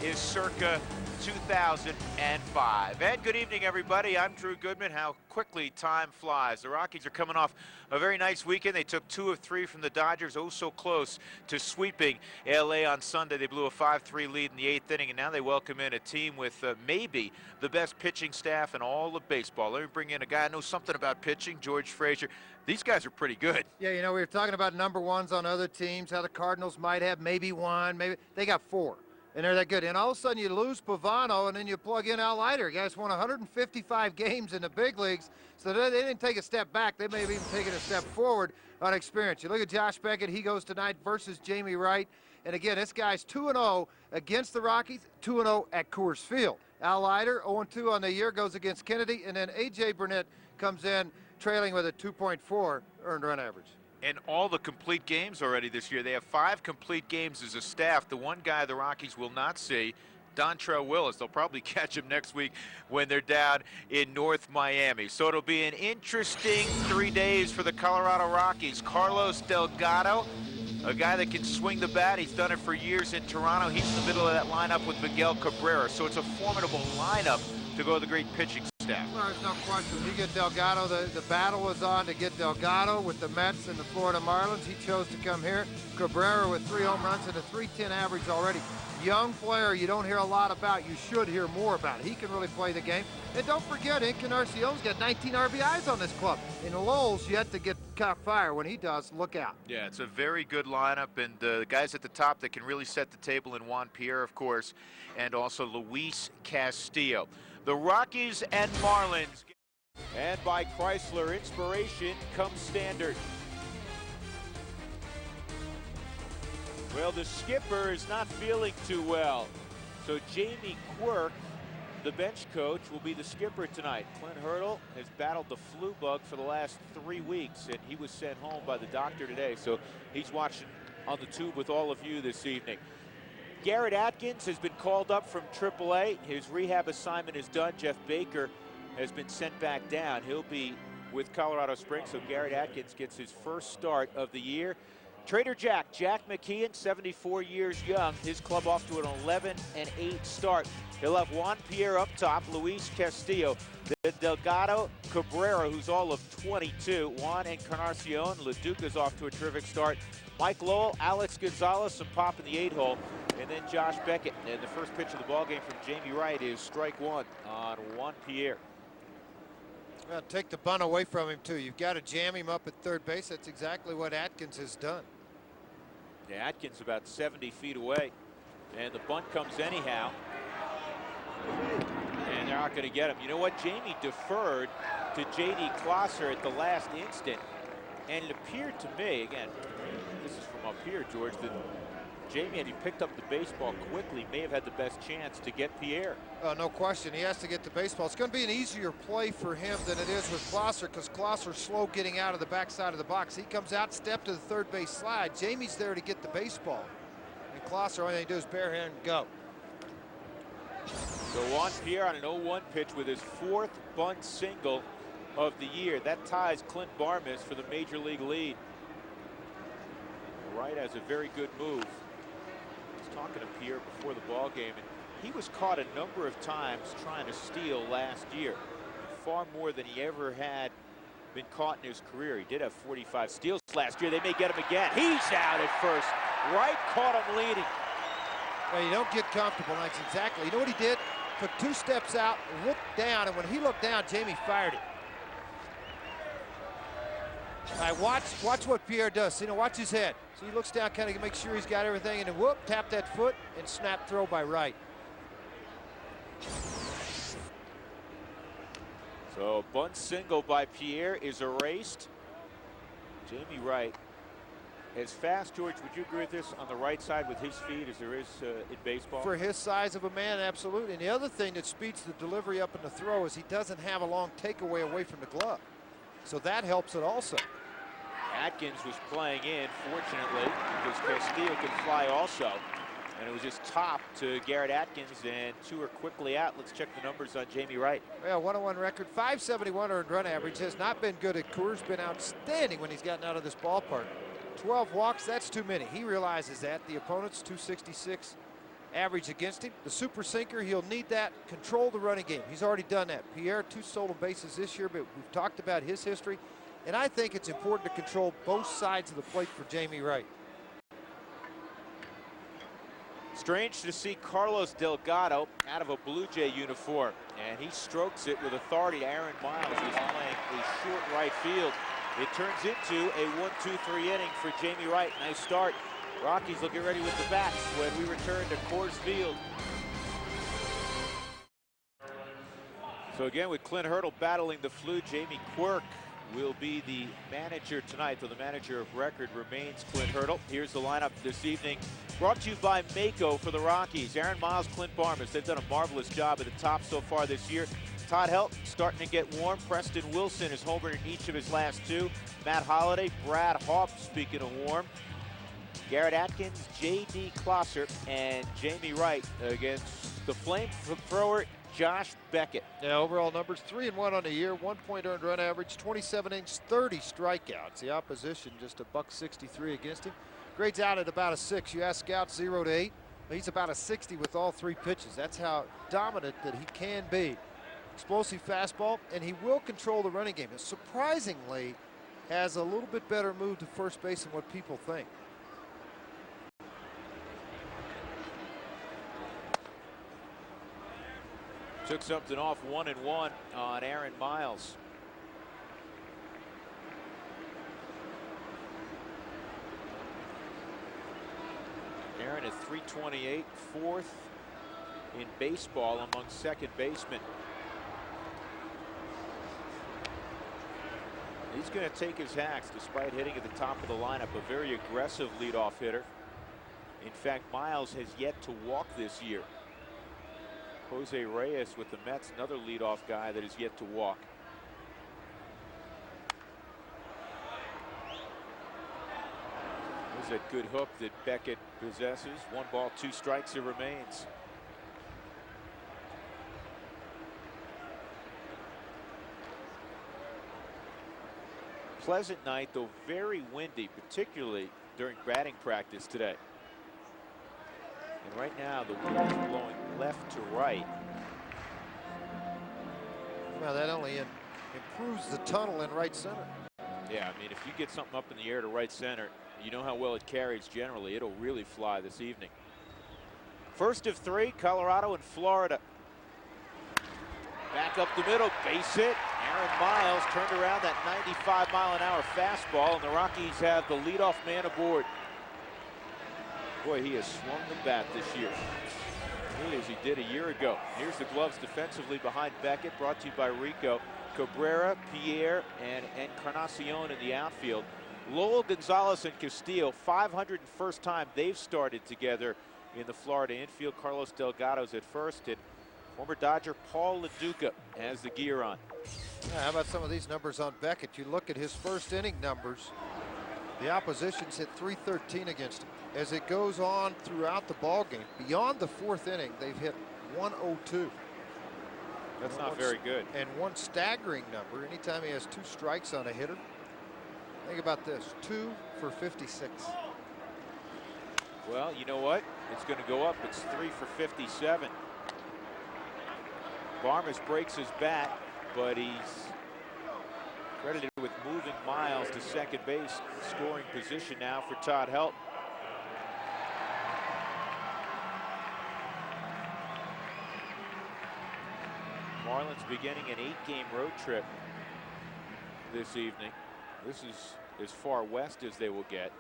is circa 2005. And good evening, everybody. I'm Drew Goodman. How quickly time flies. The Rockies are coming off a very nice weekend. They took 2 of 3 from the Dodgers, oh so close to sweeping L.A. on Sunday. They blew a 5-3 lead in the 8th inning, and now they welcome in a team with maybe the best pitching staff in all of baseball. Let me bring in a guy who knows something about pitching, George Frazier. These guys are pretty good. Yeah, you know, we were talking about number ones on other teams, how the Cardinals might have maybe one, maybe they got 4. And they're that good. And all of a sudden you lose Pavano, and then you plug in Al Leiter. Guys won 155 games in the big leagues, so they didn't take a step back. They may have even taken a step forward on experience. You look at Josh Beckett. He goes tonight versus Jamie Wright. And again, this guy's 2-0 against the Rockies, 2-0 at Coors Field. Al Leiter, 0-2 on the year, goes against Kennedy. And then A.J. Burnett comes in trailing with a 2.4 earned run average. And all the complete games already this year. They have 5 complete games as a staff. The one guy the Rockies will not see, Dontrelle Willis. They'll probably catch him next week when they're down in North Miami. So it'll be an interesting 3 days for the Colorado Rockies. Carlos Delgado, a guy that can swing the bat. He's done it for years in Toronto. He's in the middle of that lineup with Miguel Cabrera. So it's a formidable lineup to go with the great pitching staff. Well, there's no question. You get Delgado. The battle was on to get Delgado with the Mets and the Florida Marlins. He chose to come here. Cabrera with 3 home runs and a .310 average already. Young player you don't hear a lot about. You should hear more about. He can really play the game. And don't forget, Encarnacion's got 19 RBIs on this club. And Lowell's yet to get caught fire. When he does, look out. Yeah, it's a very good lineup, and the guys at the top that can really set the table in Juan Pierre, of course, and also Luis Castillo. The Rockies and Marlins. And by Chrysler, inspiration comes standard. Well, the skipper is not feeling too well. So Jamie Quirk, the bench coach, will be the skipper tonight. Clint Hurdle has battled the flu bug for the last 3 weeks, and he was sent home by the doctor today. So he's watching on the tube with all of you this evening. Garrett Atkins has been called up from AAA. His rehab assignment is done. Jeff Baker has been sent back down. He'll be with Colorado Springs, so Garrett Atkins gets his first start of the year. Trader Jack McKeon, 74 years young. His club off to an 11-8 start. He'll have Juan Pierre up top, Luis Castillo, Delgado, Cabrera, who's all of 22, Juan Encarnacion, LaDuca's off to a terrific start. Mike Lowell, Alex Gonzalez, some pop in the 8-hole, and then Josh Beckett. And the first pitch of the ballgame from Jamie Wright is strike 1 on Juan Pierre. Well, take the bunt away from him, too. You've got to jam him up at third base. That's exactly what Atkins has done. Yeah, Atkins about 70 feet away, and the bunt comes anyhow. And they're not going to get him. You know what? Jamie deferred to J.D. Klosser at the last instant, and it appeared to me, again, this is from up here, George, that Jamie, had he picked up the baseball quickly, may have had the best chance to get Pierre. No question. He has to get the baseball. It's going to be an easier play for him than it is with Klosser, because Klosser's slow getting out of the backside of the box. He comes out, step to the third base slide. Jamie's there to get the baseball. And Klosser, all he does is barehand and go. So Juan Pierre on an 0-1 pitch with his 4th bunt single of the year. That ties Clint Barmas for the major league lead. Wright has a very good move. Talking to Pierre before the ball game, and he was caught a number of times trying to steal last year, far more than he ever had been caught in his career. He did have 45 steals last year. They may get him again. He's out at first. Wright caught him leading. Well, you don't get comfortable. That's exactly. You know what he did? Took 2 steps out, looked down, and when he looked down, Jamie fired it. All right, watch what Pierre does. You know, watch his head. So he looks down, kind of make sure he's got everything, and then whoop, tap that foot, and snap throw by Wright. So bunt single by Pierre is erased. Jamie Wright, as fast, George, would you agree with this, on the right side with his feet as there is in baseball? For his size of a man, absolutely. And the other thing that speeds the delivery up in the throw is he doesn't have a long takeaway away from the glove. So that helps it also. Atkins was playing in, fortunately, because Castillo could fly also. And it was just top to Garrett Atkins, and 2 are quickly out. Let's check the numbers on Jamie Wright. Well, 101 record, 571 earned run average. Has not been good at Coors, been outstanding when he's gotten out of this ballpark. 12 walks, that's too many. He realizes that. The opponent's 266 average against him. The super sinker, he'll need that. Control the running game. He's already done that. Pierre, 2 stolen bases this year, but we've talked about his history. And I think it's important to control both sides of the plate for Jamie Wright. Strange to see Carlos Delgado out of a Blue Jay uniform, and he strokes it with authority. Aaron Miles is playing a short right field. It turns into a 1-2-3 inning for Jamie Wright. Nice start. Rockies looking ready with the bats when we return to Coors Field. So again, with Clint Hurdle battling the flu, Jamie Quirk will be the manager tonight, though the manager of record remains Clint Hurdle. Here's the lineup this evening, brought to you by Mako for the Rockies. Aaron Miles, Clint Barmes, they've done a marvelous job at the top so far this year. Todd Helton starting to get warm. Preston Wilson is homered in each of his last 2. Matt Holliday, Brad Hawpe, speaking of warm. Garrett Atkins, J.D. Klosser, and Jamie Wright against the flamethrower Josh Beckett. Yeah, overall numbers 3-1 on the year, 1 point earned run average, 27 innings, 30 strikeouts. The opposition just a $163 against him. Grades out at about a 6. You ask scouts 0 to 8. He's about a 60 with all 3 pitches. That's how dominant that he can be. Explosive fastball, and he will control the running game. And surprisingly, has a little bit better move to first base than what people think. Took something off 1-1 on Aaron Miles. Aaron at .328, 4th in baseball among second basemen. He's going to take his hacks despite hitting at the top of the lineup. A very aggressive leadoff hitter. In fact, Miles has yet to walk this year. Jose Reyes with the Mets, another leadoff guy that is yet to walk. There's that good hook that Beckett possesses. 1 ball, 2 strikes, it remains. Pleasant night, though very windy, particularly during batting practice today. And right now, the wind is blowing left to right. Well, that only improves the tunnel in right center. Yeah, I mean, if you get something up in the air to right center, you know how well it carries generally. It'll really fly this evening. First of 3, Colorado and Florida. Back up the middle, base hit. Aaron Miles turned around that 95-mile-an-hour fastball, and the Rockies have the leadoff man aboard. Boy, he has swung the bat this year, really as he did a year ago. Here's the gloves defensively behind Beckett, brought to you by Rico. Cabrera, Pierre, and Encarnacion in the outfield. Lowell, Gonzalez, and Castillo, 501st time they've started together in the Florida infield. Carlos Delgado's at first, and former Dodger Paul LaDuca has the gear on. Yeah, how about some of these numbers on Beckett? You look at his first inning numbers. The opposition's hit .313 against him. As it goes on throughout the ball game, beyond the 4th inning, they've hit .102. That's not very good. And one staggering number, anytime he has 2 strikes on a hitter. Think about this, 2 for 56. Well, you know what? It's going to go up. It's 3 for 57. Barmes breaks his bat, but he's credited with moving Miles to second base. Scoring position now for Todd Helton. Marlins beginning an 8-game road trip this evening. This is as far west as they will get.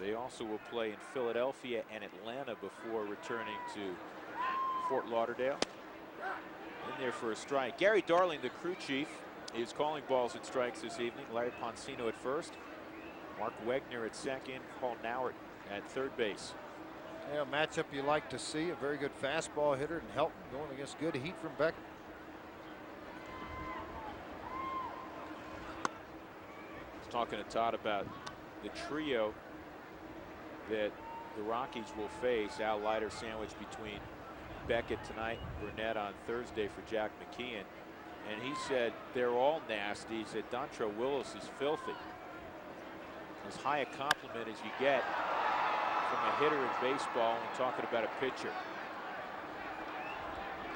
They also will play in Philadelphia and Atlanta before returning to Fort Lauderdale. In there for a strike. Gary Darling, the crew chief, is calling balls and strikes this evening. Larry Poncino at first. Mark Wegner at second. Paul Nauert at third base. Yeah, a matchup you like to see. A very good fastball hitter, and Helton going against good heat from Beckett. Talking to Todd about the trio that the Rockies will face. Al Leiter sandwiched between Beckett tonight, Burnett on Thursday for Jack McKeon. And he said they're all nasty. He said Dontrelle Willis is filthy. As high a compliment as you get from a hitter in baseball when talking about a pitcher.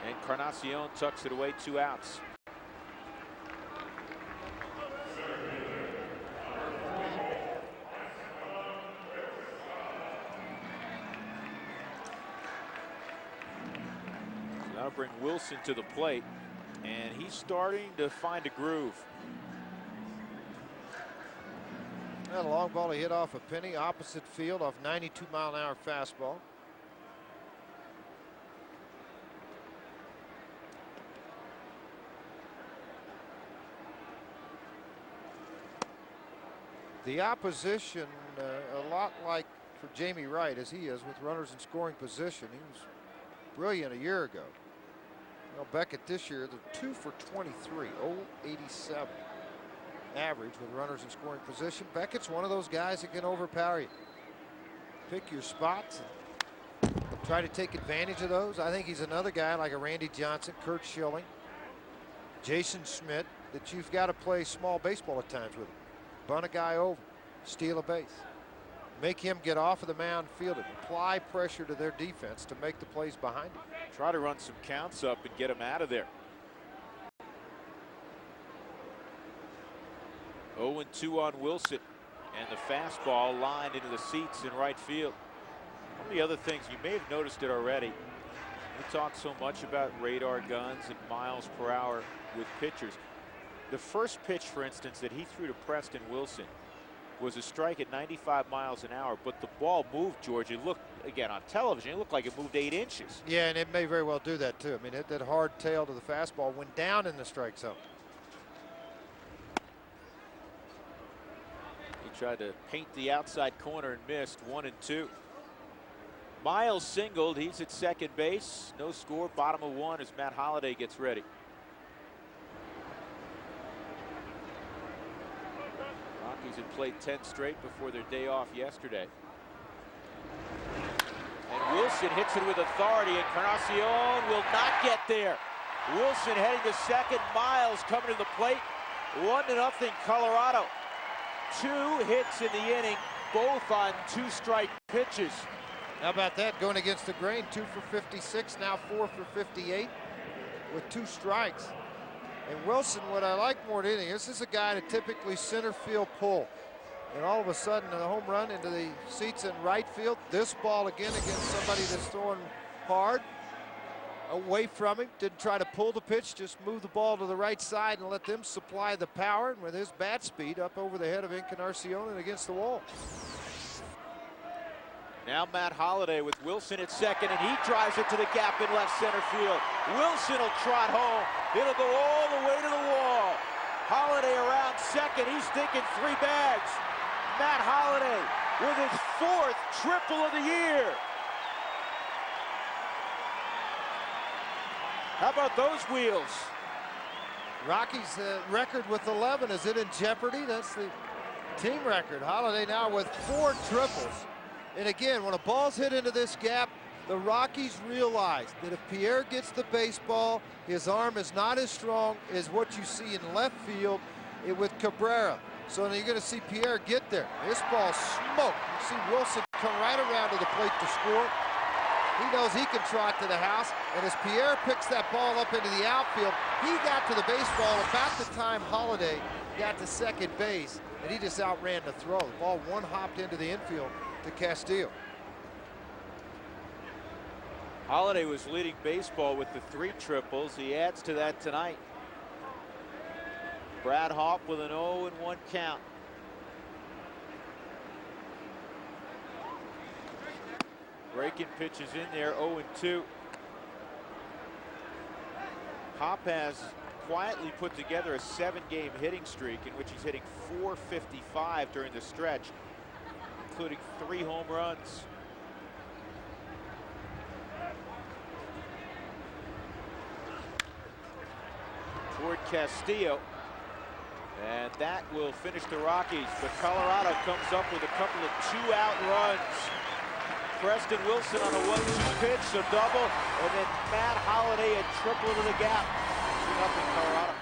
Encarnacion tucks it away, 2 outs. Now bring Wilson to the plate, and he's starting to find a groove. That long ball he hit off a penny, opposite field, off 92-mile-an-hour fastball. The opposition, a lot like for Jamie Wright as he is with runners in scoring position. He was brilliant a year ago. Well, Beckett this year, they're 2 for 23, 0.87 average with runners in scoring position. Beckett's one of those guys that can overpower you. Pick your spots and try to take advantage of those. I think he's another guy like a Randy Johnson, Kurt Schilling, Jason Schmidt, that you've got to play small baseball at times with him. Bunt a guy over, steal a base, make him get off of the mound fielded, apply pressure to their defense to make the plays behind him. Try to run some counts up and get him out of there. 0-2 on Wilson, and the fastball lined into the seats in right field. One of the other things, you may have noticed it already, we talk so much about radar guns and miles per hour with pitchers. The first pitch, for instance, that he threw to Preston Wilson was a strike at 95 miles an hour, but the ball moved, George. It looked, again, on television, it looked like it moved 8 inches. Yeah, and it may very well do that, too. I mean, that hard tail to the fastball went down in the strike zone. He tried to paint the outside corner and missed. 1-2. Miles singled. He's at second base. No score. Bottom of 1 as Matt Holliday gets ready. Rockies had played 10 straight before their day off yesterday. And Wilson hits it with authority. Encarnacion will not get there. Wilson heading to second. Miles coming to the plate. 1-0 Colorado. 2 hits in the inning, both on 2-strike pitches. How about that, going against the grain? 2 for 56, now 4 for 58 with 2 strikes. And Wilson, what I like more than anything, this is a guy to typically center field pull. And all of a sudden, a home run into the seats in right field. This ball again against somebody that's throwing hard. Away from him, didn't try to pull the pitch, just move the ball to the right side and let them supply the power. And with his bat speed up over the head of Encarnacion and against the wall. Now Matt Holliday with Wilson at second, and he drives it to the gap in left center field. Wilson will trot home. It'll go all the way to the wall. Holliday around second. He's thinking 3 bags. Matt Holliday with his 4th triple of the year. How about those wheels? Rockies' record with 11, is it in jeopardy? That's the team record. Holliday now with 4 triples. And again, when a ball's hit into this gap, the Rockies realize that if Pierre gets the baseball, his arm is not as strong as what you see in left field with Cabrera. So now you're going to see Pierre get there. This ball smoked. You see Wilson come right around to the plate to score. He knows he can trot to the house, and as Pierre picks that ball up into the outfield, he got to the baseball about the time Holliday got to second base, and he just outran the throw. The ball one-hopped into the infield to Castillo. Holliday was leading baseball with the 3 triples. He adds to that tonight. Brad Hawpe with an 0-1 count. Breaking pitches in there, 0-2. Hawpe has quietly put together a 7-game hitting streak in which he's hitting .455 during the stretch, including 3 home runs. Toward Castillo. And that will finish the Rockies, but Colorado comes up with a couple of 2-out runs. Preston Wilson on a 1-2 pitch, a double, and then Matt Holliday a triple to the gap. 2-0 Colorado.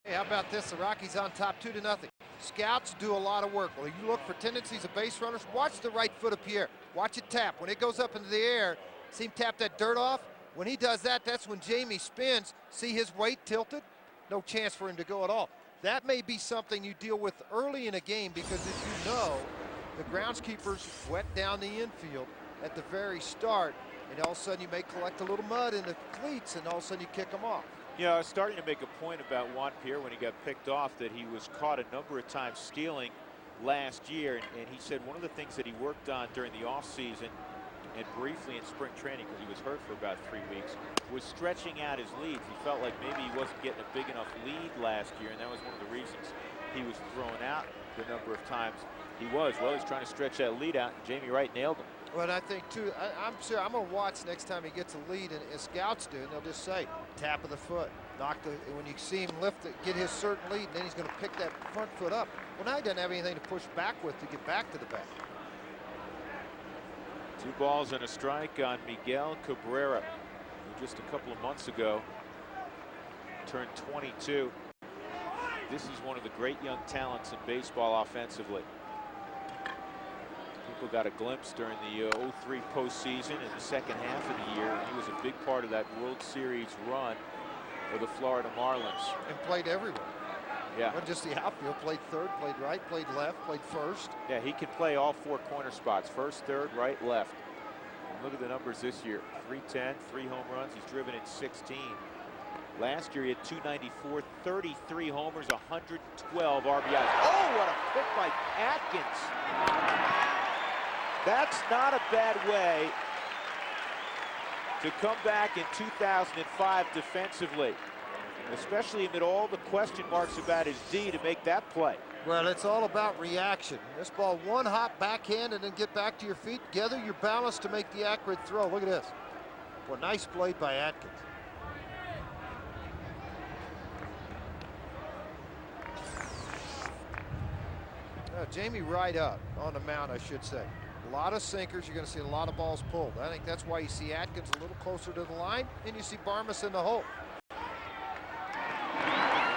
Hey, how about this? The Rockies on top 2-0. Scouts do a lot of work. Well, you look for tendencies of base runners. Watch the right foot of Pierre. Watch it tap. When it goes up into the air, see him tap that dirt off? When he does that, that's when Jamie spins. See his weight tilted? No chance for him to go at all. That may be something you deal with early in a game because, as you know, the groundskeepers wet down the infield at the very start, and all of a sudden you may collect a little mud in the cleats, and all of a sudden you kick them off. Yeah, I was starting to make a point about Juan Pierre when he got picked off, that he was caught a number of times stealing last year, and he said one of the things that he worked on during the offseason and briefly in spring training, because he was hurt for about 3 weeks, was stretching out his leads. He felt like maybe he wasn't getting a big enough lead last year, and that was one of the reasons he was thrown out the number of times he was. Well, he's trying to stretch that lead out, and Jamie Wright nailed him. Well, I think, too, I'm sure I'm going to watch next time he gets a lead, and as scouts do, and they'll just say, tap of the foot. When you see him lift it, get his certain lead, then he's going to pick that front foot up. Well, now he doesn't have anything to push back with to get back to the bat. 2 balls and a strike on Miguel Cabrera, who just a couple of months ago turned 22. This is one of the great young talents in baseball offensively. People got a glimpse during the 03 postseason in the second half of the year. He was a big part of that World Series run for the Florida Marlins. And played everywhere. Yeah. Not just the outfield, played third, played right, played left, played first. Yeah, he can play all 4 corner spots, first, third, right, left. And look at the numbers this year. 310, 3 home runs. He's driven in 16. Last year he had 294, 33 homers, 112 RBIs. Oh, what a hit by Atkins. That's not a bad way to come back in 2005 defensively, especially amid all the question marks about his D, to make that play. Well, it's all about reaction. This ball, one hop backhand and then get back to your feet. Gather your balance to make the accurate throw. Look at this. Well, nice play by Atkins. Jamie Wright up on the mound, I should say. A lot of sinkers. You're going to see a lot of balls pulled. I think that's why you see Atkins a little closer to the line, and you see Barmas in the hole.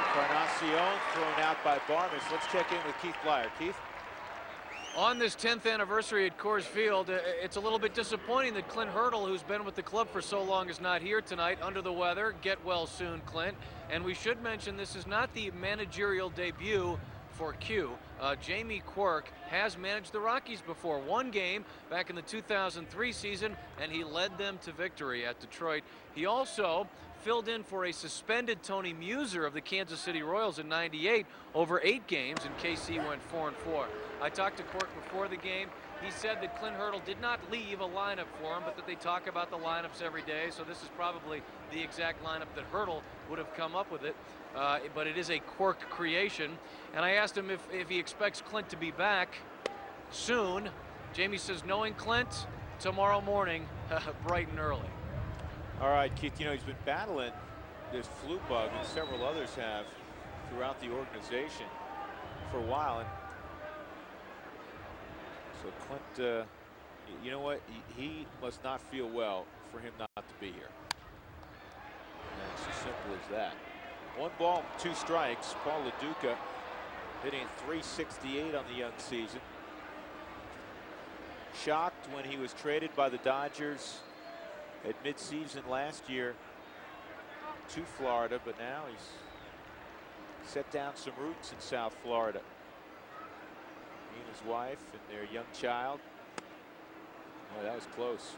Encarnacion thrown out by Barmas. Let's check in with Keith Blyer. Keith? On this 10th anniversary at Coors Field, it's a little bit disappointing that Clint Hurdle, who's been with the club for so long, is not here tonight. Under the weather. Get well soon, Clint. And we should mention this is not the managerial debut for Q. Jamie Quirk has managed the Rockies before. 1 game back in the 2003 season, and he led them to victory at Detroit. He also filled in for a suspended Tony Muser of the Kansas City Royals in '98 over 8 games, and KC went 4-4. I talked to Quirk before the game. He said that Clint Hurdle did not leave a lineup for him, but that they talk about the lineups every day, so this is probably the exact lineup that Hurdle would have come up with it. But it is a Quirk creation. And I asked him if he expects Clint to be back soon. Jamie says, knowing Clint, tomorrow morning, bright and early. All right, Keith, you know, he's been battling this flu bug, and several others have throughout the organization for a while. And so Clint, you know what? He must not feel well for him not to be here. And it's as simple as that. 1 ball, 2 strikes. Paul LaDuca hitting .368 on the young season. Shocked when he was traded by the Dodgers at midseason last year to Florida, but now he's set down some roots in South Florida. He and his wife and their young child. Oh, that was close.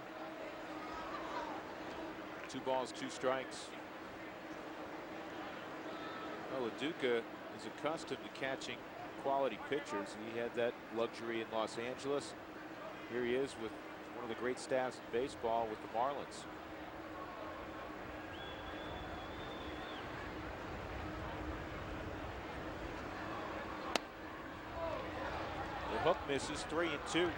2 balls, 2 strikes. Well, LaDuca is accustomed to catching quality pitchers. He had that luxury in Los Angeles. Here he is with one of the great staffs in baseball with the Marlins. The hook misses, 3-2.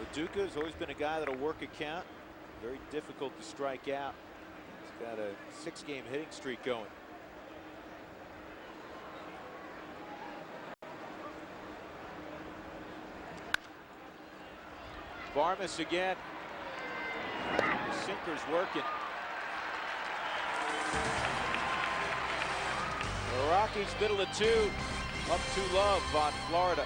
LaDuca has always been a guy that'll work a count. Very difficult to strike out. He's got a 6-game hitting streak going. Barmas again. The sinker's working. The Rockies middle of 2, up 2-love on Florida.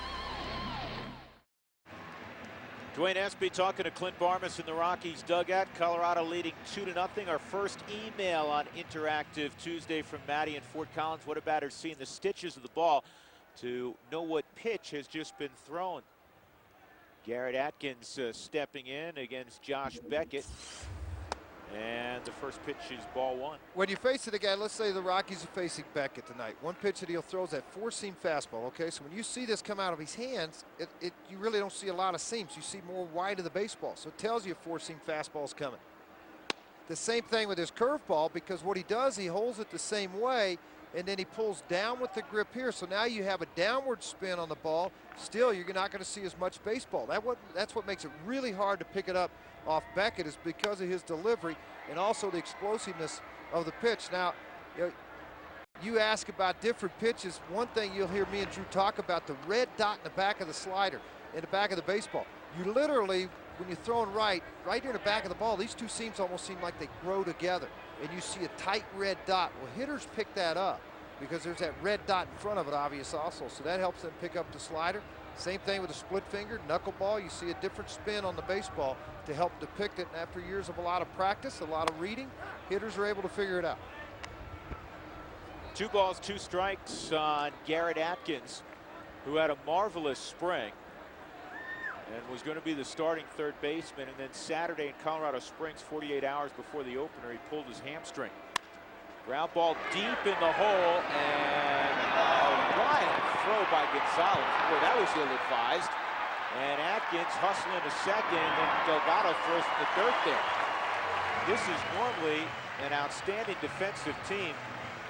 Dwayne Espy talking to Clint Barmas in the Rockies dugout. Colorado leading 2-0. Our first email on Interactive Tuesday from Maddie in Fort Collins. What about her seeing the stitches of the ball to know what pitch has just been thrown? Garrett Atkins stepping in against Josh Beckett. And the first pitch is ball 1. When you face it again, let's say the Rockies are facing Beckett tonight. One pitch that he'll throw is that four-seam fastball, okay? So when you see this come out of his hands, you really don't see a lot of seams. You see more wide of the baseball. So it tells you a four-seam fastball is coming. The same thing with his curveball, because what he does, he holds it the same way, and then he pulls down with the grip here. So now you have a downward spin on the ball. Still, you're not going to see as much baseball. That's what makes it really hard to pick it up off Beckett, is because of his delivery and also the explosiveness of the pitch. Now, you ask about different pitches. One thing you'll hear me and Drew talk about, the red dot in the back of the slider, in the back of the baseball. You literally, when you're throwing right here in the back of the ball, these two seams almost seem like they grow together, and you see a tight red dot. Well, hitters pick that up because there's that red dot in front of it, obvious also, so that helps them pick up the slider. Same thing with a split finger knuckleball. You see a different spin on the baseball to help depict it. And after years of a lot of practice, a lot of reading, hitters are able to figure it out. 2 balls, 2 strikes on Garrett Atkins, who had a marvelous spring and was going to be the starting third baseman. And then Saturday in Colorado Springs, 48 hours before the opener, he pulled his hamstring. Ground ball deep in the hole, and a wild throw by Gonzalez. Boy, that was ill-advised. And Atkins hustling to second, and Delgado throws to the dirt there. This is normally an outstanding defensive team.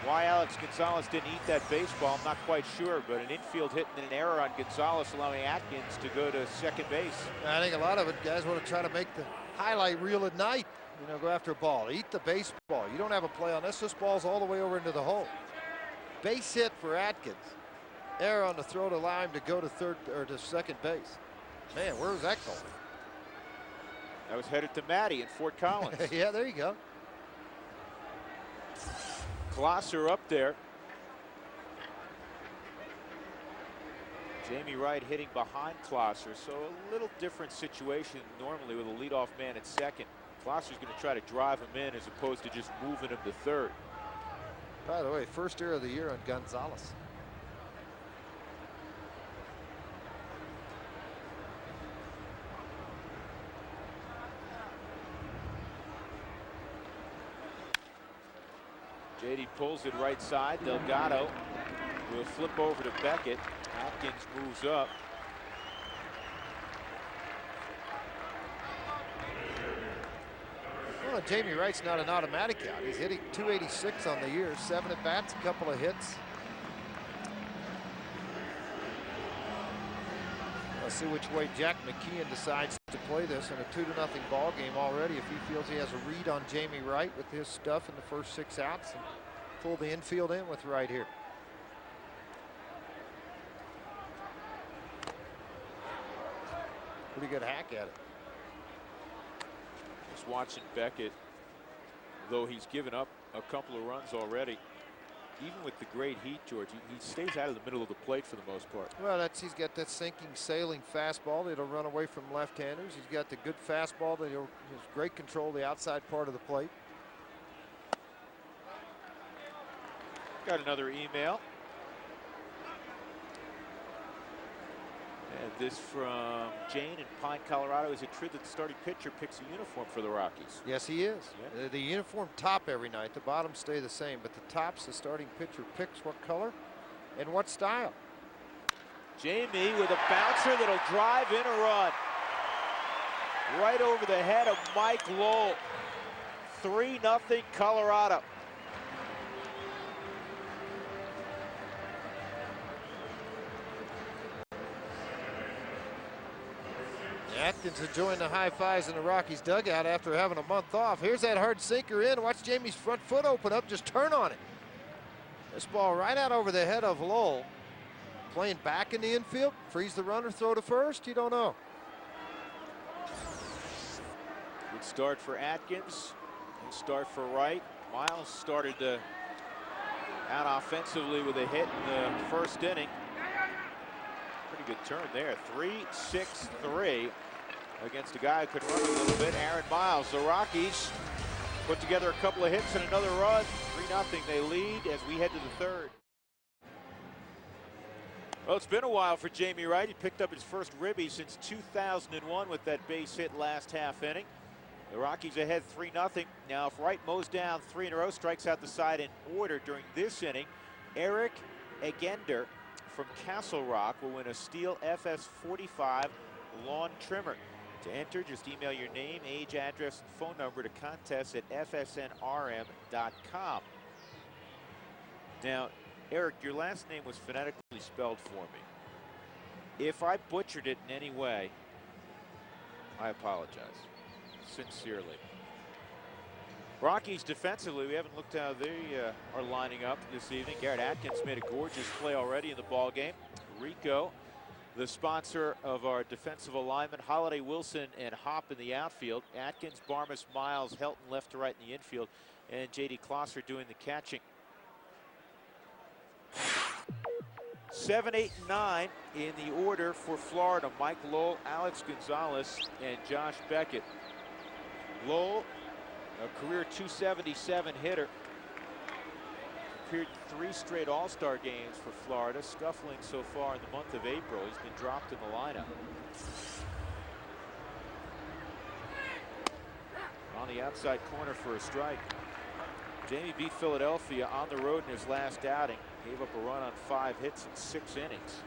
Why Alex Gonzalez didn't eat that baseball, I'm not quite sure, but an infield hit and an error on Gonzalez, allowing Atkins to go to second base. I think a lot of it, guys want to try to make the highlight reel at night. Go after a ball, eat the baseball. You don't have a play on this. This ball's all the way over into the hole. Base hit for Atkins. Error on the throw to allow him to go to third or to second base. Man, where was that going? That was headed to Maddie in Fort Collins. Yeah, there you go. Klosser up there. Jamie Wright hitting behind Klosser, so a little different situation normally with a leadoff man at second. Klosser's going to try to drive him in as opposed to just moving him to third. By the way, first error of the year on Gonzalez. JD pulls it right side. Delgado will flip over to Beckett. Atkins moves up. Well, Jamie Wright's not an automatic out. He's hitting .286 on the year, 7 at-bats, a couple of hits. Let's see which way Jack McKeon decides to play this in a 2-0 ball game already. If he feels he has a read on Jamie Wright with his stuff in the first 6 outs, and pull the infield in with Wright here. Pretty good hack at it. Just watching Beckett, though he's given up a couple of runs already. Even with the great heat, George, he stays out of the middle of the plate for the most part. Well, he's got that sinking, sailing fastball that'll run away from left-handers. He's got the good fastball that has great control of the outside part of the plate. Got another email. And this from Jane in Pine, Colorado. Is it true that the starting pitcher picks a uniform for the Rockies? Yes, he is. Yeah. The uniform top every night. The bottoms stay the same, but the tops, the starting pitcher picks what color and what style. Jamie with a bouncer that'll drive in a run. Right over the head of Mike Lowell. 3-0 Colorado. Atkins enjoying the high fives in the Rockies dugout after having a month off. Here's that hard sinker in. Watch Jamie's front foot open up. Just turn on it. This ball right out over the head of Lowell. Playing back in the infield. Freeze the runner, throw to first. You don't know. Good start for Atkins. Good start for Wright. Miles started to Out offensively with a hit in the first inning. Pretty good turn there. 3-6-3 against a guy who could run a little bit. Aaron Miles. The Rockies put together a couple of hits and another run. 3-0 they lead as we head to the third. Well, it's been a while for Jamie Wright. He picked up his first ribby since 2001 with that base hit last half inning. The Rockies ahead 3-0. Now, if Wright mows down 3 in a row, strikes out the side in order during this inning, Eric Egender from Castle Rock will win a Steel FS45 lawn trimmer. To enter, just email your name, age, address, and phone number to contest at fsnrm.com. Now, Eric, your last name was phonetically spelled for me. If I butchered it in any way, I apologize. Sincerely. Rockies defensively, we haven't looked how they are lining up this evening. Garrett Atkins made a gorgeous play already in the ball game. Rico, the sponsor of our defensive alignment, Holiday, Wilson, and Hop in the outfield. Atkins, Barmas, Miles, Helton left to right in the infield, and J.D. Klosser doing the catching. 7, 8, and 9 in the order for Florida. Mike Lowell, Alex Gonzalez, and Josh Beckett. Lowell, a career .277 hitter. Appeared in 3 straight All-Star games for Florida, scuffling so far in the month of April. He's been dropped in the lineup. On the outside corner for a strike. Jamie beat Philadelphia on the road in his last outing. Gave up a run on 5 hits in 6 innings.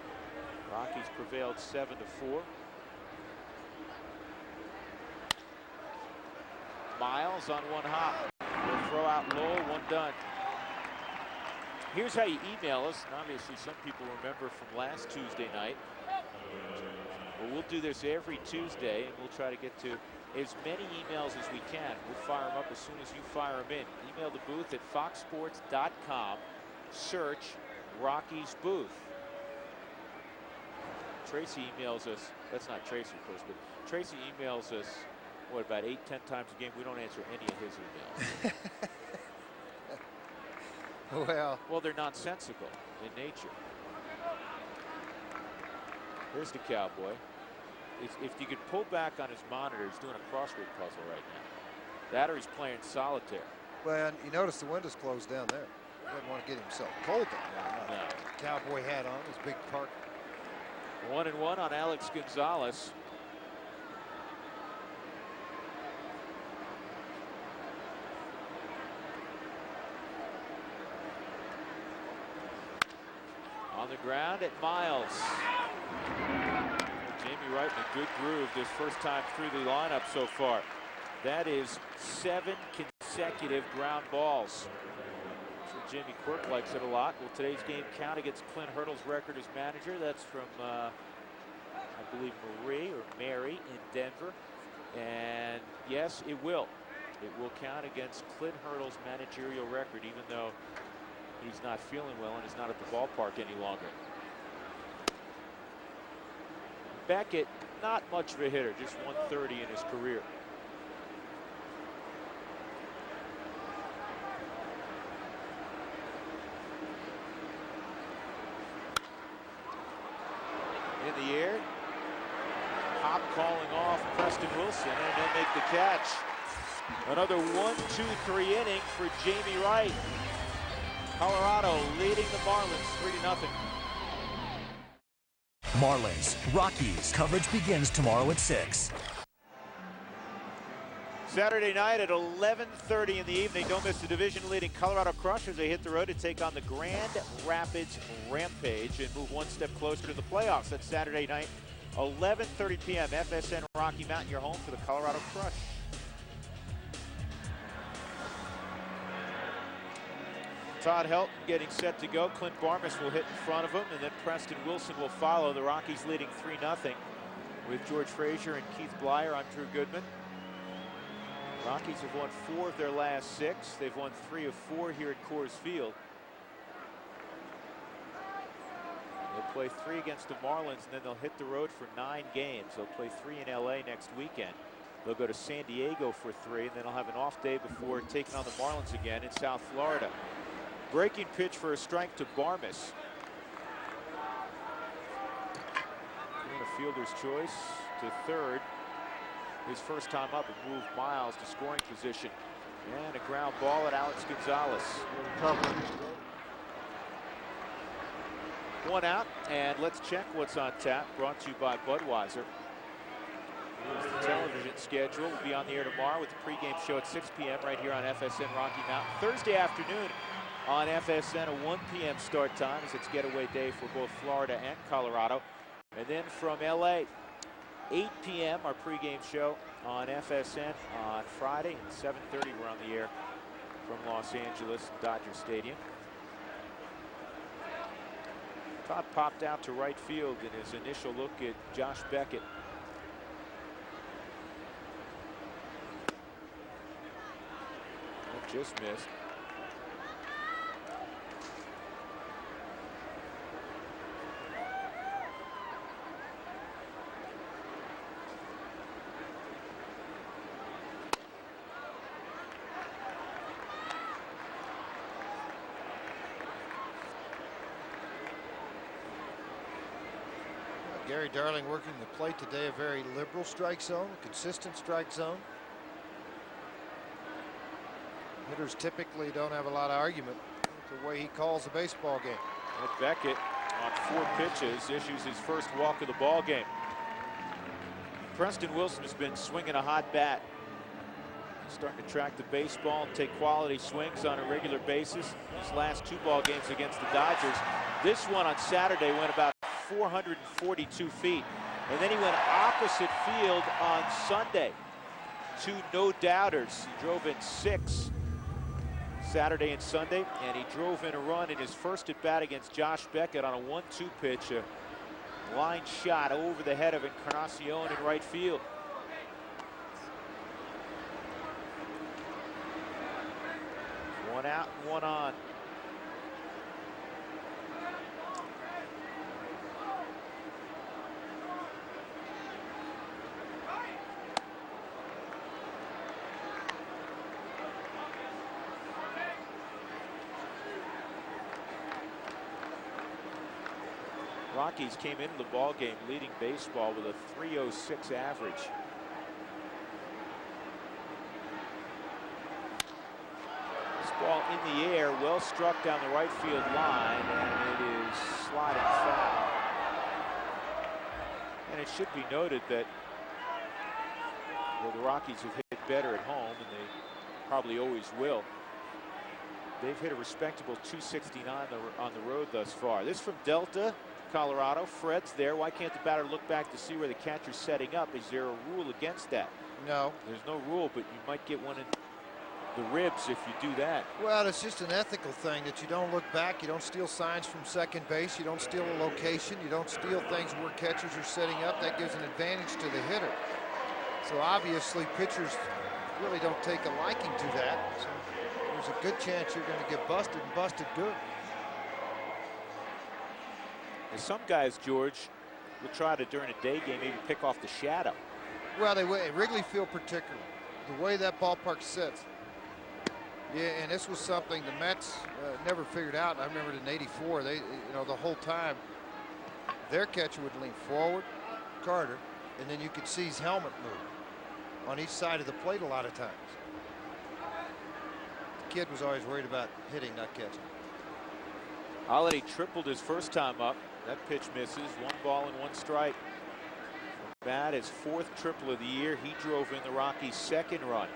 Rockies prevailed 7-4. Miles on one hop. Will throw out Lowell, 1 done. Here's how you email us. And obviously, some people remember from last Tuesday night. Well, we'll do this every Tuesday, and we'll try to get to as many emails as we can. We'll fire them up as soon as you fire them in. Email the booth at foxsports.com. Search Rockies booth. Tracy emails us. That's not Tracy, of course, but Tracy emails us, what, about 8, 10 times a game. We don't answer any of his emails. Well, they're nonsensical in nature. Here's the Cowboy. If you could pull back on his monitor, he's doing a crossword puzzle right now. That or he's playing solitaire. Well, you notice the window's closed down there. He doesn't want to get himself cold down there. No. Cowboy hat on, his big park. 1-1 on Alex Gonzalez. On the ground at Miles. Jamie Wright in a good groove this first time through the lineup so far. That is 7 consecutive ground balls. So Jamie Quirk likes it a lot. Will today's game count against Clint Hurdle's record as manager? That's from, I believe, Marie or Mary in Denver. And yes, it will. It will count against Clint Hurdle's managerial record, even though he's not feeling well and is not at the ballpark any longer. Beckett, not much of a hitter, just 130 in his career. In the air. Hop calling off Preston Wilson, and they'll make the catch. Another 1-2-3 inning for Jamie Wright. Colorado leading the Marlins 3-0. Marlins, Rockies. Coverage begins tomorrow at 6. Saturday night at 11:30 in the evening. Don't miss the division-leading Colorado Crush as they hit the road to take on the Grand Rapids Rampage and move 1 step closer to the playoffs. That's Saturday night, 11:30 p.m. FSN Rocky Mountain, your home for the Colorado Crush. Todd Helton getting set to go. Clint Barmas will hit in front of him, and then Preston Wilson will follow. The Rockies leading 3-0 with George Frazier and Keith Blyer. I'm Drew Goodman. Rockies have won 4 of their last 6. They've won 3 of 4 here at Coors Field. They'll play 3 against the Marlins, and then they'll hit the road for 9 games. They'll play 3 in LA next weekend. They'll go to San Diego for 3, and then they'll have an off day before taking on the Marlins again in South Florida. Breaking pitch for a strike to Barmes. And a fielder's choice to third. His first time up, and moved Miles to scoring position. And a ground ball at Alex Gonzalez. One out, and let's check what's on tap. Brought to you by Budweiser. Here's the television schedule. We'll be on the air tomorrow with the pregame show at 6 p.m. right here on FSN Rocky Mountain. Thursday afternoon on FSN, a 1 p.m. start time as it's getaway day for both Florida and Colorado. And then from LA, 8 p.m. our pregame show on FSN on Friday, and 7:30 we're on the air from Los Angeles, Dodger Stadium. Todd popped out to right field in his initial look at Josh Beckett. That just missed. Gary Darling working the plate today, a very liberal strike zone, a consistent strike zone. Hitters typically don't have a lot of argument with the way he calls the baseball game. Well, Beckett on 4 pitches issues his first walk of the ball game. Preston Wilson has been swinging a hot bat. He's starting to track the baseball and take quality swings on a regular basis. His last 2 ball games against the Dodgers. This one on Saturday went about 442 feet, and then he went opposite field on Sunday. 2 no-doubters. He drove in 6 Saturday and Sunday, and he drove in a run in his first at bat against Josh Beckett on a 1-2 pitch, a line shot over the head of Encarnacion in right field. One out and one on. Rockies came into the ball game leading baseball with a .306 average. This ball in the air, well struck down the right field line, and it is sliding foul. And it should be noted that, well, the Rockies have hit better at home, and they probably always will. They've hit a respectable .269 on the road thus far. This from Delta, Colorado. Fred's there. Why can't the batter look back to see where the catcher's setting up? Is there a rule against that? No. There's no rule, but you might get one in the ribs if you do that. Well, it's just an ethical thing that you don't look back. You don't steal signs from second base. You don't steal a location. You don't steal things where catchers are setting up. That gives an advantage to the hitter. So obviously pitchers really don't take a liking to that. So there's a good chance you're going to get busted, and busted good. And some guys, George, will try to, during a day game, maybe pick off the shadow. Well, they will. Wrigley Field particularly. The way that ballpark sits. Yeah, and this was something the Mets never figured out. I remember in '84, they, the whole time, their catcher would lean forward, Carter, and then you could see his helmet move on each side of the plate a lot of times. The kid was always worried about hitting, not catching. Holiday tripled his first time up. That pitch misses. 1 ball and 1 strike. Bat his 4th triple of the year. He drove in the Rockies' 2nd run.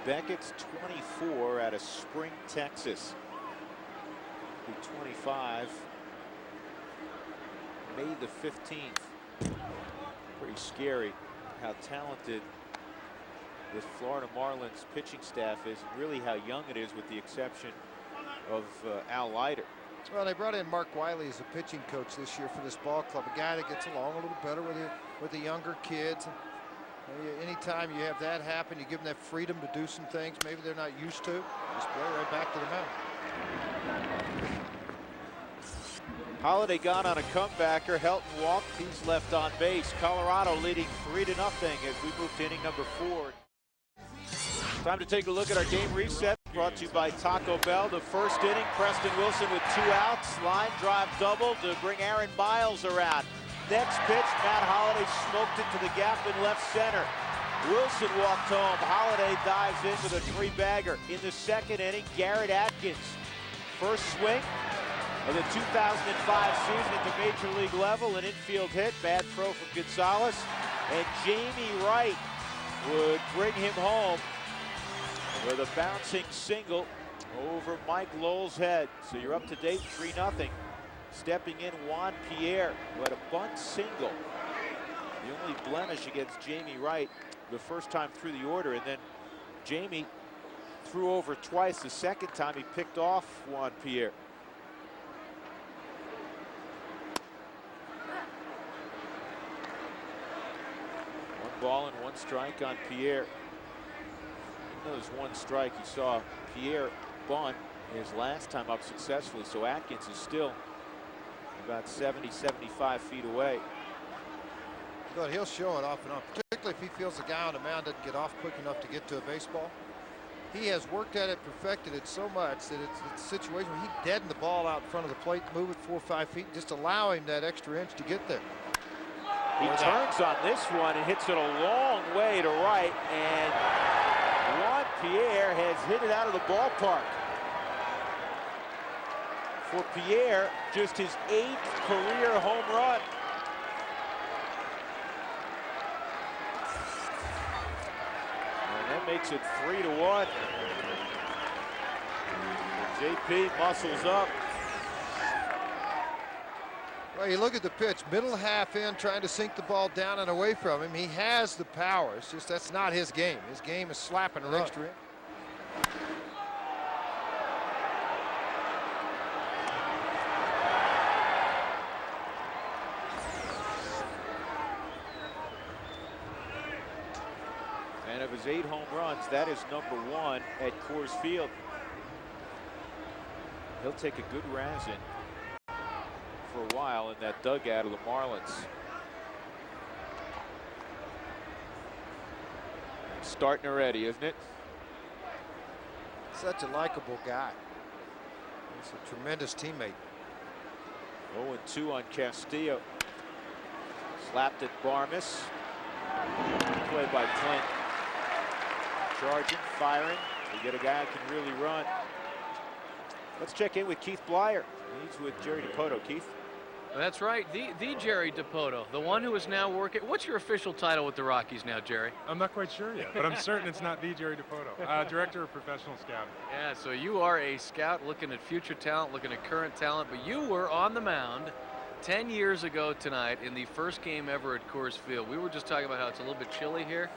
Beckett's 24 out of Spring, Texas. Be 25 May the 15th. Pretty scary how talented this Florida Marlins pitching staff is, and really how young it is, with the exception of Al Leiter. Well, they brought in Mark Wiley as a pitching coach this year for this ball club, a guy that gets along a little better with the younger kids. Anytime you have that happen, you give them that freedom to do some things maybe they're not used to. Just play right back to the mound. Holiday gone on a comebacker. Helton walked. He's left on base. Colorado leading 3-0 as we move to inning number 4. Time to take a look at our game reset. Brought to you by Taco Bell. The first inning, Preston Wilson with 2 outs. Line drive double to bring Aaron Miles around. Next pitch, Matt Holliday smoked it to the gap in left center. Wilson walked home. Holliday dives in with a 3-bagger. In the second inning, Garrett Atkins. First swing of the 2005 season at the major league level. An infield hit. Bad throw from Gonzalez. And Jamie Wright would bring him home with a bouncing single over Mike Lowell's head. So you're up to date, 3-0. Stepping in, Juan Pierre, who had a bunt single. The only blemish against Jamie Wright the first time through the order, and then Jamie threw over twice. The second time he picked off Juan Pierre. One ball and 1 strike on Pierre. Even though there's 1 strike, you saw Pierre bunt his last time up successfully, so Atkins is still about 70-75 feet away. But he'll show it off and on, particularly if he feels the guy on the mound doesn't get off quick enough to get to a baseball. He has worked at it, perfected it so much that it's a situation where he deadened the ball out in front of the plate, move it 4 or 5 feet, just allow him that extra inch to get there. He turns on this one and hits it a long way to right, and Juan Pierre has hit it out of the ballpark. For Pierre, just his 8th career home run. And that makes it 3-1. JP muscles up. Well, you look at the pitch, middle half in, trying to sink the ball down and away from him. He has the power. It's just that's not his game. His game is slapping an extra in. And of his 8 home runs, that is number 1 at Coors Field. He'll take a good razz in for a while in that dugout of the Marlins. Starting already, isn't it? Such a likable guy. He's a tremendous teammate. 0-2 on Castillo. Slapped at Barmes. Play by Clint. Charging, firing. We get a guy who can really run. Let's check in with Keith Blyer. He's with Jerry Dipoto. Keith? That's right, the Jerry Dipoto, the one who is now working. What's your official title with the Rockies now, Jerry? I'm not quite sure yet, but I'm certain it's not the Jerry Dipoto. Director of Professional Scouting. Yeah, so you are a scout looking at future talent, looking at current talent, but you were on the mound 10 years ago tonight in the first game ever at Coors Field. We were just talking about how it's a little bit chilly here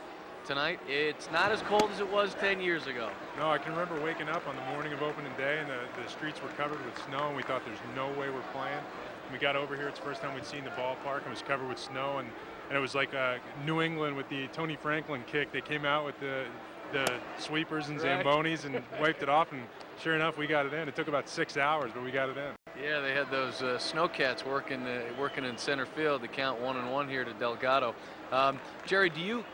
tonight. It's not as cold as it was 10 years ago. No, I can remember waking up on the morning of opening day and the streets were covered with snow, and we thought there's no way we're playing. We got over here, it's the first time we'd seen the ballpark, and it was covered with snow, and it was like New England with the Tony Franklin kick. They came out with the sweepers and Zambonis and wiped it off, and sure enough, we got it in. It took about 6 hours, but we got it in. Yeah, they had those Snowcats working in center field to count 1-1 here to Delgado. Jerry, do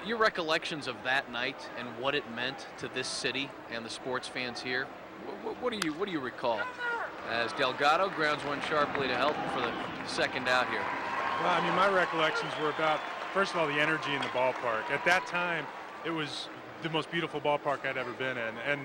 your recollections of that night and what it meant to this city and the sports fans here, what do you recall as Delgado grounds one sharply to Helton for the second out here? Well, I mean, my recollections were about, first of all, the energy in the ballpark. At that time, it was the most beautiful ballpark I'd ever been in, and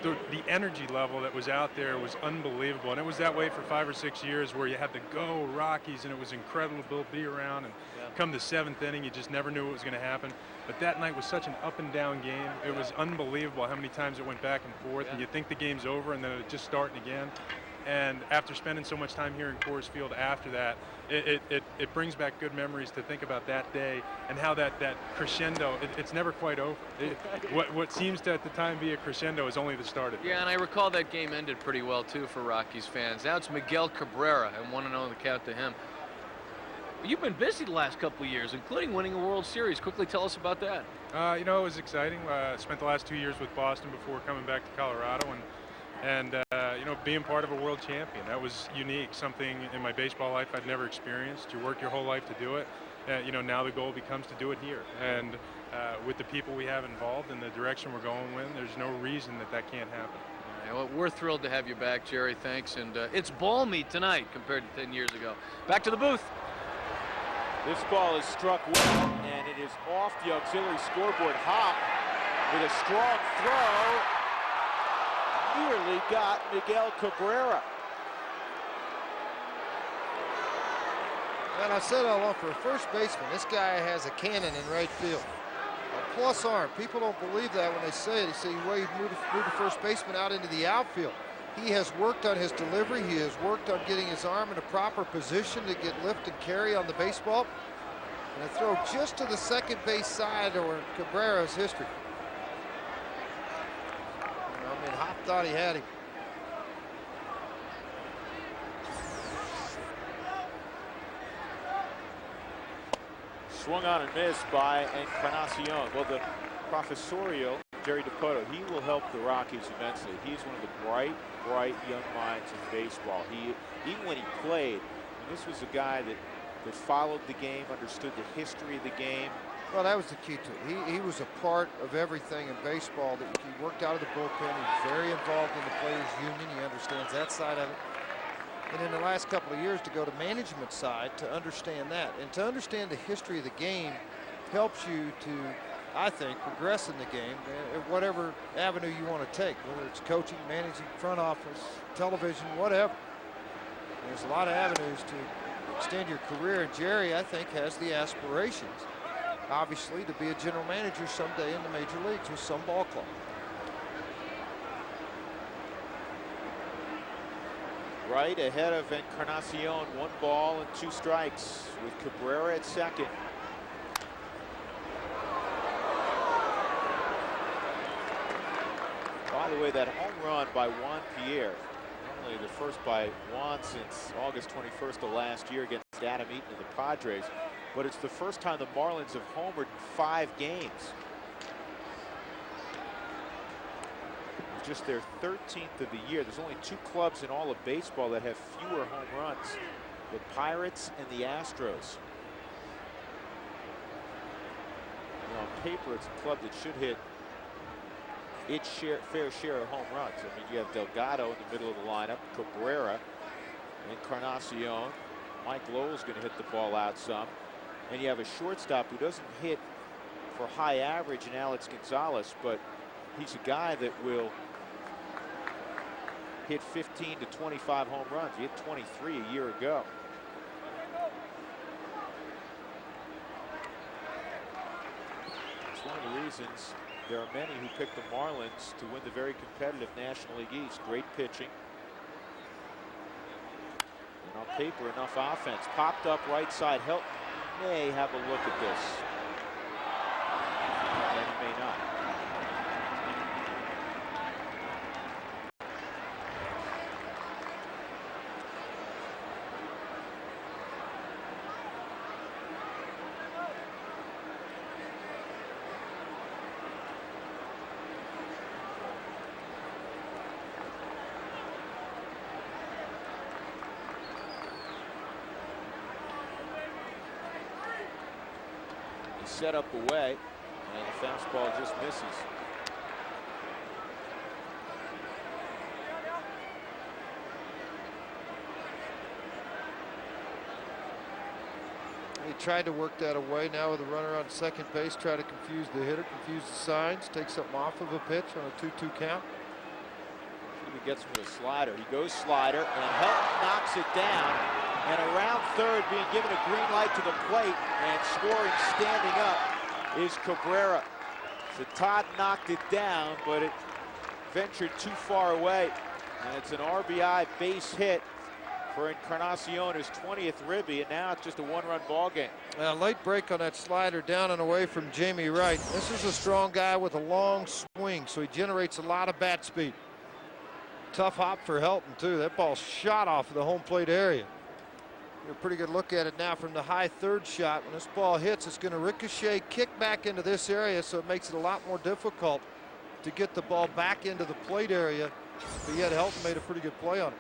the energy level that was out there was unbelievable, and it was that way for 5 or 6 years, where you had to go Rockies, and it was incredible to be around, and come the 7th inning, you just never knew what was going to happen. But that night was such an up and down game. It was unbelievable how many times it went back and forth, and you think the game's over, and then it's just starting again. And after spending so much time here in Coors Field after that, it brings back good memories to think about that day and how that crescendo, it's never quite over. What seems to at the time be a crescendo is only the start of it. Yeah, and I recall that game ended pretty well too for Rockies fans. Now it's Miguel Cabrera, and 1-0 the count to him. You've been busy the last couple of years, including winning a World Series. Quickly tell us about that. You know, it was exciting. Spent the last 2 years with Boston before coming back to Colorado, and you know, being part of a world champion, that was unique, something in my baseball life I've never experienced. You work your whole life to do it. You know, now the goal becomes to do it here. And with the people we have involved and the direction we're going with, there's no reason that that can't happen. Well, we're thrilled to have you back, Jerry. Thanks. And it's balmy tonight compared to 10 years ago. Back to the booth. This ball is struck well, and it is off the auxiliary scoreboard. Hop with a strong throw. Nearly got Miguel Cabrera. And I said all along, for a first baseman, this guy has a cannon in right field. A plus arm. People don't believe that when they say it. They say, well, you moved the first baseman out into the outfield. He has worked on his delivery. He has worked on getting his arm in a proper position to get lift and carry on the baseball. And a throw just to the second base side or Cabrera's history. I mean, Hop thought he had him. Swung on and missed by Encarnacion. Well, the professorial, Jerry DiPoto, he will help the Rockies immensely. He's one of the bright young minds in baseball. Even when he played, this was a guy that followed the game, understood the history of the game. Well, that was the key to it. He was a part of everything in baseball. That he worked out of the bullpen. He was very involved in the players' union. He understands that side of it. And in the last couple of years, to go to management side to understand that. And to understand the history of the game helps you to, I think, progress in the game at whatever avenue you want to take, whether it's coaching, managing, front office, television, whatever. There's a lot of avenues to extend your career. And Jerry, I think, has the aspirations, obviously, to be a general manager someday in the major leagues with some ball club. Right ahead of Encarnacion, 1 ball and 2 strikes with Cabrera at second. By the way, that home run by Juan Pierre, only the first by Juan since August 21st of last year against Adam Eaton of the Padres, but it's the first time the Marlins have homered in 5 games. Just their 13th of the year. There's only 2 clubs in all of baseball that have fewer home runs, the Pirates and the Astros. Now, on paper, it's a club that should hit its fair share of home runs. I mean, you have Delgado in the middle of the lineup, Cabrera, Encarnacion. Mike Lowell's going to hit the ball out some. And you have a shortstop who doesn't hit for high average in Alex Gonzalez, but he's a guy that will hit 15 to 25 home runs. He hit 23 a year ago. It's one of the reasons there are many who picked the Marlins to win the very competitive National League East. Great pitching. And on paper, enough offense. Popped up right side. Helton may have a look at this. And he may not. Set up away, and the fastball just misses. He tried to work that away. Now with a runner on second base, try to confuse the hitter, confuse the signs, take something off of a pitch on a 2-2 count. He gets him with a slider. He goes slider, and Helton knocks it down. And around third, being given a green light to the plate and scoring standing up is Cabrera. So Todd knocked it down, but it ventured too far away. And it's an RBI base hit for Encarnacion, his 20th ribby, and now it's just a 1-run ball game. Late break on that slider down and away from Jamie Wright. This is a strong guy with a long swing, so he generates a lot of bat speed. Tough hop for Helton, too. That ball shot off of the home plate area. A pretty good look at it now from the high third shot. When this ball hits, it's going to ricochet, kick back into this area, so it makes it a lot more difficult to get the ball back into the plate area. But yet Helton made a pretty good play on it.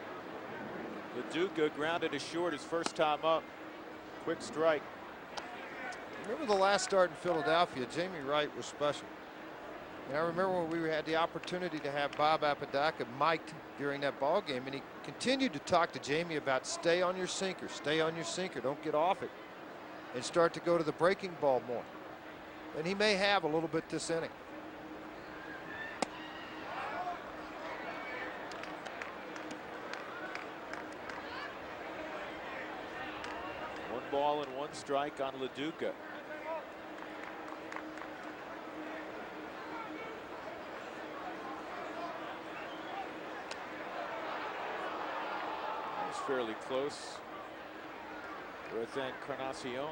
LaDuca grounded as short his first time up. Quick strike. Remember the last start in Philadelphia, Jamie Wright was special. And I remember when we had the opportunity to have Bob Apodaca mic'd during that ball game, and he continued to talk to Jamie about stay on your sinker, don't get off it, and start to go to the breaking ball more. And he may have a little bit this inning. One ball and one strike on LaDuca. Fairly close with Encarnacion.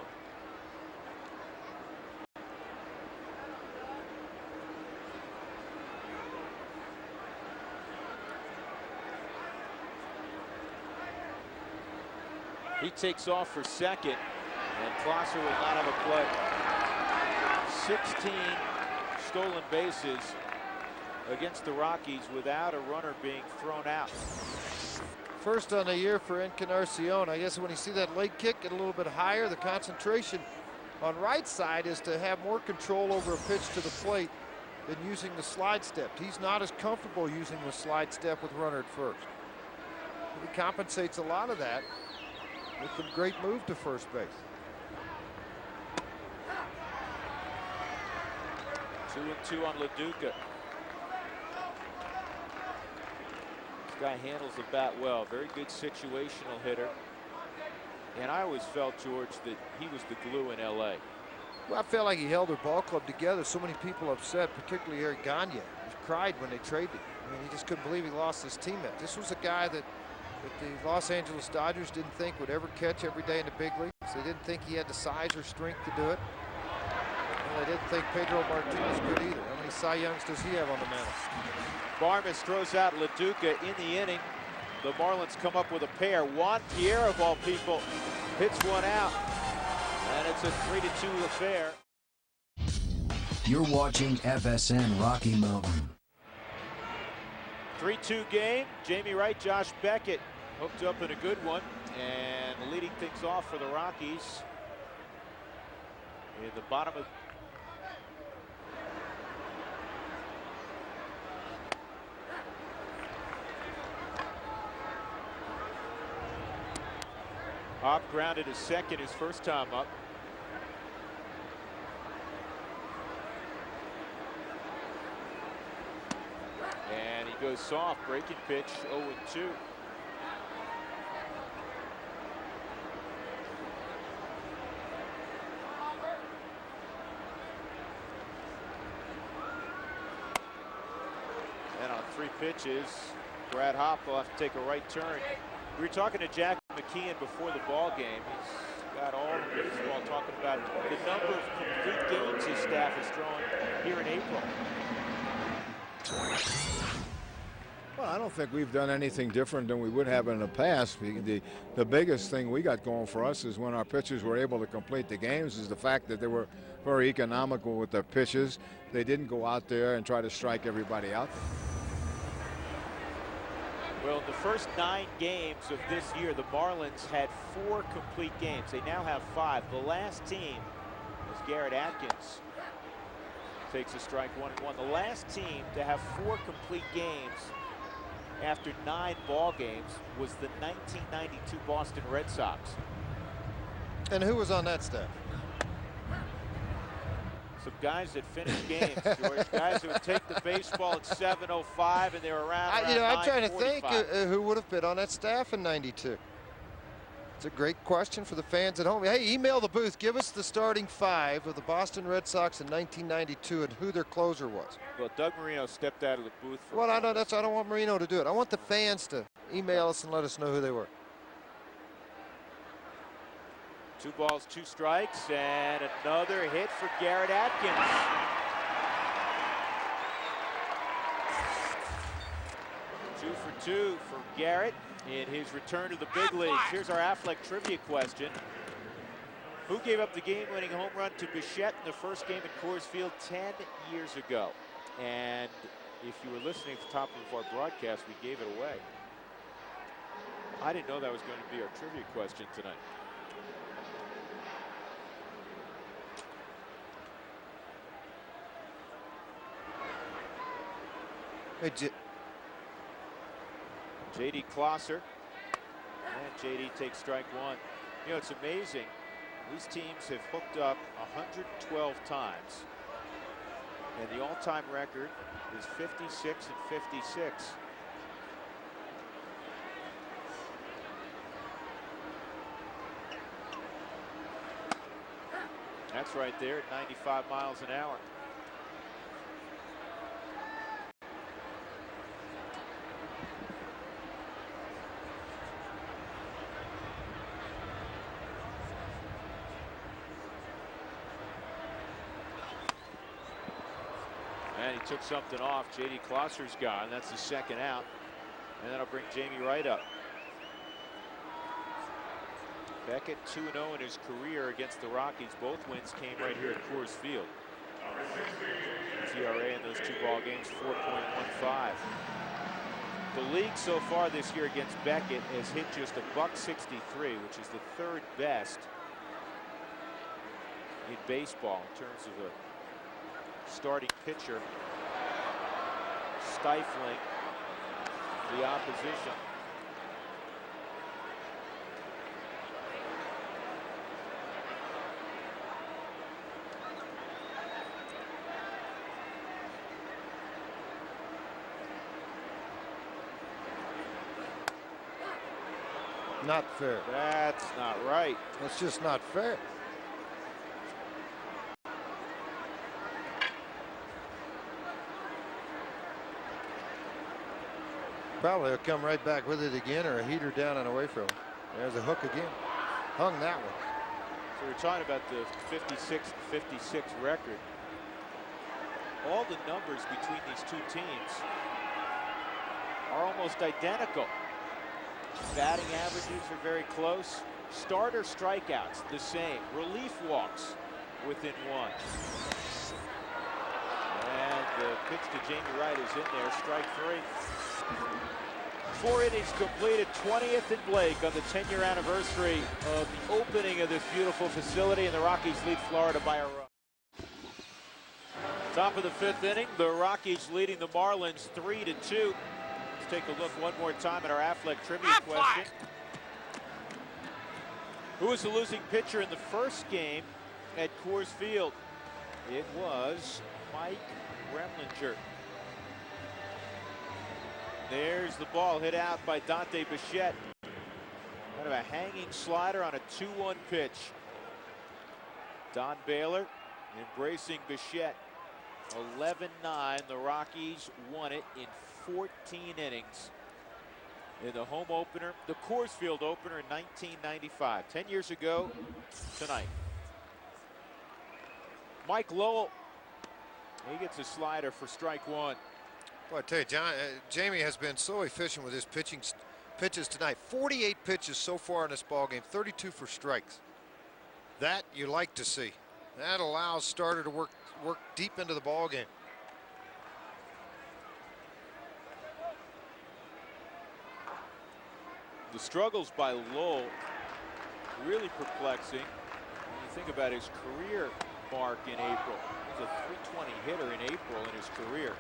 He takes off for second, and Prosser will not have a play. 16 stolen bases against the Rockies without a runner being thrown out. First on the year for Encarnacion. I guess when you see that late kick get a little bit higher, the concentration on right side is to have more control over a pitch to the plate than using the slide step. He's not as comfortable using the slide step with runner at first. He compensates a lot of that with a great move to first base. 2-2 on LaDuca. This guy handles the bat well. Very good situational hitter. And I always felt, George, that he was the glue in LA. Well, I felt like he held their ball club together. So many people upset, particularly Eric Gagne. He cried when they traded him. I mean, he just couldn't believe he lost his teammate. This was a guy that the Los Angeles Dodgers didn't think would ever catch every day in the big leagues. They didn't think he had the size or strength to do it. And they didn't think Pedro Martinez could either. How many Cy Youngs does he have on the mound? Barmes throws out LaDuca in the inning. The Marlins come up with a pair. Juan Pierre, of all people, hits one out. And it's a 3-2 affair. You're watching FSN Rocky Mountain. 3-2 game. Jamie Wright, Josh Beckett hooked up in a good one. And leading things off for the Rockies in the bottom of Hop grounded his second, his first time up. And he goes soft, breaking pitch, 0-2. And on 3 pitches, Brad Hop will have to take a right turn. We were talking to Jack McKeon before the ball game. He's got all of this ball talking about the number of complete games his staff has thrown here in April. Well, I don't think we've done anything different than we would have in the past. The biggest thing we got going for us is when our pitchers were able to complete the games is the fact that they were very economical with their pitches. They didn't go out there and try to strike everybody out. Well, in the first 9 games of this year, the Marlins had 4 complete games. They now have 5. The last team, as Garrett Atkins takes a strike 1-1. The last team to have 4 complete games after 9 ball games was the 1992 Boston Red Sox. And who was on that staff? Some guys that finish games, George. Guys who would take the baseball at 7:05 and they were around. I'm trying to think who would have been on that staff in '92. It's a great question for the fans at home. Hey, email the booth. Give us the starting 5 of the Boston Red Sox in 1992 and who their closer was. Well, Doug Marino stepped out of the booth. Well, I know I don't want Marino to do it. I want the fans to email us and let us know who they were. 2 balls, 2 strikes, and another hit for Garrett Atkins. Two for 2 for Garrett in his return to the big leagues. Here's our Affleck trivia question. Who gave up the game-winning home run to Bichette in the first game at Coors Field 10 years ago? And if you were listening at the top of our broadcast, we gave it away. I didn't know that was going to be our trivia question tonight. Hey, J.D. Klosser, and J.D. takes strike 1. You know, it's amazing. These teams have hooked up 112 times, and the all-time record is 56 and 56. That's right there at 95 miles an hour. And he took something off. J.D. Klosser's gone. That's the second out. And that'll bring Jamie Wright up. Beckett 2-0 in his career against the Rockies. Both wins came right here at Coors Field. His ERA in those 2 ball games, 4.15. The league so far this year against Beckett has hit just a .163, which is the 3rd best in baseball in terms of a starting pitcher stifling the opposition. not fair. That's not right. That's just not fair. Probably he'll come right back with it again, or a heater down and away from him. There's a hook again. Hung that one. So we're talking about the 56-56 record. All the numbers between these two teams are almost identical. Batting averages are very close. Starter strikeouts the same. Relief walks within one. And the pitch to Jamie Wright is in there. Strike 3. 4 innings completed, 20th in Blake on the 10-year anniversary of the opening of this beautiful facility, and the Rockies lead Florida by a run. Top of the 5th inning, the Rockies leading the Marlins 3-2. Let's take a look one more time at our Affleck trivia question. Who was the losing pitcher in the first game at Coors Field? It was Mike Remlinger. There's the ball hit out by Dante Bichette. Kind of a hanging slider on a 2-1 pitch. Don Baylor embracing Bichette. 11-9. The Rockies won it in 14 innings in the home opener, the Coors Field opener in 1995. 10 years ago tonight. Mike Lowell, he gets a slider for strike 1. Boy, I tell you, Jamie has been so efficient with his pitches tonight. 48 pitches so far in this ball game, 32 for strikes. That you like to see. That allows starter to work deep into the ball game. The struggles by Lowell really perplexing when you think about his career mark in April. He was a 320 hitter in April in his career.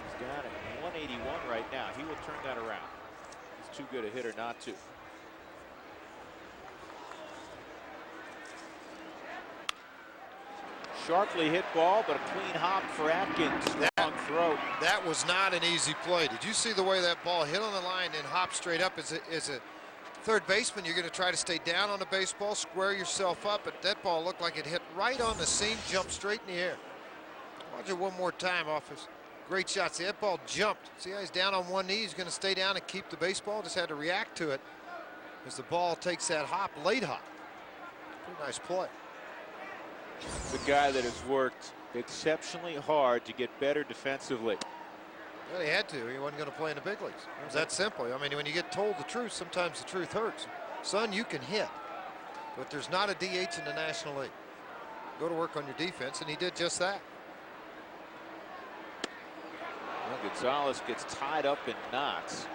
He's down at 181 right now. He will turn that around. He's too good a hitter not to. Sharply hit ball, but a clean hop for Atkins. Long throw. That was not an easy play. Did you see the way that ball hit on the line and hop straight up? As a third baseman, you're going to try to stay down on the baseball, square yourself up, but that ball looked like it hit right on the seam, jumped straight in the air. Watch it one more time off his great shot. See, that ball jumped. See how he's down on one knee? He's going to stay down and keep the baseball. Just had to react to it as the ball takes that hop, late hop. Pretty nice play. The guy that has worked exceptionally hard to get better defensively. Well, he had to. He wasn't going to play in the big leagues. It was that simple. I mean, when you get told the truth, sometimes the truth hurts. Son, you can hit, but there's not a DH in the National League. Go to work on your defense, and he did just that. Well, Gonzalez gets tied up in knots.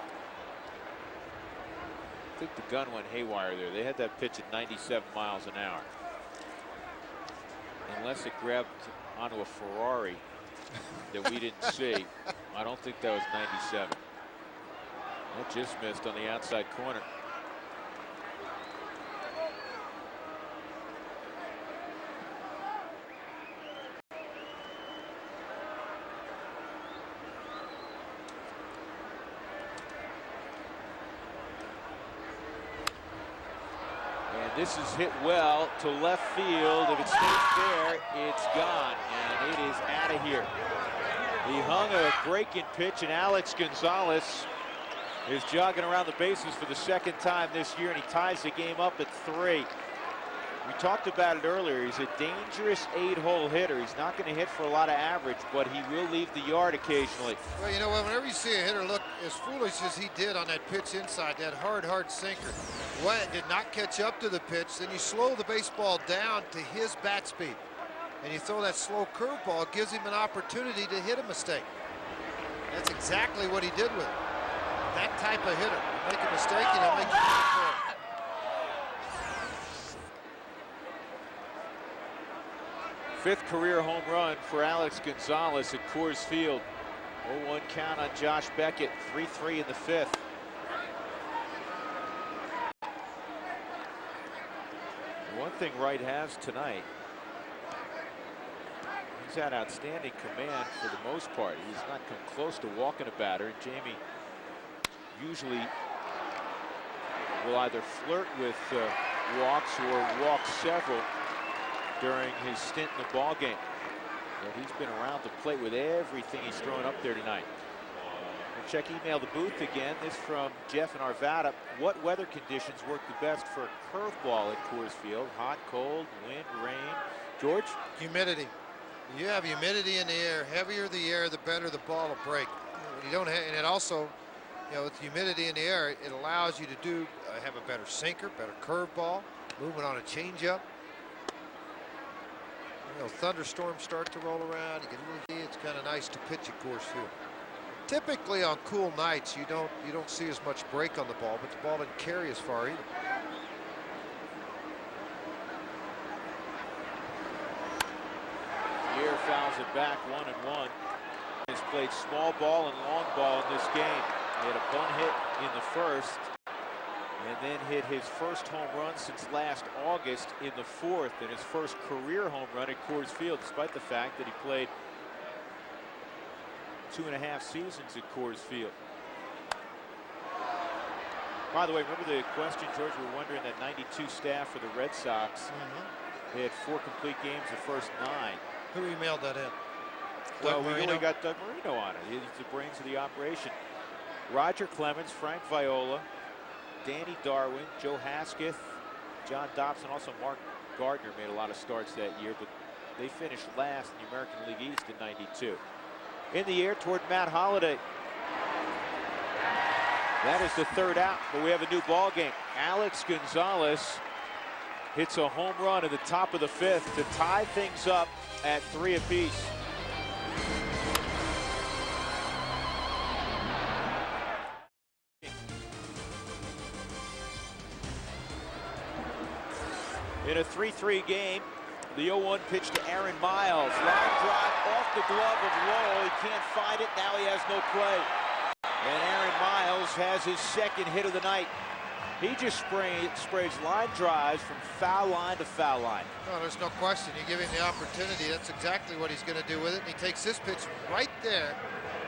I think the gun went haywire there. They had that pitch at 97 miles an hour. Unless it grabbed onto a Ferrari that we didn't see, I don't think that was 97. That just missed on the outside corner. This is hit well to left field. If it stays there, it's gone, and it is out of here. He hung a breaking pitch, and Alex Gonzalez is jogging around the bases for the second time this year, and he ties the game up at 3. We talked about it earlier. He's a dangerous 8-hole hitter. He's not going to hit for a lot of average, but he will leave the yard occasionally. Well, you know what? Whenever you see a hitter look as foolish as he did on that pitch inside, that hard sinker, did not catch up to the pitch, then you slow the baseball down to his bat speed, and you throw that slow curveball. It gives him an opportunity to hit a mistake. That's exactly what he did with it. That type of hitter. You make a mistake, and he'll make you pay for it. Fifth career home run for Alex Gonzalez at Coors Field. 0-1 count on Josh Beckett. 3-3 in the 5th. One thing Wright has tonight, he's had outstanding command for the most part. He's not come close to walking a batter, and Jamie usually will either flirt with walks or walk several during his stint in the ball game. But he's been around the plate with everything he's throwing up there tonight. We'll check email the booth again. This from Jeff in Arvada. What weather conditions work the best for a curveball at Coors Field? Hot, cold, wind, rain. George? Humidity. You have humidity in the air. Heavier the air, the better the ball will break. You don't have, and it also, you know, with humidity in the air, it allows you to have a better sinker, better curveball, movement on a changeup. You know, thunderstorms start to roll around. You get a little, it's kind of nice to pitch at Coors Field. Typically on cool nights, you don't see as much break on the ball, but the ball doesn't carry as far either. Pierre fouls it back 1-1. He's played small ball and long ball in this game. He had a bunt hit in the first, and then hit his first home run since last August in the 4th, and his first career home run at Coors Field, despite the fact that he played 2.5 seasons at Coors Field. By the way, remember the question, George? We were wondering that 92 staff for the Red Sox. They had 4 complete games the first 9. Who emailed that in? Well, we only got Doug Marino on it. He's the brains of the operation. Roger Clemens, Frank Viola, Danny Darwin, Joe Hasketh, John Dobson, also Mark Gardner made a lot of starts that year, but they finished last in the American League East in '92. In the air toward Matt Holliday. That is the 3rd out, but we have a new ball game. Alex Gonzalez hits a home run at the top of the 5th to tie things up at 3 apiece. In a 3-3 game, the 0-1 pitch to Aaron Miles. Line drive off the glove of Lowell. He can't find it. Now he has no play. And Aaron Miles has his 2nd hit of the night. He just sprays line drives from foul line to foul line. No, there's no question. You give him the opportunity. That's exactly what he's going to do with it. And he takes this pitch right there,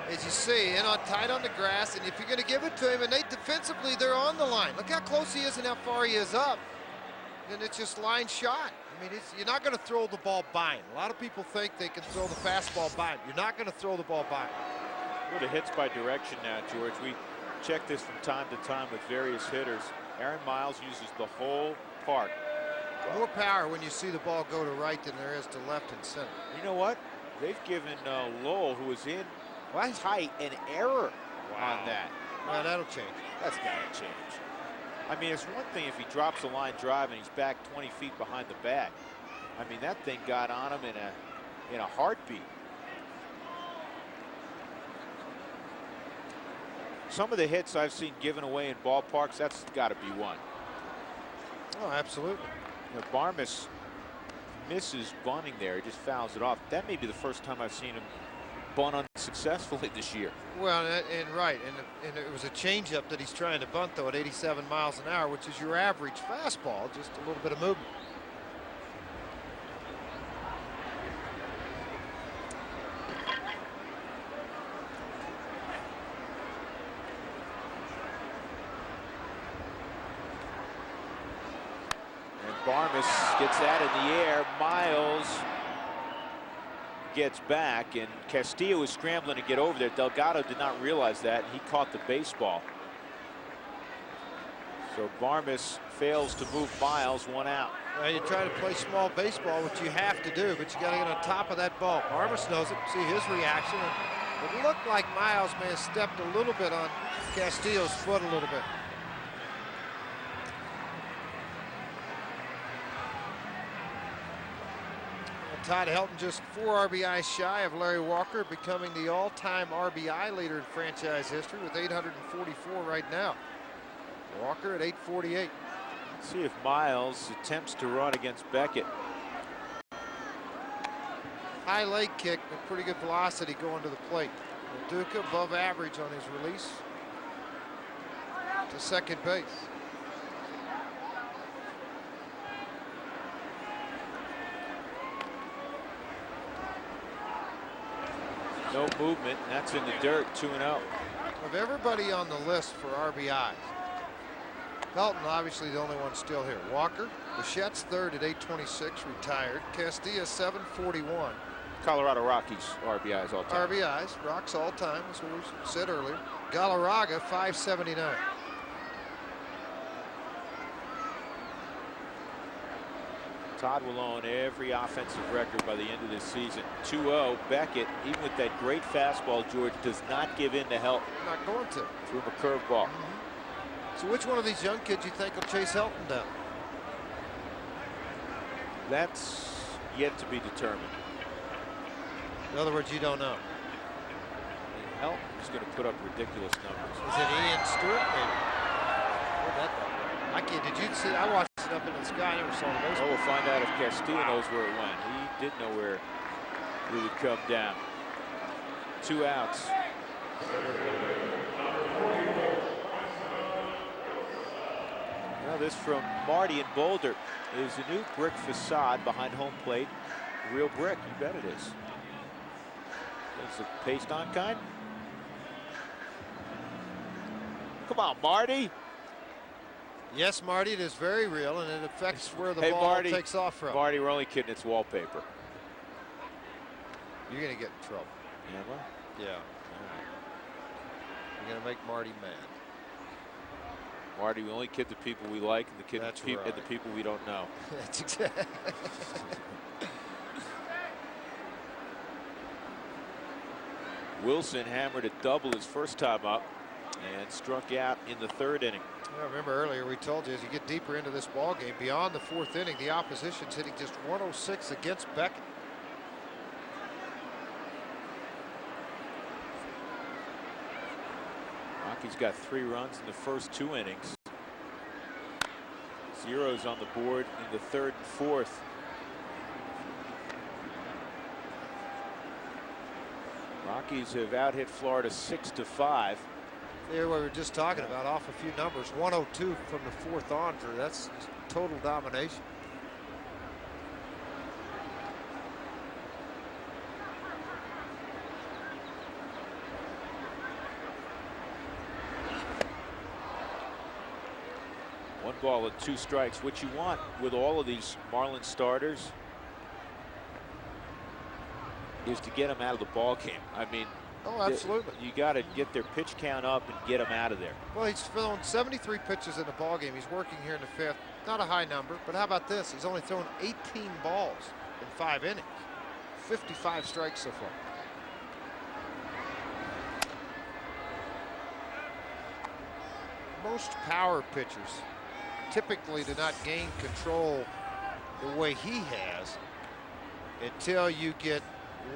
as you see, in on tight on the grass. And if you're going to give it to him, and they defensively, they're on the line. Look how close he is and how far he is up. And it's just line shot. I mean, you're not going to throw the ball by him. A lot of people think they can throw the fastball by him. You're not going to throw the ball by him. Go to hits by direction now, George. We check this from time to time with various hitters. Aaron Miles uses the whole park. More power when you see the ball go to right than there is to left and center. You know what? They've given Lowell, who was in What? tight, an error Wow. on that. Well, that'll change. That's got to change. I mean, it's one thing if he drops a line drive and he's back 20 feet behind the bat. I mean, that thing got on him in a heartbeat. Some of the hits I've seen given away in ballparks, that's got to be one. Oh, absolutely. You know, Barmes misses bunting there. He just fouls it off. That may be the first time I've seen him bunt unsuccessfully this year. Well, and right, and it was a changeup that he's trying to bunt, though, at 87 miles an hour, which is your average fastball, just a little bit of movement. Barmes gets that in the air. Miles gets back, and Castillo was scrambling to get over there. Delgado did not realize that, and he caught the baseball. So Barmes fails to move Miles, one out. Well, you try to play small baseball, which you have to do, but you got to get on top of that ball. Barmes knows it. See his reaction. And it looked like Miles may have stepped a little bit on Castillo's foot a little bit. Todd Helton just 4 RBIs shy of Larry Walker, becoming the all-time RBI leader in franchise history with 844 right now. Walker at 848. Let's see if Miles attempts to run against Beckett. High leg kick with pretty good velocity going to the plate. Duca above average on his release to second base. No movement, and that's in the dirt, 2-0. Of everybody on the list for RBIs, Helton obviously the only one still here. Walker, Bichette's third at 826, retired. Castilla 741. Colorado Rockies RBIs all time. RBIs, Rocks all time, as we said earlier. Galarraga 579. Todd will own every offensive record by the end of this season. 2-0. Beckett, even with that great fastball, George, does not give in to Helton. Not going to. Threw him a curveball. So which one of these young kids you think will chase Helton down? That's yet to be determined. In other words, you don't know. Helton is going to put up ridiculous numbers. Is it Ian Stewart, maybe? Where'd that go? I can't. Did you see? I watched it up in the sky. I never saw the Well, we'll find out if Castillo knows where it went. He did know where it would come down. 2 outs. Now this from Marty in Boulder. Is a new brick facade behind home plate. Real brick, you bet it is. It's a paste on kind. Come on, Marty. Yes, Marty, it is very real, and it affects where the ball Marty, takes off from. Marty, we're only kidding. It's wallpaper. You're going to get in trouble. Am I? Yeah. You're going to make Marty mad. Marty, we only kid the people we like and That's and the right. people we don't know. That's exactly. Wilson hammered a double his first time up and struck out in the 3rd inning. I remember earlier we told you as you get deeper into this ball game, beyond the 4th inning, the opposition's hitting just 106 against Beckett. Rockies got 3 runs in the first 2 innings. Zeros on the board in the 3rd and 4th. Rockies have out-hit Florida 6-5. There we were just talking about, off a few numbers. 102 from the 4th on, Drew. That's just total domination. One ball and 2 strikes. What you want with all of these Marlins starters is to get them out of the ball game. I mean, oh, absolutely. You got to get their pitch count up and get them out of there. Well, he's thrown 73 pitches in the ball game. He's working here in the 5th. Not a high number, but how about this? He's only thrown 18 balls in 5 innings. 55 strikes so far. most power pitchers typically do not gain control the way he has until you get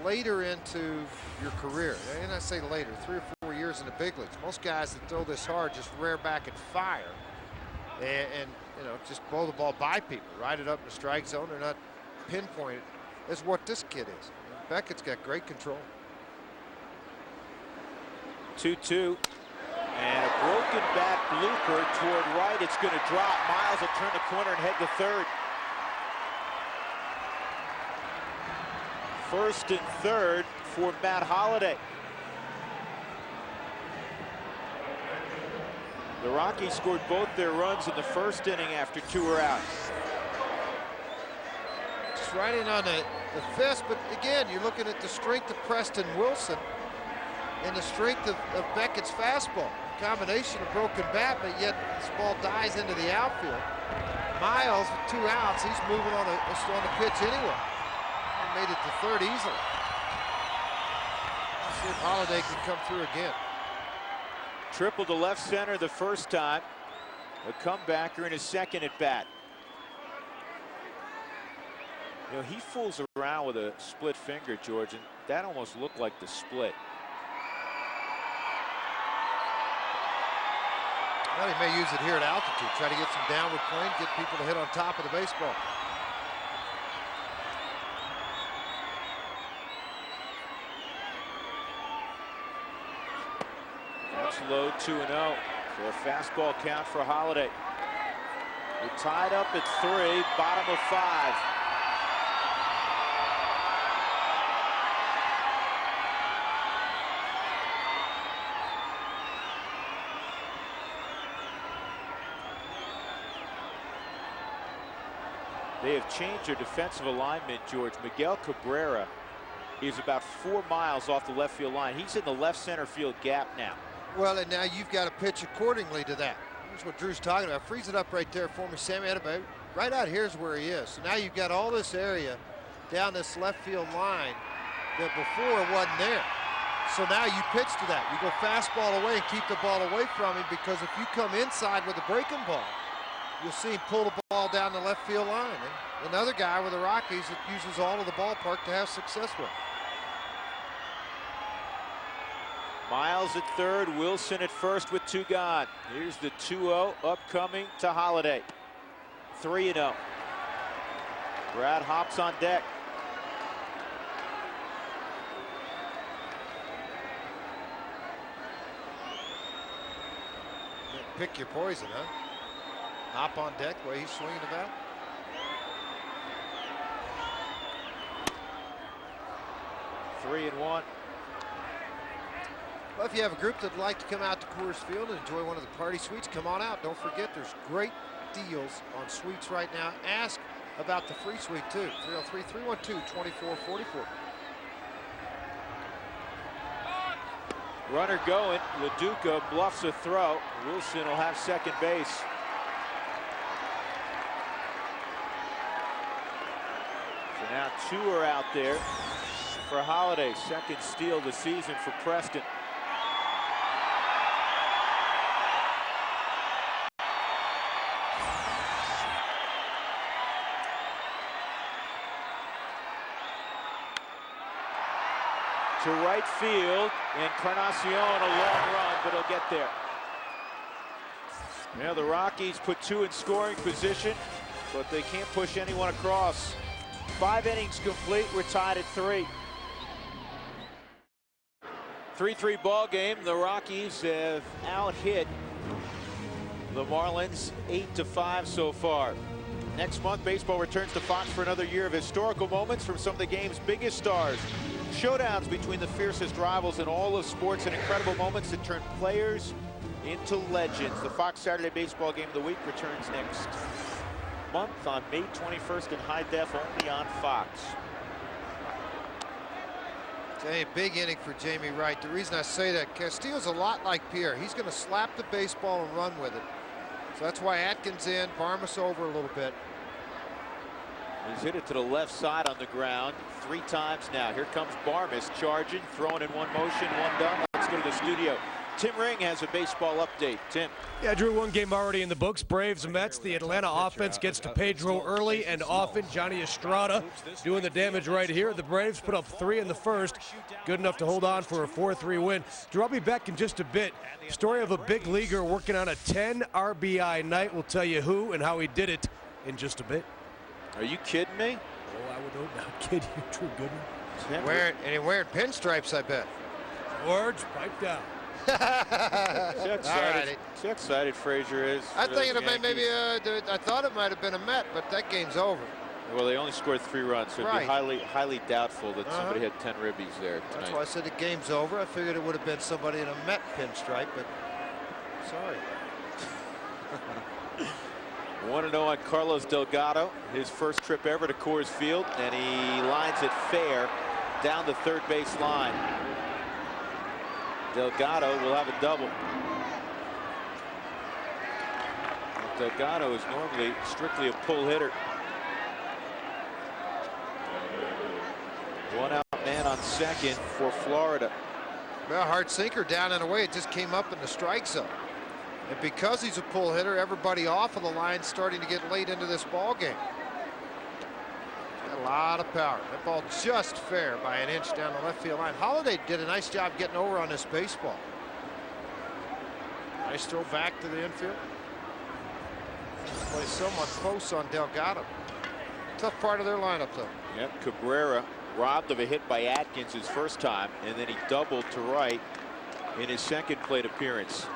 later into your career. And I say later, 3 or 4 years in the big leagues. Most guys that throw this hard just rear back and fire and you know, just blow the ball by people, ride it up in the strike zone. They're not pinpointed. That's what this kid is. Beckett's got great control. 2-2. And a broken bat blooper toward right. It's going to drop. Miles will turn the corner and head to third. First and third for Matt Holliday. The Rockies scored both their runs in the first inning after 2 were out. Just right in on the fist, but again, you're looking at the strength of Preston Wilson and the strength of Beckett's fastball. Combination of broken bat, but yet this ball dies into the outfield. Miles with 2 outs, he's moving on the pitch anyway. He made it to third easily. Let's see if Holliday can come through again. Triple to left center the first time. A comebacker in his second at bat. You know, he fools around with a split finger, George, and that almost looked like the split. Well, he may use it here at altitude, try to get some downward plane, get people to hit on top of the baseball. That's low, 2-0 for a fastball count for Holliday. We're tied up at 3, bottom of 5. They have changed their defensive alignment, George. Miguel Cabrera is about 4 miles off the left field line. He's in the left center field gap now. Well, and now you've got to pitch accordingly to that. That's what Drew's talking about. Freeze it up right there for me, Sammy. About right out here's where he is. So now you've got all this area down this left field line that before wasn't there. So now you pitch to that. You go fastball away and keep the ball away from him, because if you come inside with a breaking ball, you'll see him pull the ball down the left field line. And another guy with the Rockies that uses all of the ballpark to have success with. Miles at third, Wilson at first with 2 gone. Here's the 2-0 upcoming to Holliday. 3-0. Brad hops on deck. Pick your poison, huh? Hop on deck while he's swinging the bat. Three and 1. Well, if you have a group that'd like to come out to Coors Field and enjoy one of the party suites, come on out. Don't forget, there's great deals on suites right now. Ask about the free suite, too. 303-312-2444. Runner going. LaDuca bluffs a throw. Wilson will have second base. So now 2 are out there for Holliday. Second steal of the season for Preston. To right field, Encarnacion, a long run, but he'll get there. Now the Rockies put 2 in scoring position, but they can't push anyone across. 5 innings complete, we're tied at 3. 3-3 ball game. The Rockies have out-hit the Marlins 8-5 so far. Next month, baseball returns to Fox for another year of historical moments from some of the game's biggest stars. Showdowns between the fiercest rivals in all of sports, and incredible moments that turn players into legends. The Fox Saturday Baseball Game of the Week returns next month on May 21st in high def, only on Fox. A big inning for Jamie Wright. The reason I say that, Castillo's a lot like Pierre. He's going to slap the baseball and run with it. So that's why Atkins in, Barmas over a little bit. He's hit it to the left side on the ground 3 times now. Here comes Barmas charging, throwing in one motion, one done. Let's go to the studio. Tim Ring has a baseball update. Tim. Yeah, Drew, one game already in the books. Braves and Mets. The Atlanta offense gets to Pedro early and often. Johnny Estrada doing the damage right here. The Braves put up 3 in the first. Good enough to hold on for a 4-3 win. Drew, I'll be back in just a bit. Story of a big leaguer working on a 10 RBI night. We'll tell you who and how he did it in just a bit. Are you kidding me? Oh, I would hope not kid you, Drew Goodman. Wearing pinstripes, I bet. George, pipe down. See how excited Frazier is. I think I thought it might have been a Met, but that game's over. Well, they only scored 3 runs, so it'd be highly doubtful that somebody had 10 ribbies there tonight. That's why I said the game's over. I figured it would have been somebody in a Met pinstripe, but sorry. 1-0 on Carlos Delgado, his first trip ever to Coors Field, and he lines it fair down the third base line. Delgado will have a double. Delgado is normally strictly a pull hitter. 1 out man on second for Florida. Well, hard sinker down and away. It just came up in the strike zone. And because he's a pull hitter, everybody off of the line starting to get late into this ball game. Got a lot of power. That ball just fair by an inch down the left field line. Holliday did a nice job getting over on this baseball. Nice throw back to the infield. Play somewhat close on Delgado. Tough part of their lineup, though. Yep, Cabrera robbed of a hit by Atkins his first time, and then he doubled to right in his second plate appearance.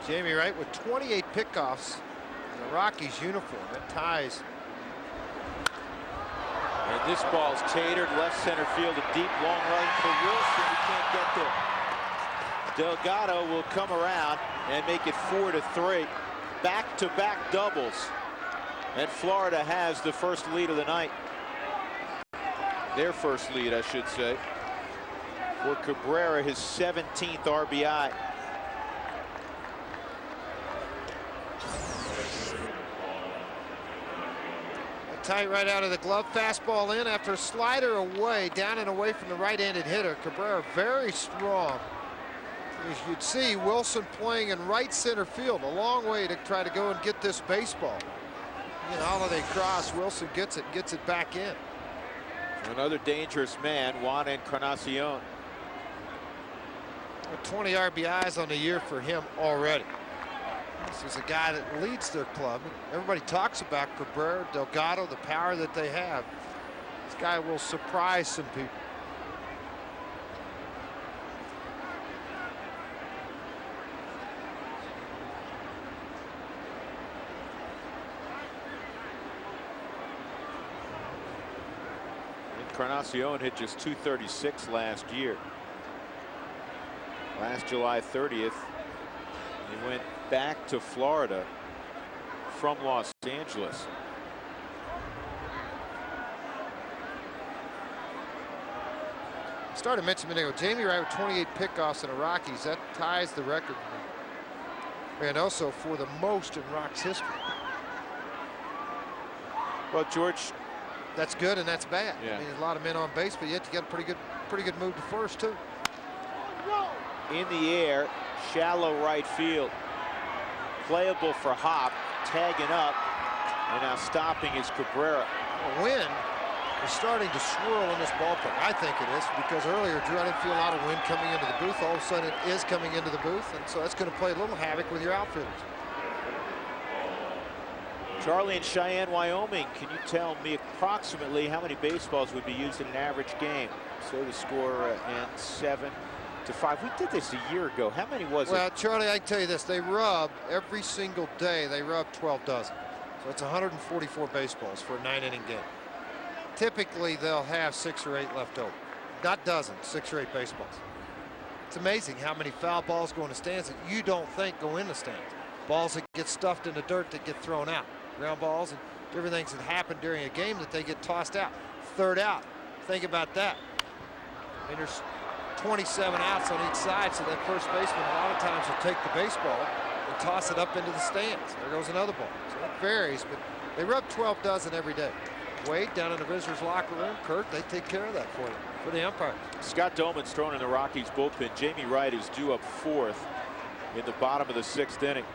Jamie Wright with 28 pickoffs in the Rockies uniform. That ties. And this ball's tatered left center field, a deep long run for Wilson. He can't get there. Delgado will come around and make it 4-3. Back-to-back doubles. And Florida has the first lead of the night. Their first lead, I should say. For Cabrera, his 17th RBI. Tight right out of the glove. Fastball in after a slider away, down and away from the right-handed hitter. Cabrera very strong. As you'd see, Wilson playing in right center field, a long way to try to go and get this baseball. You know, Holiday cross, Wilson gets it back in. Another dangerous man, Juan Encarnacion. 20 RBIs on the year for him already. This is a guy that leads their club. Everybody talks about Cabrera, Delgado, the power that they have. This guy will surprise some people. Encarnacion hit just .236 last year. Last July 30th, he went back to Florida from Los Angeles. Started mentioning a minute ago, Jamie Wright with 28 pickoffs in the Rockies. That ties the record. And also for the most in Rocks history. Well, George, that's good and that's bad. Yeah. I mean, there's a lot of men on base, but yet you got a pretty good move to first too. In the air, shallow right field. Playable for Hop, tagging up, and now stopping is Cabrera. The wind is starting to swirl in this ballpark. I think it is, because earlier, Drew, I didn't feel a lot of wind coming into the booth. All of a sudden, it is coming into the booth, and so that's going to play a little havoc with your outfielders. Charlie in Cheyenne, Wyoming, can you tell me approximately how many baseballs would be used in an average game? Say the score ends 7-5. We did this a year ago. How many was it? Well, Charlie, I can tell you this. They rub every single day. They rub 12 dozen. So it's 144 baseballs for a 9-inning game. Typically, they'll have 6 or 8 left over. Not dozens, 6 or 8 baseballs. It's amazing how many foul balls go in the stands that you don't think go in the stands. Balls that get stuffed in the dirt that get thrown out. Ground balls and different things that happen during a game that they get tossed out. Third out. Think about that. I mean, there's 27 outs on each side, so that first baseman a lot of times will take the baseball and toss it up into the stands. There goes another ball. So it varies, but they rub 12 dozen every day. Wade down in the visitors' locker room. Kurt, they take care of that for you, for the umpires. Scott Doman's thrown in the Rockies bullpen. Jamie Wright is due up 4th in the bottom of the 6th inning.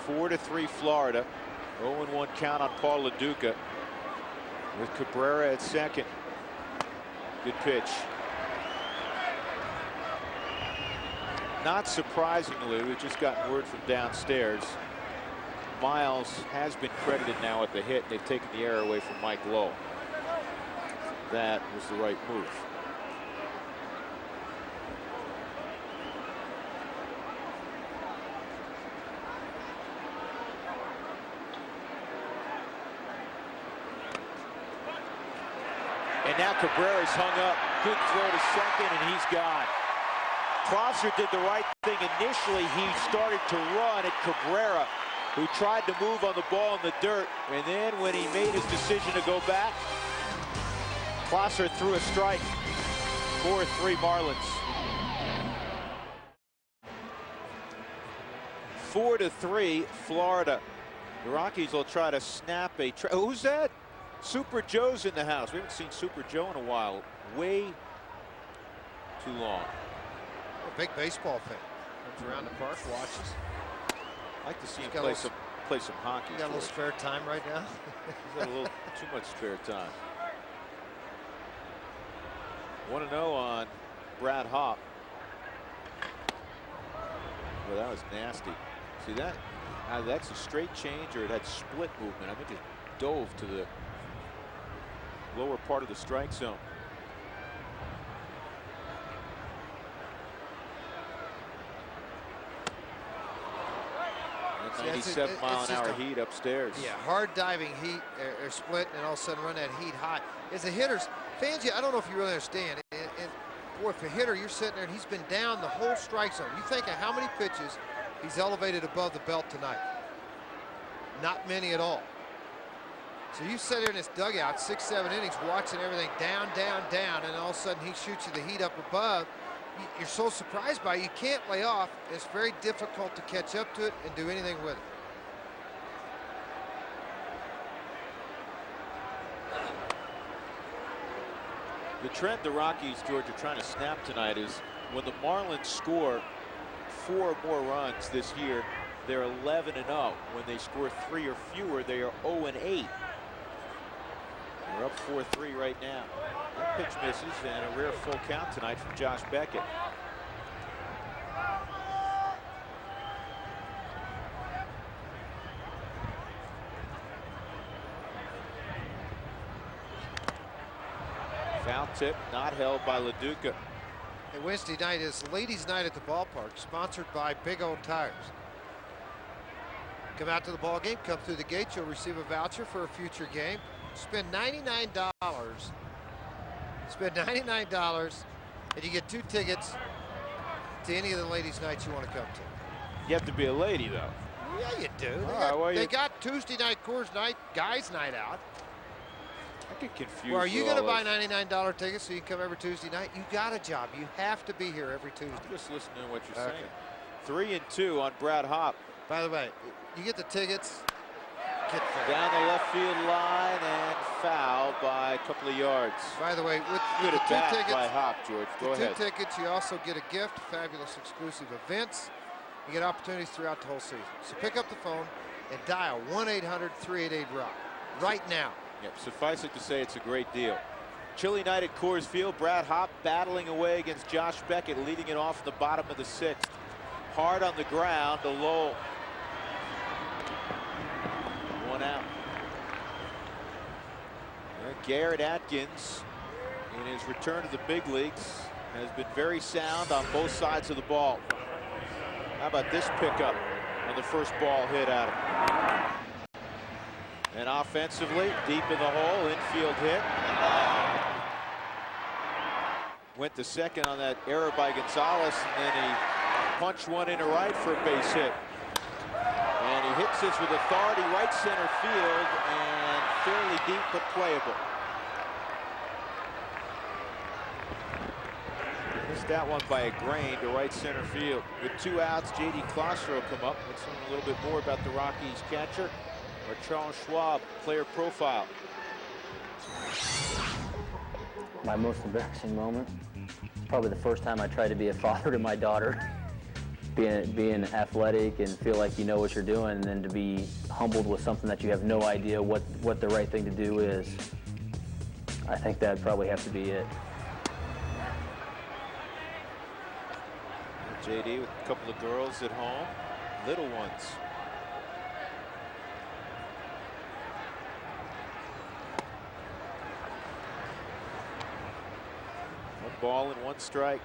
4-3 Florida. 0-1 count on Paul LaDuca with Cabrera at second. Good pitch. Not surprisingly, we've just gotten word from downstairs. Miles has been credited now with the hit. They've taken the error away from Mike Lowe. That was the right move. And now Cabrera's hung up. Good throw to second, and he's gone. Prosser did the right thing initially. He started to run at Cabrera, who tried to move on the ball in the dirt. And then when he made his decision to go back, Prosser threw a strike. 4-3 Marlins. 4-3 Florida. The Rockies will try to snap a who's that? Super Joe's in the house. We haven't seen Super Joe in a while. Way too long. A big baseball fan. Comes around the park, watches. I'd like to see him play some hockey. You got a little spare time right now? He's got a little too much spare time. 1-0 on Brad Hopp. Well, that was nasty. See that? That's a straight change, or it had split movement. I think it dove to the lower part of the strike zone. See, 97-mile-an-hour heat upstairs. Yeah, hard diving heat or split, and all of a sudden run that heat high. As a hitter, fans, I don't know if you really understand. And boy, if a hitter, you're sitting there and he's been down the whole strike zone. You think of how many pitches he's elevated above the belt tonight. Not many at all. So you sit there in this dugout, 6-7 innings, watching everything down, down, down, and all of a sudden he shoots you the heat up above. You're so surprised by it, you can't lay off. It's very difficult to catch up to it and do anything with it. The trend the Rockies, George, are trying to snap tonight is when the Marlins score 4 more runs this year, they're 11-0. When they score 3 or fewer, they are 0-8. They're up 4-3 right now. That pitch misses, and a rare full count tonight from Josh Beckett. Foul tip, not held by LaDuca. And Wednesday night is Ladies' Night at the ballpark, sponsored by Big O Tires. Come out to the ball game, come through the gate, you'll receive a voucher for a future game. Spend $99. Spend $99, and you get 2 tickets to any of the ladies' nights you want to come to. You have to be a lady, though. Yeah, you do. They got Tuesday night, Coors Night, guys' night out. I get confused. Well, are you going to buy $99 tickets so you can come every Tuesday night? You got a job. You have to be here every Tuesday. I'm just listening to what you're saying. 3-2 on Brad Hopp. By the way, you get the tickets. Down the left field line and foul by a couple of yards. By the way, with good the at 2 bat tickets, by Hopp, George. Go ahead. 2 tickets, you also get a gift, fabulous exclusive events. You get opportunities throughout the whole season. So pick up the phone and dial 1-800-388-ROCK right now. Yep, suffice it to say it's a great deal. Chilly night at Coors Field. Brad Hopp battling away against Josh Beckett, leading it off in the bottom of the 6th. Hard on the ground to Lowell. 1 out. Garrett Atkins, in his return to the big leagues, has been very sound on both sides of the ball. How about this pickup on the first ball hit at him? And offensively, deep in the hole, infield hit. Went to second on that error by Gonzalez, and then he punched one into right for a base hit. And he hits this with authority, right center field, and fairly deep but playable. Missed that one by a grain to right center field. With 2 outs, J.D. Klosser will come up. Let's learn a little bit more about the Rockies catcher. Our Charles Schwab player profile. My most embarrassing moment, probably the first time I tried to be a father to my daughter. Being athletic and feel like you know what you're doing, and then to be humbled with something that you have no idea what the right thing to do is. I think that'd probably have to be it. JD with a couple of girls at home, little ones. One ball and 1 strike.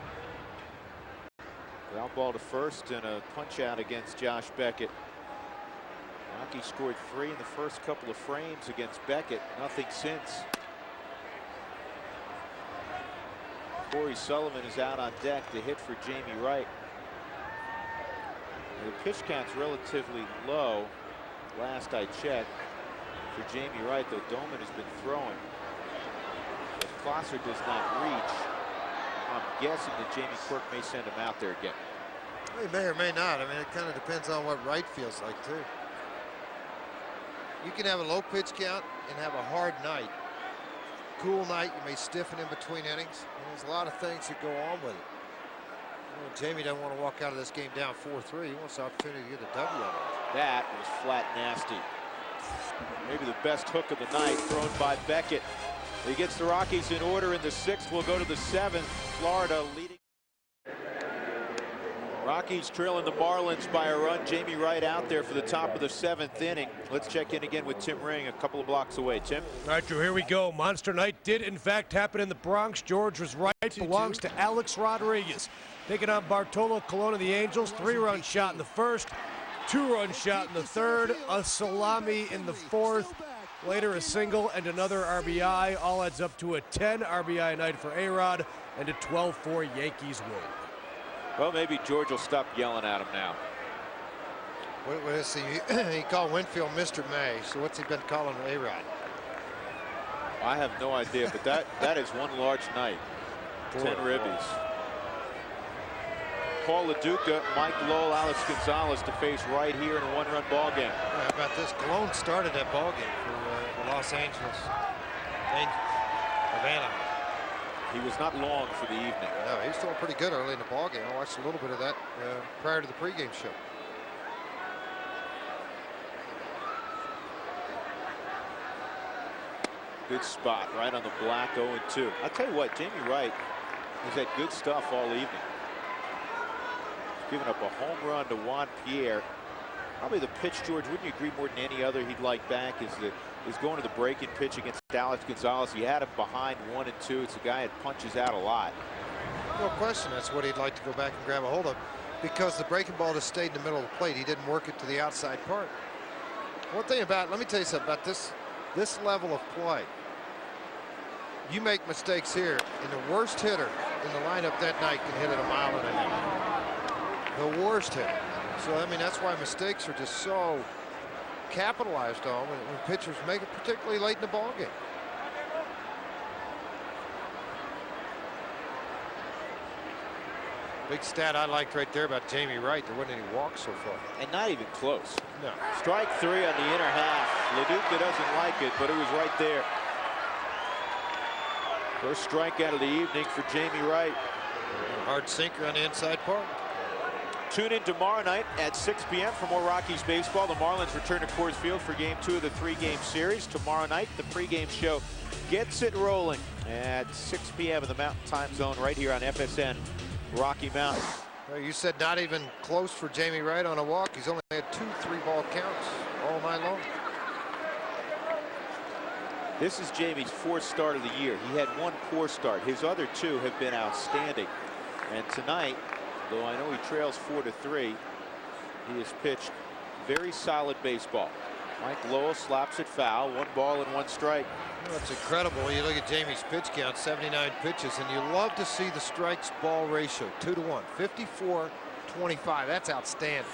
Ground ball to first and a punch out against Josh Beckett. Rocky scored 3 in the first couple of frames against Beckett. Nothing since. Corey Sullivan is out on deck to hit for Jamie Wright. The pitch count's relatively low. Last I checked for Jamie Wright, though Doman has been throwing. If Klosser does not reach, I'm guessing that Jamie Quirk may send him out there again. He may or may not. I mean, it kind of depends on what Wright feels like, too. You can have a low pitch count and have a hard night. Cool night, you may stiffen in between innings. And there's a lot of things that go on with it. You know, Jamie doesn't want to walk out of this game down 4-3. He wants the opportunity to get a W out of it. That was flat nasty. Maybe the best hook of the night thrown by Beckett. He gets the Rockies in order in the 6th. We'll go to the 7th. Florida leading. Rockies trailing the Marlins by a run. Jamie Wright out there for the top of the 7th inning. Let's check in again with Tim Ring a couple of blocks away. Tim. All right, Drew, here we go. Monster night did, in fact, happen in the Bronx. George was right. Belongs to Alex Rodriguez. Taking on Bartolo Colon of the Angels. 3-run shot in the 1st. 2-run shot in the 3rd. A salami in the 4th. Later, a single and another RBI. All adds up to a 10 RBI night for A-Rod and a 12-4 Yankees win. Well, maybe George will stop yelling at him now. What is he called Winfield Mr. May. So what's he been calling A-Rod? I have no idea, but that is one large night. 10 ribbies. Paul LaDuca, Mike Lowell, Alex Gonzalez to face right here in a 1-run ball game. How about this? Colon started that ball game for the Los Angeles Havana. He was not long for the evening. No, he was still pretty good early in the ball game. I watched a little bit of that prior to the pregame show. Good spot right on the black 0-2. I'll tell you what, Jamie Wright has had good stuff all evening. He's given up a home run to Juan Pierre. Probably the pitch, George, wouldn't you agree, more than any other he'd like back is going to the breaking pitch against Alex Gonzalez. He had him behind 1 and 2. It's a guy that punches out a lot. No question that's what he'd like to go back and grab a hold of, because the breaking ball just stayed in the middle of the plate. He didn't work it to the outside part. One thing about, let me tell you something about this level of play. You make mistakes here, and the worst hitter in the lineup that night can hit it 1.5 miles. The worst hitter. So, I mean, that's why mistakes are just so capitalized on when pitchers make it, particularly late in the ball game. Big stat I liked right there about Jamie Wright. There wasn't any walks so far. And not even close. No. Strike 3 on the inner half. LaDuca doesn't like it, but it was right there. First strikeout of the evening for Jamie Wright. Hard sinker on the inside part. Tune in tomorrow night at 6 p.m. for more Rockies baseball. The Marlins return to Coors Field for Game 2 of the 3-game series. Tomorrow night, the pregame show gets it rolling at 6 p.m. in the Mountain Time Zone right here on FSN Rocky Mountain. Well, you said not even close for Jamie Wright on a walk. He's only had 2 3-ball counts all night long. This is Jamie's 4th start of the year. He had 1 poor start. His other 2 have been outstanding. And tonight, though I know he trails 4-3, he has pitched very solid baseball. Mike Lowell slaps it foul. 1 ball and 1 strike. Well, that's incredible. You look at Jamie's pitch count, 79 pitches, and you love to see the strikes ball ratio, 2-to-1, 54-25. That's outstanding.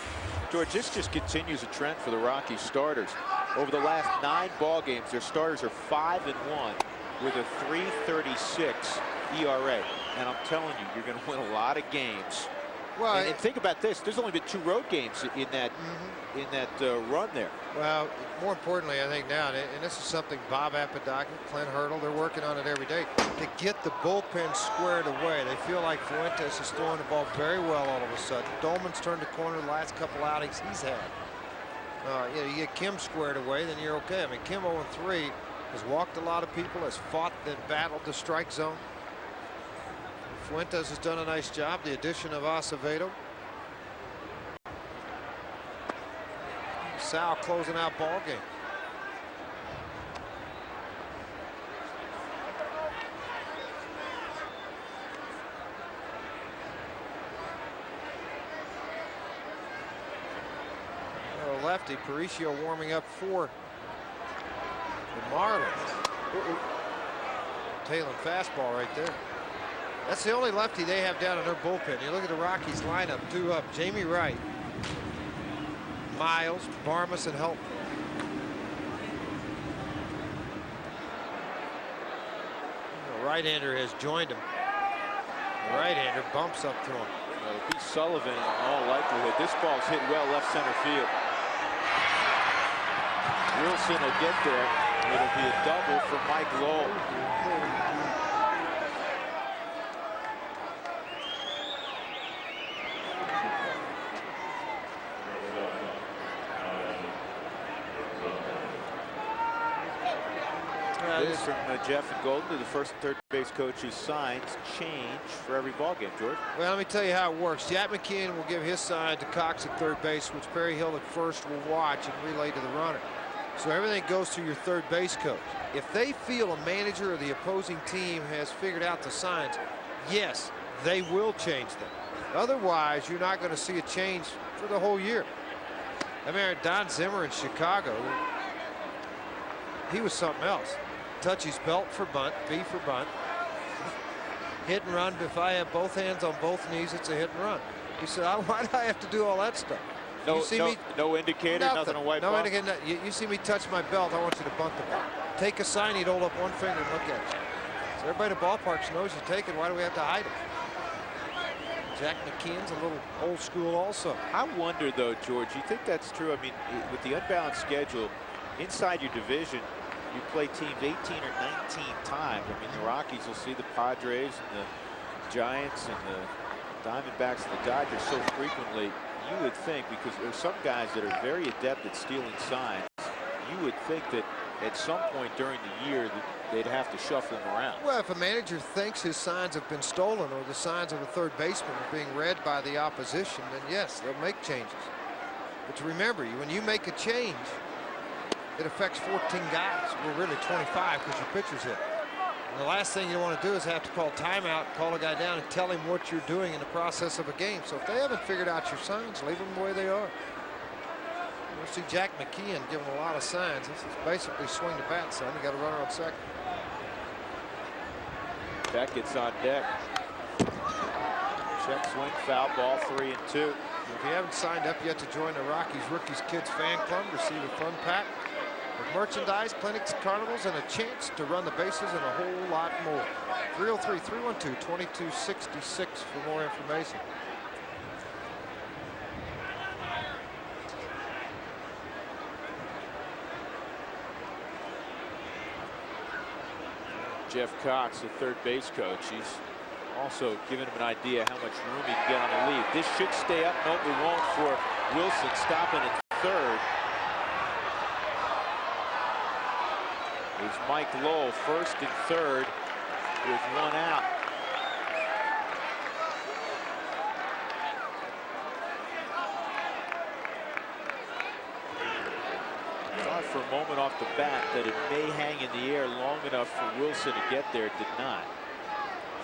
George, this just continues a trend for the Rockies starters. Over the last 9 ball games, their starters are 5-1 with a .336 ERA. And I'm telling you, you're going to win a lot of games. Well, and think about this. There's only been 2 road games in that run there. Well, more importantly, I think now, and this is something Bob Apodaca, Clint Hurdle, they're working on it every day, to get the bullpen squared away. They feel like Fuentes is throwing the ball very well all of a sudden. Dolman's turned the corner the last couple outings he's had. You know, you get Kim squared away, then you're okay. I mean, Kim 0-3 has walked a lot of people, has fought and battled the strike zone. Fuentes has done a nice job. The addition of Acevedo. Sal closing out ball game. Lefty Aparicio warming up for the Marlins. Tailing fastball right there. That's the only lefty they have down in their bullpen. You look at the Rockies lineup, 2 up. Jamie Wright, Miles, Barmas, and Helton. The right-hander has joined him. The right-hander bumps up to him. It'll be Sullivan in all likelihood. This ball's hit well left center field. Wilson will get there. It'll be a double for Mike Lowell. This from Jeff and Golden to the first and third base coach's signs change for every ball game, George. Well, let me tell you how it works. Jack McKeon will give his sign to Cox at third base, which Perry Hill at first will watch and relay to the runner. So everything goes through your third base coach. If they feel a manager or the opposing team has figured out the signs, yes, they will change them. Otherwise, you're not going to see a change for the whole year. I mean, Don Zimmer in Chicago, he was something else. Touch his belt for bunt, B for bunt. Hit and run. If I have both hands on both knees, it's a hit and run. He said, why do I have to do all that stuff? No indicator, nothing to wipe off. No indicator. You see me touch my belt, I want you to bunt the ball. Take a sign, he'd hold up one finger and look at you. So everybody at the ballparks knows you take it. Why do we have to hide it? Jack McKeon's a little old school also. I wonder, though, George, you think that's true? I mean, with the unbalanced schedule, inside your division, you play teams 18 or 19 times. I mean, the Rockies will see the Padres and the Giants and the Diamondbacks and the Dodgers so frequently. You would think, because there's some guys that are very adept at stealing signs, you would think that at some point during the year that they'd have to shuffle them around. Well, if a manager thinks his signs have been stolen or the signs of a third baseman are being read by the opposition, then yes, they'll make changes. But remember, when you make a change, it affects 14 guys. Well, really 25 because your pitcher's hit. And the last thing you want to do is have to call timeout, call a guy down, and tell him what you're doing in the process of a game. So if they haven't figured out your signs, leave them the way they are. We'll see Jack McKeon giving a lot of signs. This is basically swing the bat, son. You got a runner on second. Beckett's on deck. Check swing, foul ball, 3-2. If you haven't signed up yet to join the Rockies Rookies Kids Fan Club, receive a fun pack with merchandise, clinics, carnivals, and a chance to run the bases and a whole lot more. 303-312-2266 for more information. Jeff Cox, the third base coach, he's also giving him an idea how much room he can get on the lead. This should stay up. Nope, it won't for Wilson, stopping at third. Is Mike Lowell, first and third with one out. Thought for a moment off the bat that it may hang in the air long enough for Wilson to get there. It did not.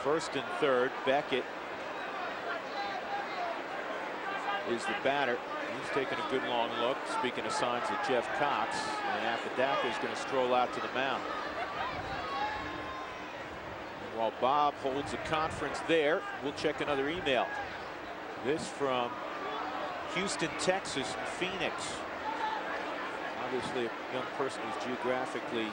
First and third, Beckett is the batter. He's taking a good long look. Speaking of signs of Jeff Cox, and Apodaca is going to stroll out to the mound. And while Bob holds a conference there, we'll check another email. This from Houston, Texas, and Phoenix. Obviously, a young person who's geographically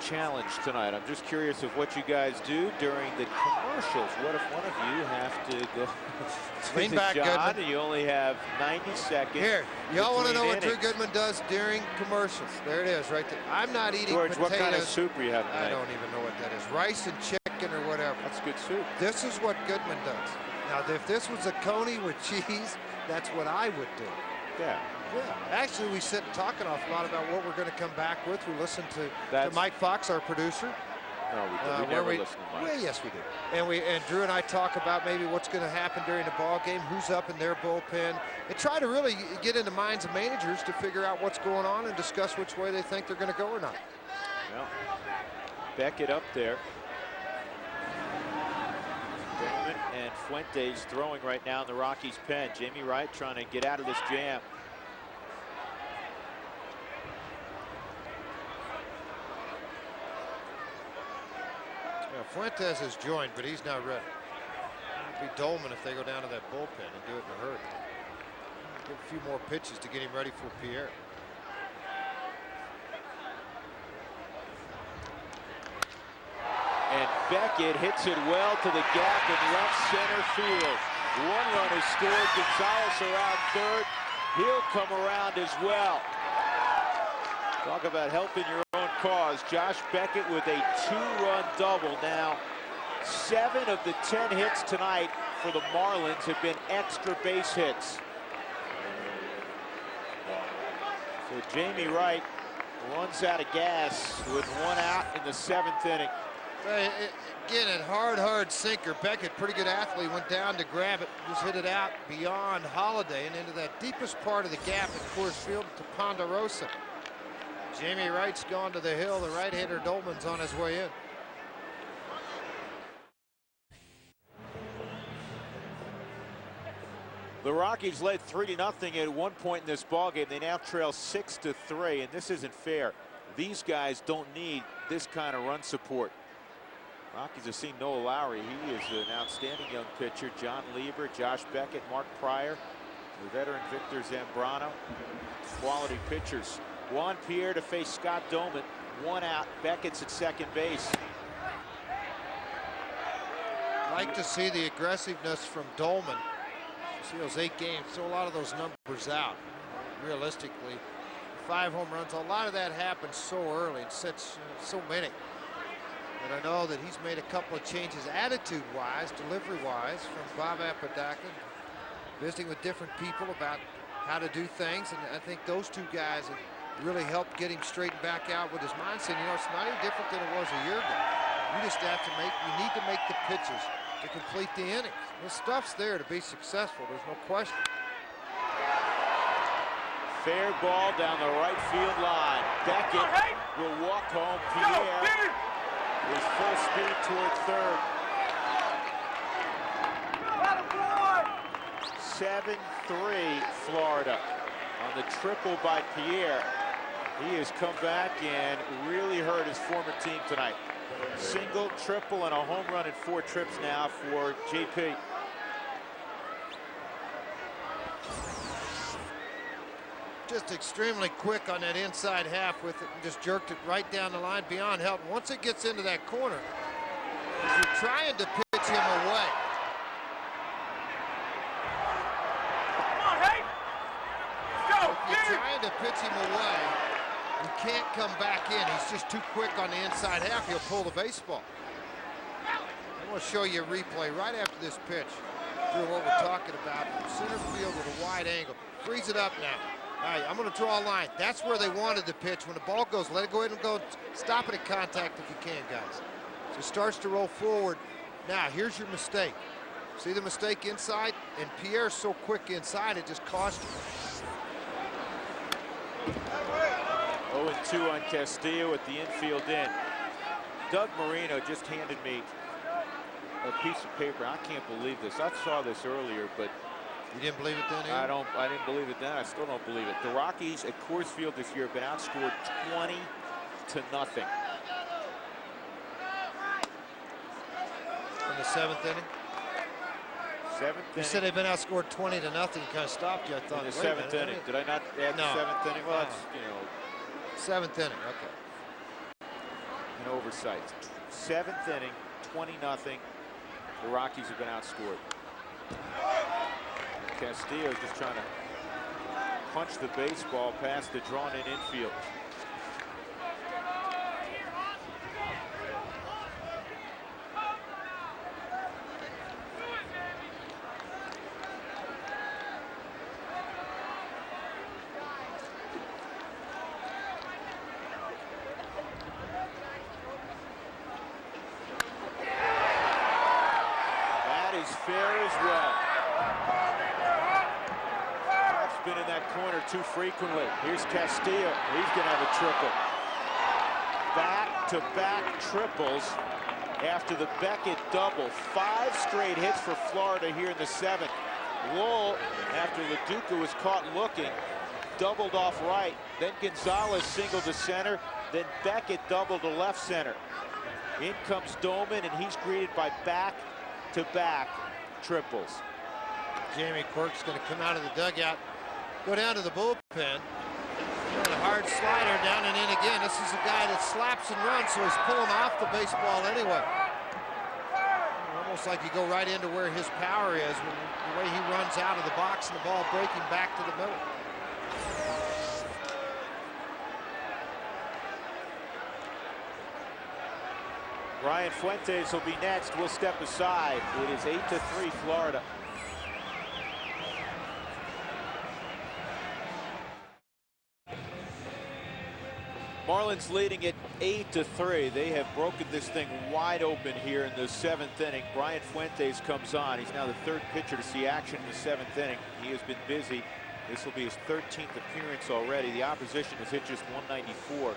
challenge tonight. I'm just curious of what you guys do during the commercials. What if one of you have to go to Lean the back, John, Goodman. and you only have 90 seconds? Here, y'all want to know what Drew innings? Goodman does during commercials? There it is, right there. I'm not eating George, potatoes. what kind of soup are you having tonight? I don't even know what that is. Rice and chicken or whatever. That's good soup. This is what Goodman does. Now, if this was a coney with cheese, that's what I would do. Yeah. Yeah, actually, we sit and talk an awful lot about what we're going to come back with. We listen to Mike Fox, our producer. No, we don't. We never listen to Mike. Well, yes, we do. And Drew and I talk about maybe what's going to happen during the ball game, who's up in their bullpen, and try to really get into minds of managers to figure out what's going on and discuss which way they think they're going to go or not. Well, Beckett up there. Bowman and Fuentes throwing right now in the Rockies pen. Jamie Wright trying to get out of this jam. Yeah, Fuentes has joined, but he's not ready. It'll be Dolman if they go down to that bullpen and do it in a hurry. Give a few more pitches to get him ready for Pierre. And Beckett hits it well to the gap in left center field. One run is scored. Gonzalez around third. He'll come around as well. Talk about helping your own cause. Josh Beckett with a 2-run double. Now, 7 of the 10 hits tonight for the Marlins have been extra base hits. So Jamie Wright runs out of gas with 1 out in the 7th inning. Again, a hard sinker. Beckett, pretty good athlete, went down to grab it, just hit it out beyond Holiday and into that deepest part of the gap at Coors Field to Ponderosa. Jamie Wright's gone to the hill. The right-hander Dolman's on his way in. The Rockies led 3-0 at one point in this ballgame. They now trail 6-3, and this isn't fair. These guys don't need this kind of run support. Rockies have seen Noah Lowry. He is an outstanding young pitcher. John Lieber, Josh Beckett, Mark Pryor, the veteran Victor Zambrano. Quality pitchers. Juan Pierre to face Scott Dolman. 1 out. Beckett's at second base. Like to see the aggressiveness from Dolman. See those 8 games, throw a lot of those numbers out. Realistically, 5 home runs, a lot of that happens so early and so many. And I know that he's made a couple of changes attitude-wise, delivery-wise, from Bob Apodaca, visiting with different people about how to do things. And I think those 2 guys have really helped get him straightened back out with his mindset. You know, it's not any different than it was a year ago. You just have to you need to make the pitches to complete the innings. The stuff's there to be successful, there's no question. Fair ball down the right field line. Beckett will walk home. Pierre is full speed toward third. 7-3 Florida on the triple by Pierre. He has come back and really hurt his former team tonight. Single, triple, and a home run in 4 trips now for JP. Just extremely quick on that inside half with it, and just jerked it right down the line beyond help. Once it gets into that corner, you're trying to pitch him away. If you're trying to pitch him away, you can't come back in. He's just too quick on the inside half. He'll pull the baseball. I'm going to show you a replay right after this pitch. Drew, what we're talking about, from center field with a wide angle. Freeze it up now. All right, I'm going to draw a line. That's where they wanted the pitch. When the ball goes, let it go ahead and go. Stop it at contact if you can, guys. So it starts to roll forward. Now, here's your mistake. See the mistake inside? And Pierre's so quick inside, it just cost you. 0-2 on Castillo at the infield end. Doug Marino just handed me a piece of paper. I can't believe this. I saw this earlier, but you didn't believe it then? I didn't believe it then. I still don't believe it. The Rockies at Coors Field this year have been outscored 20-0. In the 7th inning? 7th inning. You said they've been outscored 20-0. Kind of stopped you. I thought. In the 7th inning. Did I not add the 7th inning? Well, that's, you know. 7th inning. Okay. an oversight. 7th inning, 20-0. The Rockies have been outscored. Castillo's just trying to punch the baseball past the drawn-in infield. Fair as well. That's been in that corner too frequently. Here's Castillo. He's going to have a triple. Back-to-back triples after the Beckett double. 5 straight hits for Florida here in the 7th. Lowell, after LaDuca was caught looking, doubled off right. Then Gonzalez singled to center. Then Beckett doubled to left center. In comes Doman, and he's greeted by back-to-back triples. Jamie Quirk's going to come out of the dugout, go down to the bullpen. And a hard slider down and in again. This is a guy that slaps and runs, so he's pulling off the baseball anyway. Almost like you go right into where his power is, when the way he runs out of the box and the ball breaking back to the middle. Brian Fuentes will be next. We'll step aside. It is 8-3 Florida. Marlins leading at 8-3. They have broken this thing wide open here in the 7th inning. Brian Fuentes comes on. He's now the 3rd pitcher to see action in the 7th inning. He has been busy. This will be his 13th appearance already. The opposition has hit just 194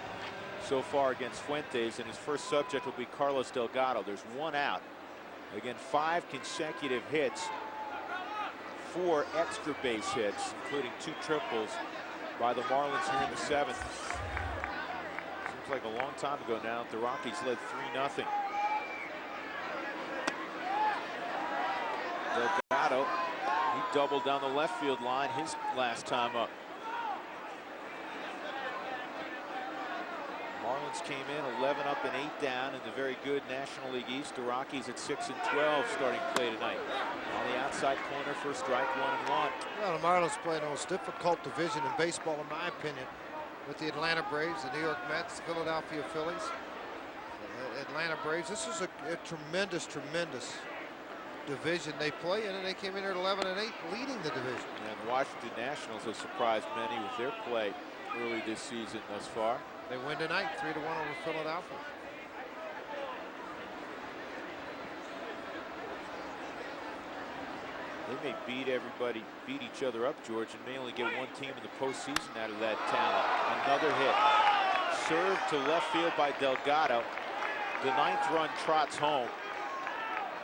so far against Fuentes, and his first subject will be Carlos Delgado. There's 1 out. Again, 5 consecutive hits, 4 extra base hits, including 2 triples by the Marlins here in the 7th. Seems like a long time ago now. The Rockies led 3-0. Delgado, he doubled down the left field line his last time up. Marlins came in 11 up and 8 down in the very good National League East. The Rockies at 6-12 starting play tonight. On the outside corner for strike 1-1. Well, the Marlins play the most difficult division in baseball, in my opinion, with the Atlanta Braves, the New York Mets, Philadelphia Phillies, Atlanta Braves. This is a tremendous division they play in, and they came in here at 11 and 8, leading the division. And the Washington Nationals have surprised many with their play early this season thus far. They win tonight, 3-1 over Philadelphia. They may beat everybody, beat each other up, George, and may only get one team in the postseason out of that talent. Another hit. Served to left field by Delgado. The 9th run trots home.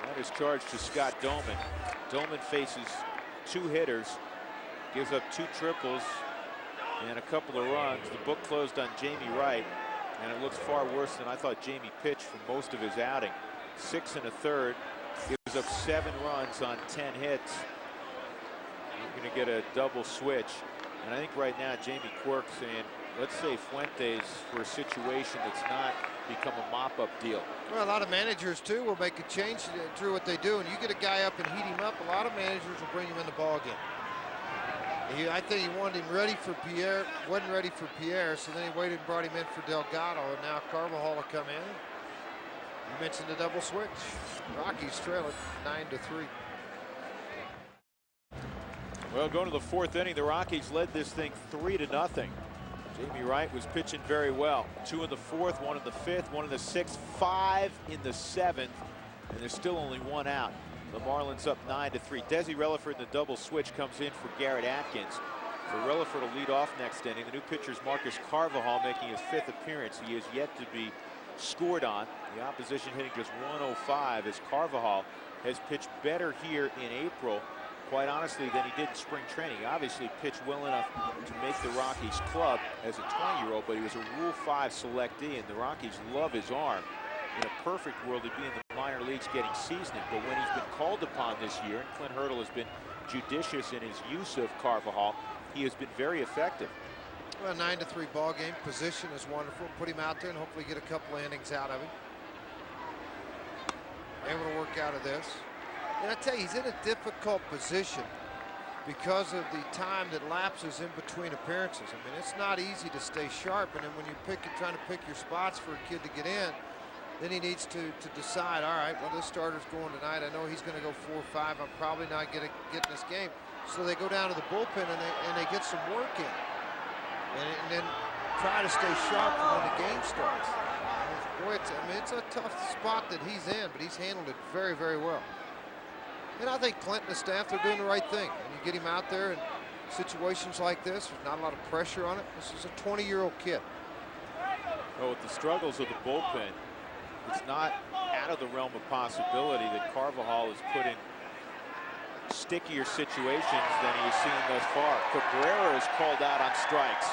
That is charged to Scott Doman. Doman faces 2 hitters, gives up 2 triples and a couple of runs. The book closed on Jamie Wright, and it looks far worse than I thought Jamie pitched for most of his outing. 6 1/3, gives up 7 runs on 10 hits. You're going to get a double switch, and I think right now Jamie Quirk saying, let's say Fuentes for a situation that's not become a mop-up deal. Well, a lot of managers too will make a change through what they do, and you get a guy up and heat him up, a lot of managers will bring him in the ball game. I think he wanted him ready for Pierre, wasn't ready for Pierre, so then he waited and brought him in for Delgado, and now Carvajal will come in. You mentioned the double switch. Rockies trail it 9-3. Well, going to the 4th inning, the Rockies led this thing 3-0. Jamie Wright was pitching very well. 2 in the 4th, 1 in the 5th, 1 in the 6th, 5 in the 7th, and there's still only 1 out. The Marlins up 9-3. Desi Relaford in the double switch comes in for Garrett Atkins. For Relaford to lead off next inning. The new pitcher's Marcus Carvajal making his 5th appearance. He is yet to be scored on. The opposition hitting just 105 as Carvajal has pitched better here in April, quite honestly, than he did in spring training. He obviously pitched well enough to make the Rockies club as a 20-year-old, but he was a Rule 5 selectee, and the Rockies love his arm. In a perfect world, he'd be in the minor leagues getting seasoning, but when he's been called upon this year, and Clint Hurdle has been judicious in his use of Carvajal, he has been very effective. Well, 9-3 ball game. Position is wonderful. Put him out there and hopefully get a couple of innings out of him. Able to work out of this. And I tell you, he's in a difficult position because of the time that lapses in between appearances. I mean, it's not easy to stay sharp, and then when you're trying to pick your spots for a kid to get in, then he needs to decide, all right, well, this starter's going tonight. I know he's going to go 4 or 5. I'm probably not getting this game. So they go down to the bullpen and they get some work in. And then try to stay sharp when the game starts. Boy, it's a tough spot that he's in, but he's handled it very, very well. And I think Clint and the staff, they're doing the right thing. When you get him out there in situations like this, there's not a lot of pressure on it. This is a 20-year-old kid. Well, with the struggles of the bullpen, it's not out of the realm of possibility that Carvajal is put in stickier situations than he has seen thus far. Cabrera is called out on strikes.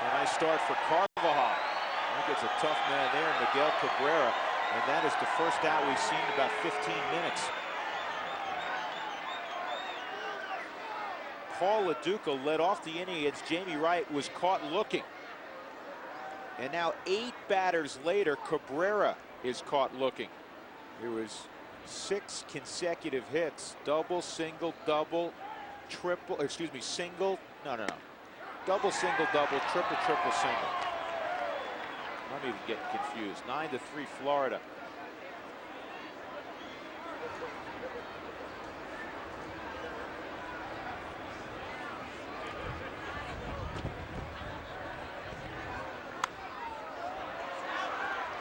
A nice start for Carvajal. I think it's a tough man there, Miguel Cabrera, and that is the first out we've seen in about 15 minutes. Paul LaDuca led off the inning against Jamie Wright, was caught looking. And now 8 batters later, Cabrera is caught looking. There was 6 consecutive hits, double, single, double, triple, excuse me, single, no. Double, single, double, triple, triple, single. I'm even getting confused. 9-3 Florida.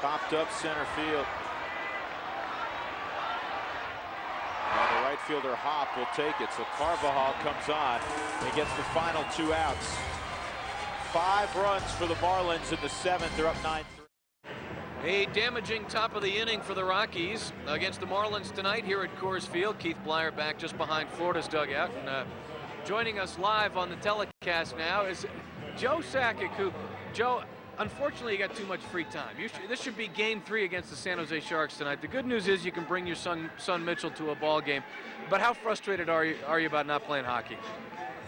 Popped up center field. And the right fielder Hop will take it. So Carvajal comes on and gets the final 2 outs. 5 runs for the Marlins in the 7th. They're up 9-3. A damaging top of the inning for the Rockies against the Marlins tonight here at Coors Field. Keith Blyer back just behind Florida's dugout. And joining us live on the telecast now is Joe Sakic, who, Joe, unfortunately, you got too much free time. This should be Game 3 against the San Jose Sharks tonight. The good news is you can bring your son Mitchell to a ball game. But how frustrated are you about not playing hockey?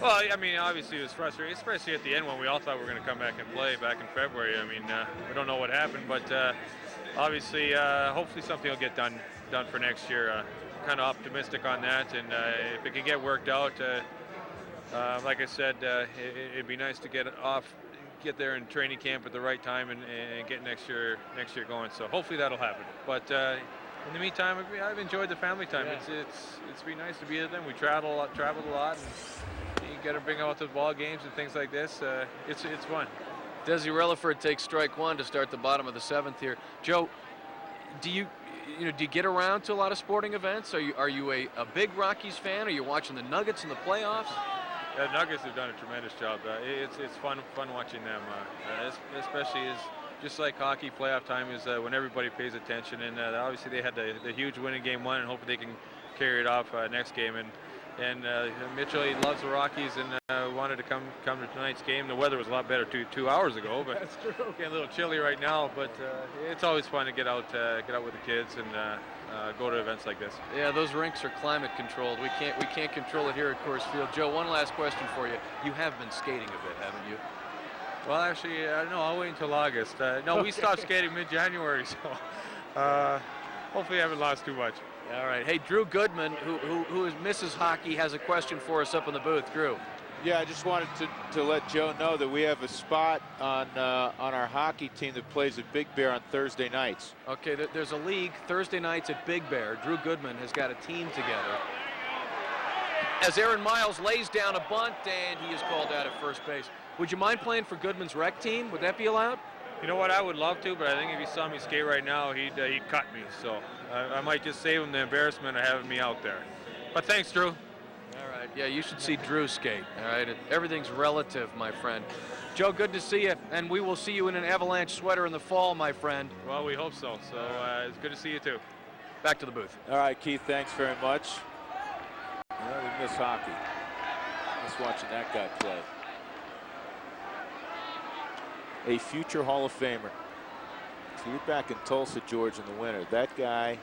Well, I mean, obviously it was frustrating, especially at the end when we all thought we were going to come back and play back in February. I mean, we don't know what happened, but obviously, hopefully something will get done for next year. Kind of optimistic on that, and if it can get worked out, like I said, it'd be nice to get there in training camp at the right time and get next year going. So hopefully that'll happen. But in the meantime, I've enjoyed the family time. Yeah. It's been nice to be with them. We traveled a lot. And you got to bring out the ball games and things like this. It's fun. Desi Relaford takes strike 1 to start the bottom of the 7th here. Joe, do you get around to a lot of sporting events? Are you a big Rockies fan? Are you watching the Nuggets in the playoffs? The Nuggets have done a tremendous job. It's fun watching them, especially just like hockey. Playoff time is when everybody pays attention, and obviously they had the huge win in Game 1, and hopefully they can carry it off next game. And Mitchell, he loves the Rockies and wanted to come to tonight's game. The weather was a lot better 2 hours ago, but that's true. Getting a little chilly right now. But it's always fun to get out with the kids and go to events like this. Yeah, those rinks are climate controlled. We can't control it here at Coors Field. Joe, one last question for you. You have been skating a bit, haven't you? Well, actually, no. I'll wait until August. No, okay. We stopped skating mid-January, so hopefully I haven't lost too much. All right. Hey, Drew Goodman, who misses hockey, has a question for us up in the booth. Drew. Yeah, I just wanted to let Joe know that we have a spot on our hockey team that plays at Big Bear on Thursday nights. Okay, there's a league Thursday nights at Big Bear. Drew Goodman has got a team together. As Aaron Miles lays down a bunt, and he is called out at first base. Would you mind playing for Goodman's rec team? Would that be allowed? You know what? I would love to, but I think if he saw me skate right now, he'd cut me. So I might just save him the embarrassment of having me out there. But thanks, Drew. All right. Yeah, you should see Drew skate. All right. Everything's relative, my friend. Joe, good to see you, and we will see you in an Avalanche sweater in the fall, my friend. Well, we hope so. So it's good to see you too. Back to the booth. All right, Keith. Thanks very much. Well, we miss hockey. Miss watching that guy play. A future Hall of Famer. So you're back in Tulsa, Georgia in the winter. That guy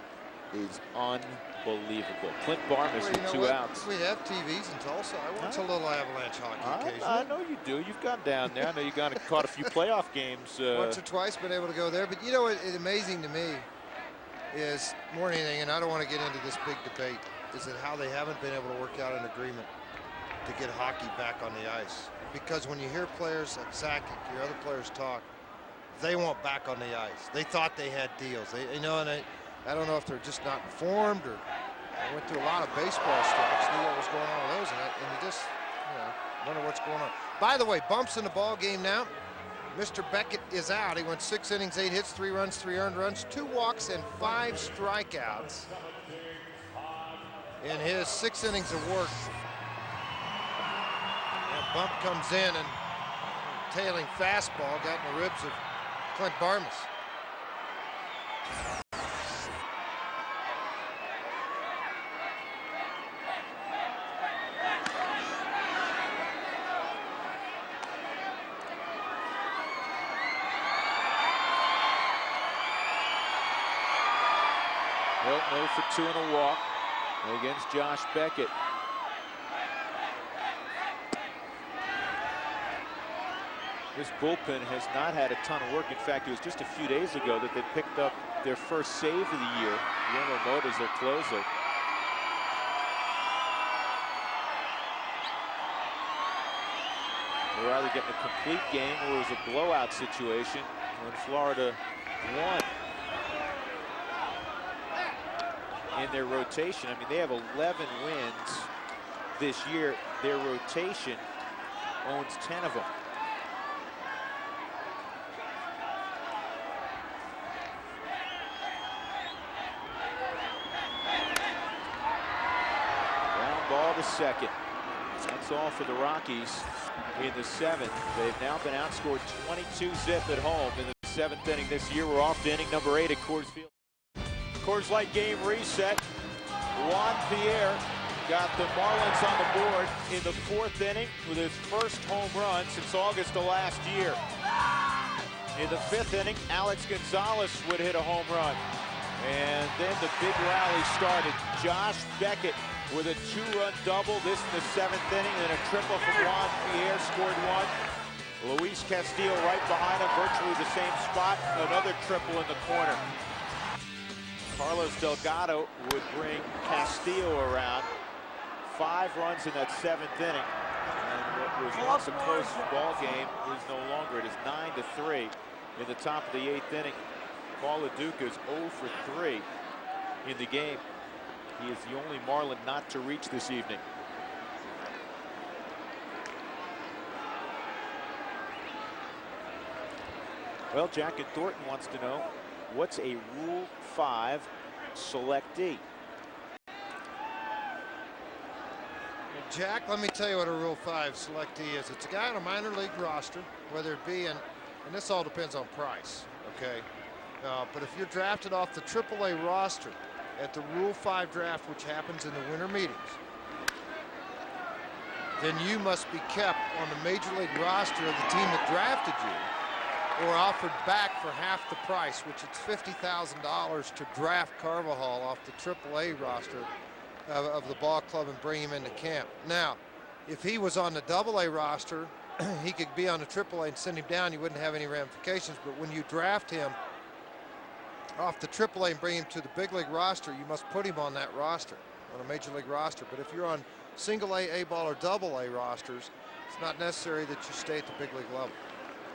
is unbelievable. Unbelievable. Clint Barnes Well, with you know 2 what? outs. We have TVs in Tulsa. I watch a little Avalanche hockey occasionally. I know you do. You've gone down there. I know you've gone and caught a few playoff games. Once or twice been able to go there. But you know what is amazing to me is more than anything, and I don't want to get into this big debate, is that how they haven't been able to work out an agreement to get hockey back on the ice. Because when you hear players like Sakic, your other players talk, they want back on the ice. They thought they had deals. You know, and I don't know if they're just not informed or I went through a lot of baseball strikes, knew what was going on with those, and you just, you know, wonder what's going on. By the way, bumps in the ball game now. Mr. Beckett is out. He went 6 innings, 8 hits, 3 runs, 3 earned runs, 2 walks, and 5 strikeouts in his 6 innings of work. That bump comes in and tailing fastball got in the ribs of Clint Barnes. Well, 0 for 2 and a walk against Josh Beckett. This bullpen has not had a ton of work. In fact, it was just a few days ago that they picked up their first save of the year. Yamamoto's their closer. They're either getting a complete game or it was a blowout situation when Florida won. In their rotation, I mean, they have 11 wins this year. Their rotation owns 10 of them. Ground ball to second. That's all for the Rockies in the 7th. They've now been outscored 22-zip at home in the 7th inning this year. We're off to inning number 8 at Coors Field. Coors Light game reset. Juan Pierre got the Marlins on the board in the 4th inning with his first home run since August of last year. In the 5th inning, Alex Gonzalez would hit a home run. And then the big rally started. Josh Beckett with a 2-run double. This in the 7th inning, and a triple from Juan Pierre scored 1. Luis Castillo right behind him, virtually the same spot. Another triple in the corner. Carlos Delgado would bring Castillo around. 5 runs in that 7th inning. And what was once a close ball game is no longer. It is 9-3 in the top of the 8th inning. Paul LaDuca is 0 for 3 in the game. He is the only Marlin not to reach this evening. Well, Jack and Thornton wants to know, what's a Rule 5 selectee? Jack, let me tell you what a Rule 5 selectee is. It's a guy on a minor league roster, whether it be and this all depends on price, okay? But if you're drafted off the AAA roster at the Rule 5 draft, which happens in the winter meetings, then you must be kept on the major league roster of the team that drafted you, or offered back for half the price, which is $50,000 to draft Carvajal off the AAA roster of the ball club and bring him into camp. Now, if he was on the AA roster, he could be on the AAA and send him down. You wouldn't have any ramifications. But when you draft him off the AAA and bring him to the big league roster, you must put him on that roster, on a major league roster. But if you're on single A, A-ball, or double A rosters, it's not necessary that you stay at the big league level.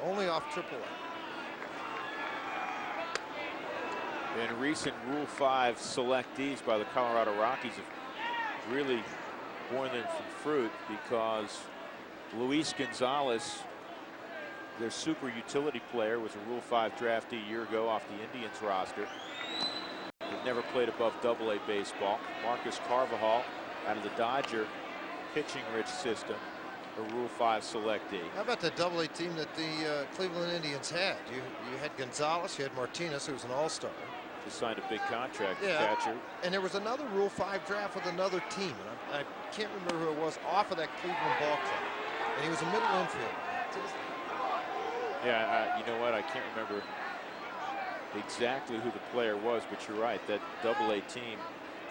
Only off AAA. And recent Rule 5 selectees by the Colorado Rockies have really borne them some fruit, because Luis Gonzalez, their super utility player, was a Rule 5 draftee a year ago off the Indians roster. They've never played above AA baseball. Marcus Carvajal out of the Dodger pitching-rich system, a Rule 5 selectee. How about the AA team that the Cleveland Indians had? You had Gonzalez, you had Martinez, who was an all-star. Just signed a big contract, yeah, catcher. And there was another Rule 5 draft with another team, and I can't remember who it was, off of that Cleveland ball club. And he was a middle infielder. Yeah, you know what? I can't remember exactly who the player was, but you're right. That AA team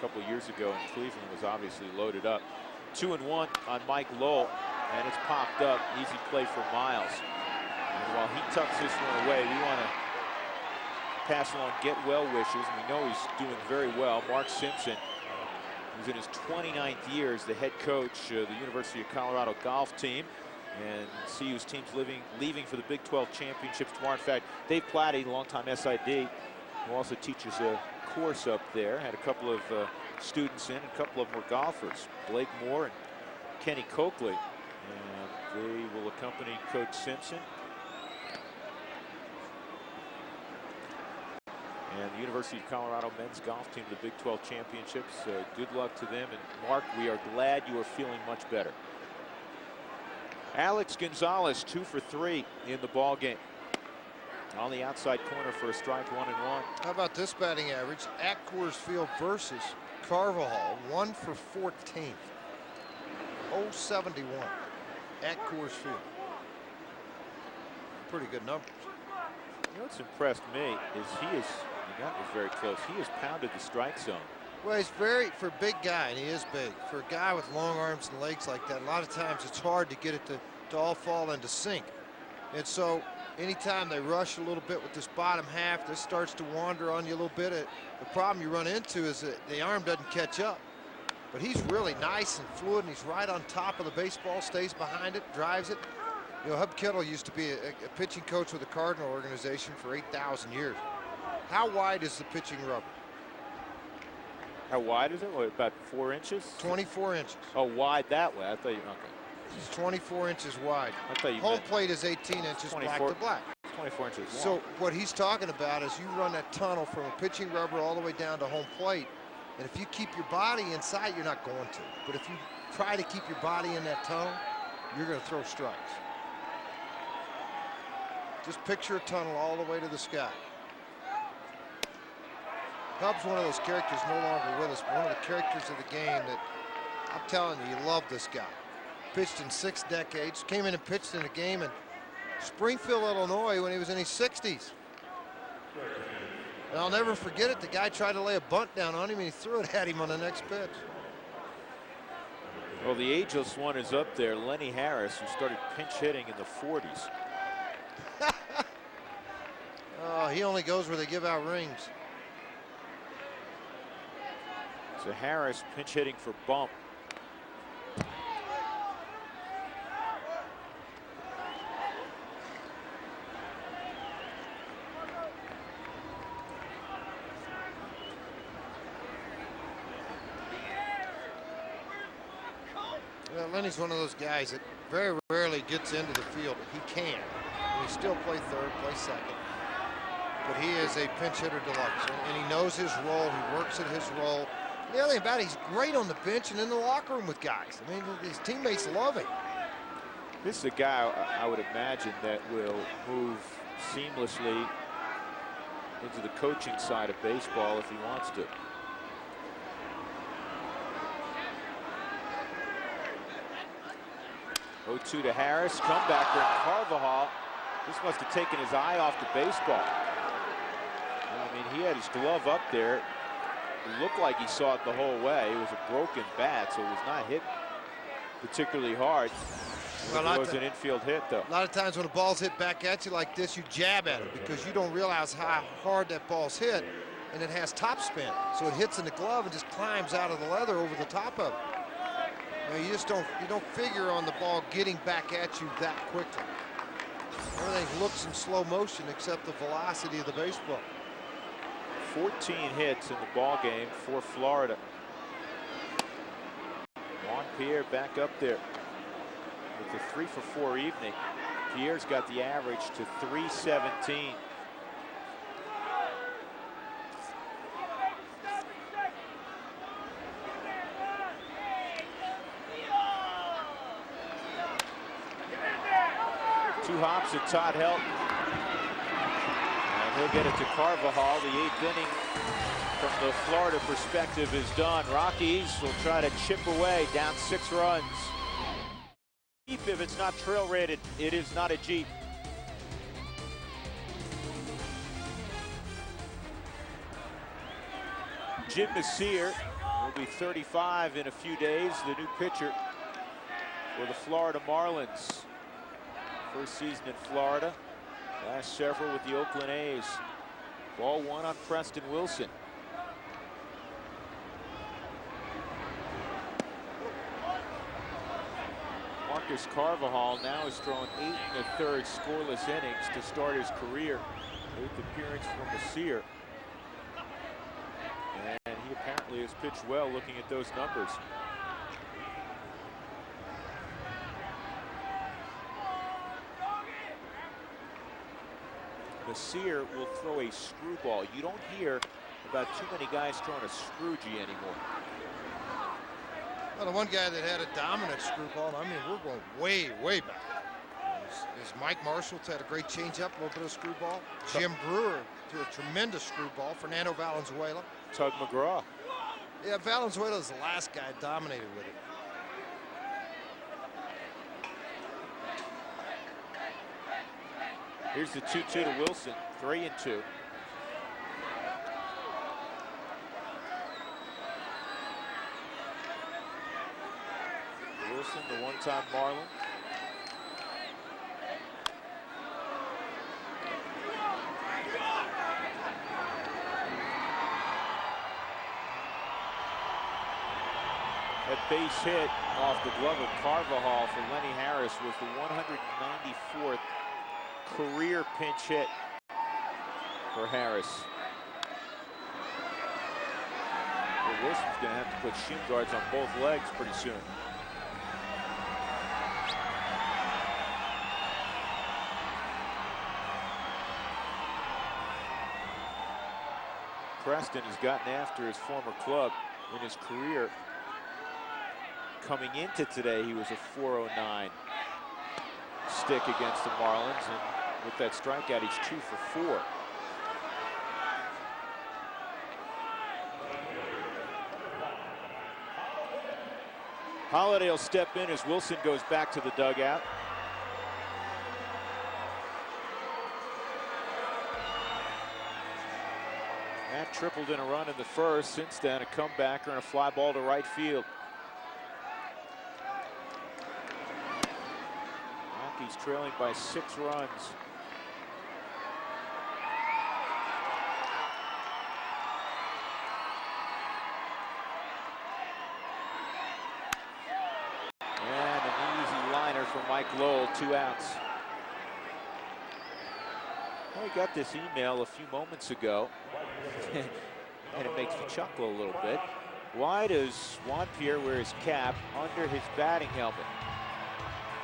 couple of years ago in Cleveland was obviously loaded up. 2-1 on Mike Lowell, and it's popped up. Easy play for Miles. And while he tucks this one away, we want to pass along get well wishes. And we know he's doing very well. Mark Simpson, who's in his 29th year as the head coach of the University of Colorado golf team. And CU's team's leaving for the Big 12 championships tomorrow. In fact, Dave Platty, longtime SID, who also teaches a course up there, had a couple of students in, a couple of them were golfers, Blake Moore and Kenny Coakley. And they will accompany Coach Simpson. And the University of Colorado men's golf team, the Big 12 championships. Good luck to them. And Mark, we are glad you are feeling much better. Alex Gonzalez, 2 for 3 in the ball game. On the outside corner for a strike, 1-1. How about this batting average at Coors Field versus Carvajal? 1 for 14th. 071 at Coors Field. Pretty good numbers. You know what's impressed me is that was very close. He has pounded the strike zone. Well, he's for a big guy, and he is big. For a guy with long arms and legs like that, a lot of times it's hard to get it to all fall into sync. And so anytime they rush a little bit with this bottom half, this starts to wander on you a little bit. The problem you run into is that the arm doesn't catch up. But he's really nice and fluid, and he's right on top of the baseball, stays behind it, drives it. You know, Hub Kittle used to be a pitching coach with the Cardinal organization for 8,000 years. How wide is the pitching rubber? How wide is it? What, about 4 inches? 24 inches. Oh, wide that way. I thought you, okay. It's 24 inches wide. I thought you Home meant plate is 18 inches 24, black to black. 24 inches long. So what he's talking about is you run that tunnel from a pitching rubber all the way down to home plate. And if you keep your body inside, you're not going to. But if you try to keep your body in that tunnel, you're going to throw strikes. Just picture a tunnel all the way to the sky. Hub's one of those characters no longer with us, but one of the characters of the game that I'm telling you, you love this guy. Pitched in 6 decades, came in and pitched in a game in Springfield, Illinois when he was in his 60s. And I'll never forget it. The guy tried to lay a bunt down on him and he threw it at him on the next pitch. Well, the ageless one is up there, Lenny Harris, who started pinch hitting in the 40s. Oh, he only goes where they give out rings. So Harris pinch hitting for bump. Well, Lenny's one of those guys that very rarely gets into the field. He can. And he still play third, play second. But he is a pinch hitter deluxe, and he knows his role. He works at his role. The other thing about it, he's great on the bench and in the locker room with guys. I mean, his teammates love him. This is a guy I would imagine that will move seamlessly into the coaching side of baseball if he wants to. Oh, 2 to Harris. Comebacker and Carvajal. This must have taken his eye off the baseball. I mean, he had his glove up there. It looked like he saw it the whole way. It was a broken bat, so it was not hit particularly hard. Well, it was an infield hit, though. A lot of times when the ball's hit back at you like this, you jab at it because you don't realize how hard that ball's hit, and it has top spin. So it hits in the glove and just climbs out of the leather over the top of it. You know, you don't figure on the ball getting back at you that quickly. Everything looks in slow motion except the velocity of the baseball. 14 hits in the ball game for Florida. Juan Pierre back up there with a 3 for 4 evening. Pierre's got the average to 317. Two hops at Todd Helton. And he'll get it to Carvajal. The 8th inning from the Florida perspective is done. Rockies will try to chip away, down 6 runs. Jeep, if it's not trail rated, it is not a Jeep. Jim Messier Will be 35 in a few days. The new pitcher for the Florida Marlins. First season in Florida. Last several with the Oakland A's. Ball one on Preston Wilson. Marcus Carvajal now has thrown 8 1/3 scoreless innings to start his career. 8th appearance for Messier. And he apparently has pitched well looking at those numbers. Messier will throw a screwball. You don't hear about too many guys throwing a scroogey anymore. Well, the one guy that had a dominant screwball, I mean, we're going way, way back, is Mike Marshall. Had a great changeup, a little bit of screwball. Jim Brewer threw a tremendous screwball. Fernando Valenzuela. Tug McGraw. Yeah, Valenzuela is the last guy dominated with it. Here's the 2-2 to Wilson. 3-2. Wilson, the one-time Marlin. That base hit off the glove of Carvajal for Lenny Harris was the 194th career pinch hit for Harris. Well, Wilson's going to have to put shin guards on both legs pretty soon. Preston has gotten after his former club in his career. Coming into today, he was a .409 stick against the Marlins, and with that strikeout, he's 2 for 4. Holiday will step in as Wilson goes back to the dugout. Matt tripled in a run in the first. Since then, a comebacker and a fly ball to right field. Rockies trailing by 6 runs. And an easy liner from Mike Lowell, 2 outs. Well, we got this email a few moments ago, and it makes me chuckle a little bit. Why does Juan Pierre wear his cap under his batting helmet?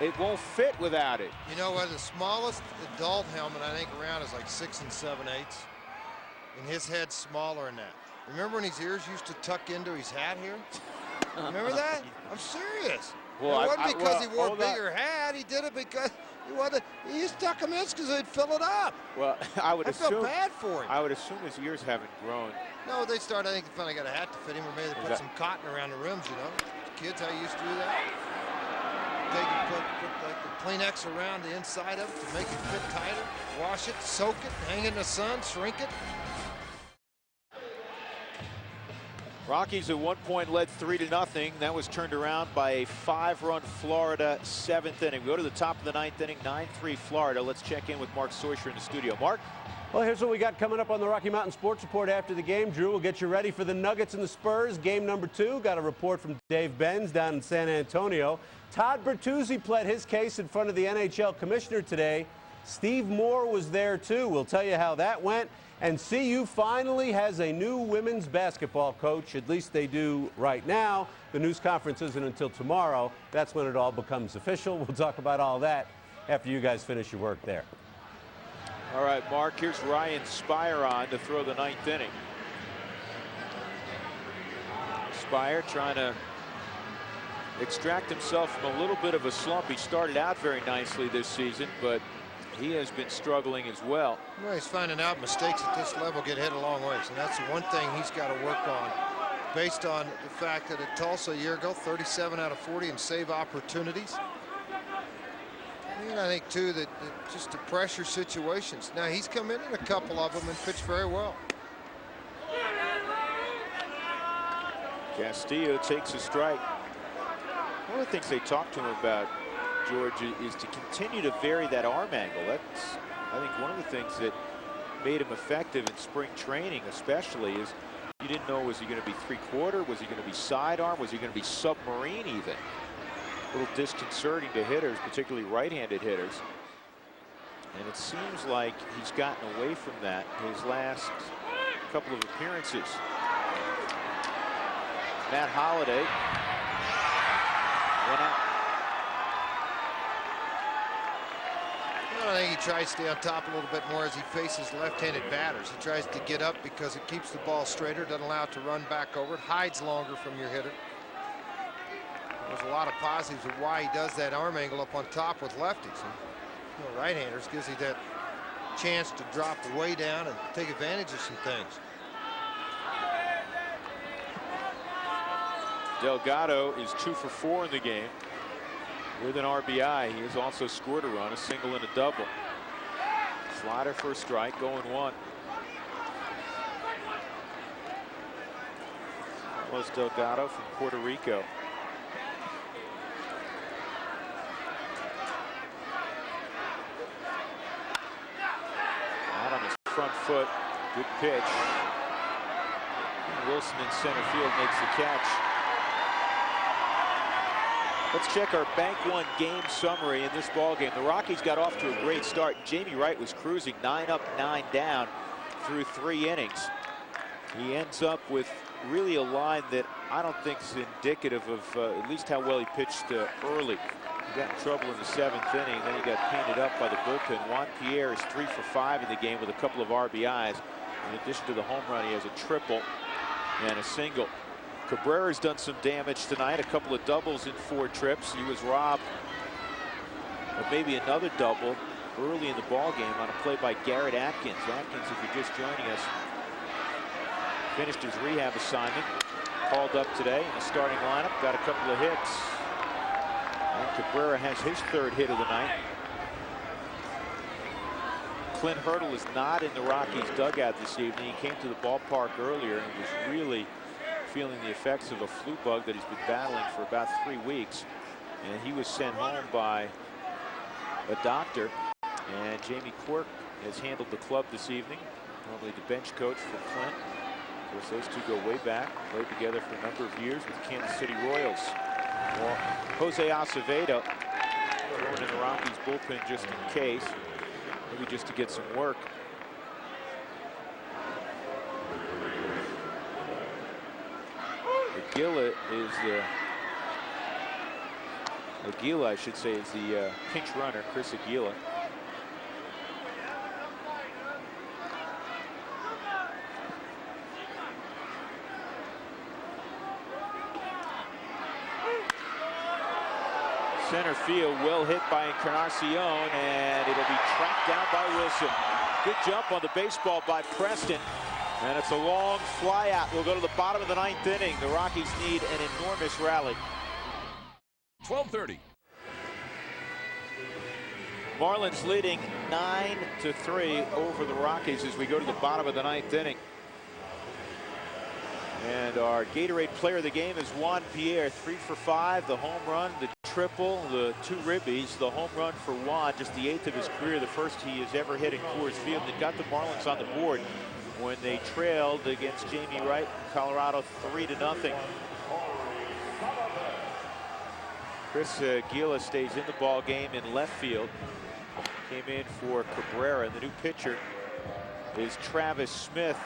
It won't fit without it. You know what? The smallest adult helmet I think around is like 6 7/8, and his head's smaller than that. Remember when his ears used to tuck into his hat here? Remember that? I'm serious. Well, it wasn't because he wore a hold on. bigger hat. He did it because he wanted. He just tuck him in because they'd fill it up. Well, I felt bad for him. I would assume his ears haven't grown. No, they started. I think they finally got a hat to fit him, or maybe they put some cotton around the rims. You know, kids, how you used to do that. Put like the Kleenex around the inside of it to make it fit tighter. Wash it, soak it, hang it in the sun, shrink it. Rockies at one point led 3-0. That was turned around by a 5-run Florida 7th inning. We go to the top of the 9th inning, 9-3 Florida. Let's check in with Mark Soisher in the studio. Mark? Well, here's what we got coming up on the Rocky Mountain Sports Report after the game. Drew will get you ready for the Nuggets and the Spurs. Game number 2. Got a report from Dave Benz down in San Antonio. Todd Bertuzzi pled his case in front of the NHL commissioner today. Steve Moore was there, too. We'll tell you how that went. And CU finally has a new women's basketball coach. At least they do right now. The news conference isn't until tomorrow. That's when it all becomes official. We'll talk about all that after you guys finish your work there. All right, Mark, here's Ryan Spire on to throw the 9th inning. Spire trying to extract himself from a little bit of a slump. He started out very nicely this season, but he has been struggling as well. Well, he's finding out mistakes at this level get hit a long ways, and that's the one thing he's got to work on, based on the fact that at Tulsa a year ago, 37 out of 40 in save opportunities. And I think, too, that just the pressure situations. Now, he's come in a couple of them and pitched very well. Castillo takes a strike. One of the things they talked to him about, George, is to continue to vary that arm angle. That's, I think, one of the things that made him effective in spring training, especially, is you didn't know, was he going to be three-quarter, was he going to be sidearm, was he going to be submarine even? A little disconcerting to hitters, particularly right-handed hitters. And it seems like he's gotten away from that his last couple of appearances. Matt Holliday, one out. Well, I think he tries to stay on top a little bit more as he faces left-handed batters. He tries to get up because it keeps the ball straighter, doesn't allow it to run back over. It hides longer from your hitter. There's a lot of positives of why he does that arm angle up on top with lefties. And, you know, right-handers gives you that chance to drop way down and take advantage of some things. Delgado is 2 for 4 in the game with an RBI. He has also scored a run, a single and a double. Slider for a strike, going 1. Carlos Delgado from Puerto Rico. Out on his front foot, good pitch. Wilson in center field makes the catch. Let's check our Bank One game summary in this ball game. The Rockies got off to a great start. Jamie Wright was cruising 9 up, 9 down through 3 innings. He ends up with really a line that I don't think is indicative of at least how well he pitched early. He got in trouble in the 7th inning, then he got painted up by the bullpen. Juan Pierre is 3 for 5 in the game with a couple of RBIs. In addition to the home run, he has a triple and a single. Cabrera's done some damage tonight, a couple of doubles in 4 trips. He was robbed of maybe another double early in the ball game on a play by Garrett Atkins. Atkins, if you're just joining us, finished his rehab assignment, called up today in the starting lineup, got a couple of hits. And Cabrera has his 3rd hit of the night. Clint Hurdle is not in the Rockies dugout this evening. He came to the ballpark earlier and was really feeling the effects of a flu bug that he's been battling for about 3 weeks. And he was sent home by a doctor. And Jamie Quirk has handled the club this evening, normally the bench coach for Clint. Of course, those two go way back, played together for a number of years with the Kansas City Royals. Well, Jose Acevedo going in the Rockies bullpen just in case, maybe just to get some work. Aguila, I should say, is the pinch runner, Chris Aguila. Center field, well hit by Encarnacion, and it'll be tracked down by Wilson. Good jump on the baseball by Preston. And it's a long fly out. We'll go to the bottom of the 9th inning. The Rockies need an enormous rally. 12:30. Marlins leading 9-3 over the Rockies as we go to the bottom of the 9th inning. And our Gatorade player of the game is Juan Pierre, 3 for 5, the home run, the triple, the 2 ribbies, the home run for Juan, just the 8th of his career, the first he has ever hit in Coors Field. That got the Marlins on the board when they trailed against Jamie Wright in Colorado 3-0. Chris Aguila stays in the ball game in left field. Came in for Cabrera, and the new pitcher is Travis Smith.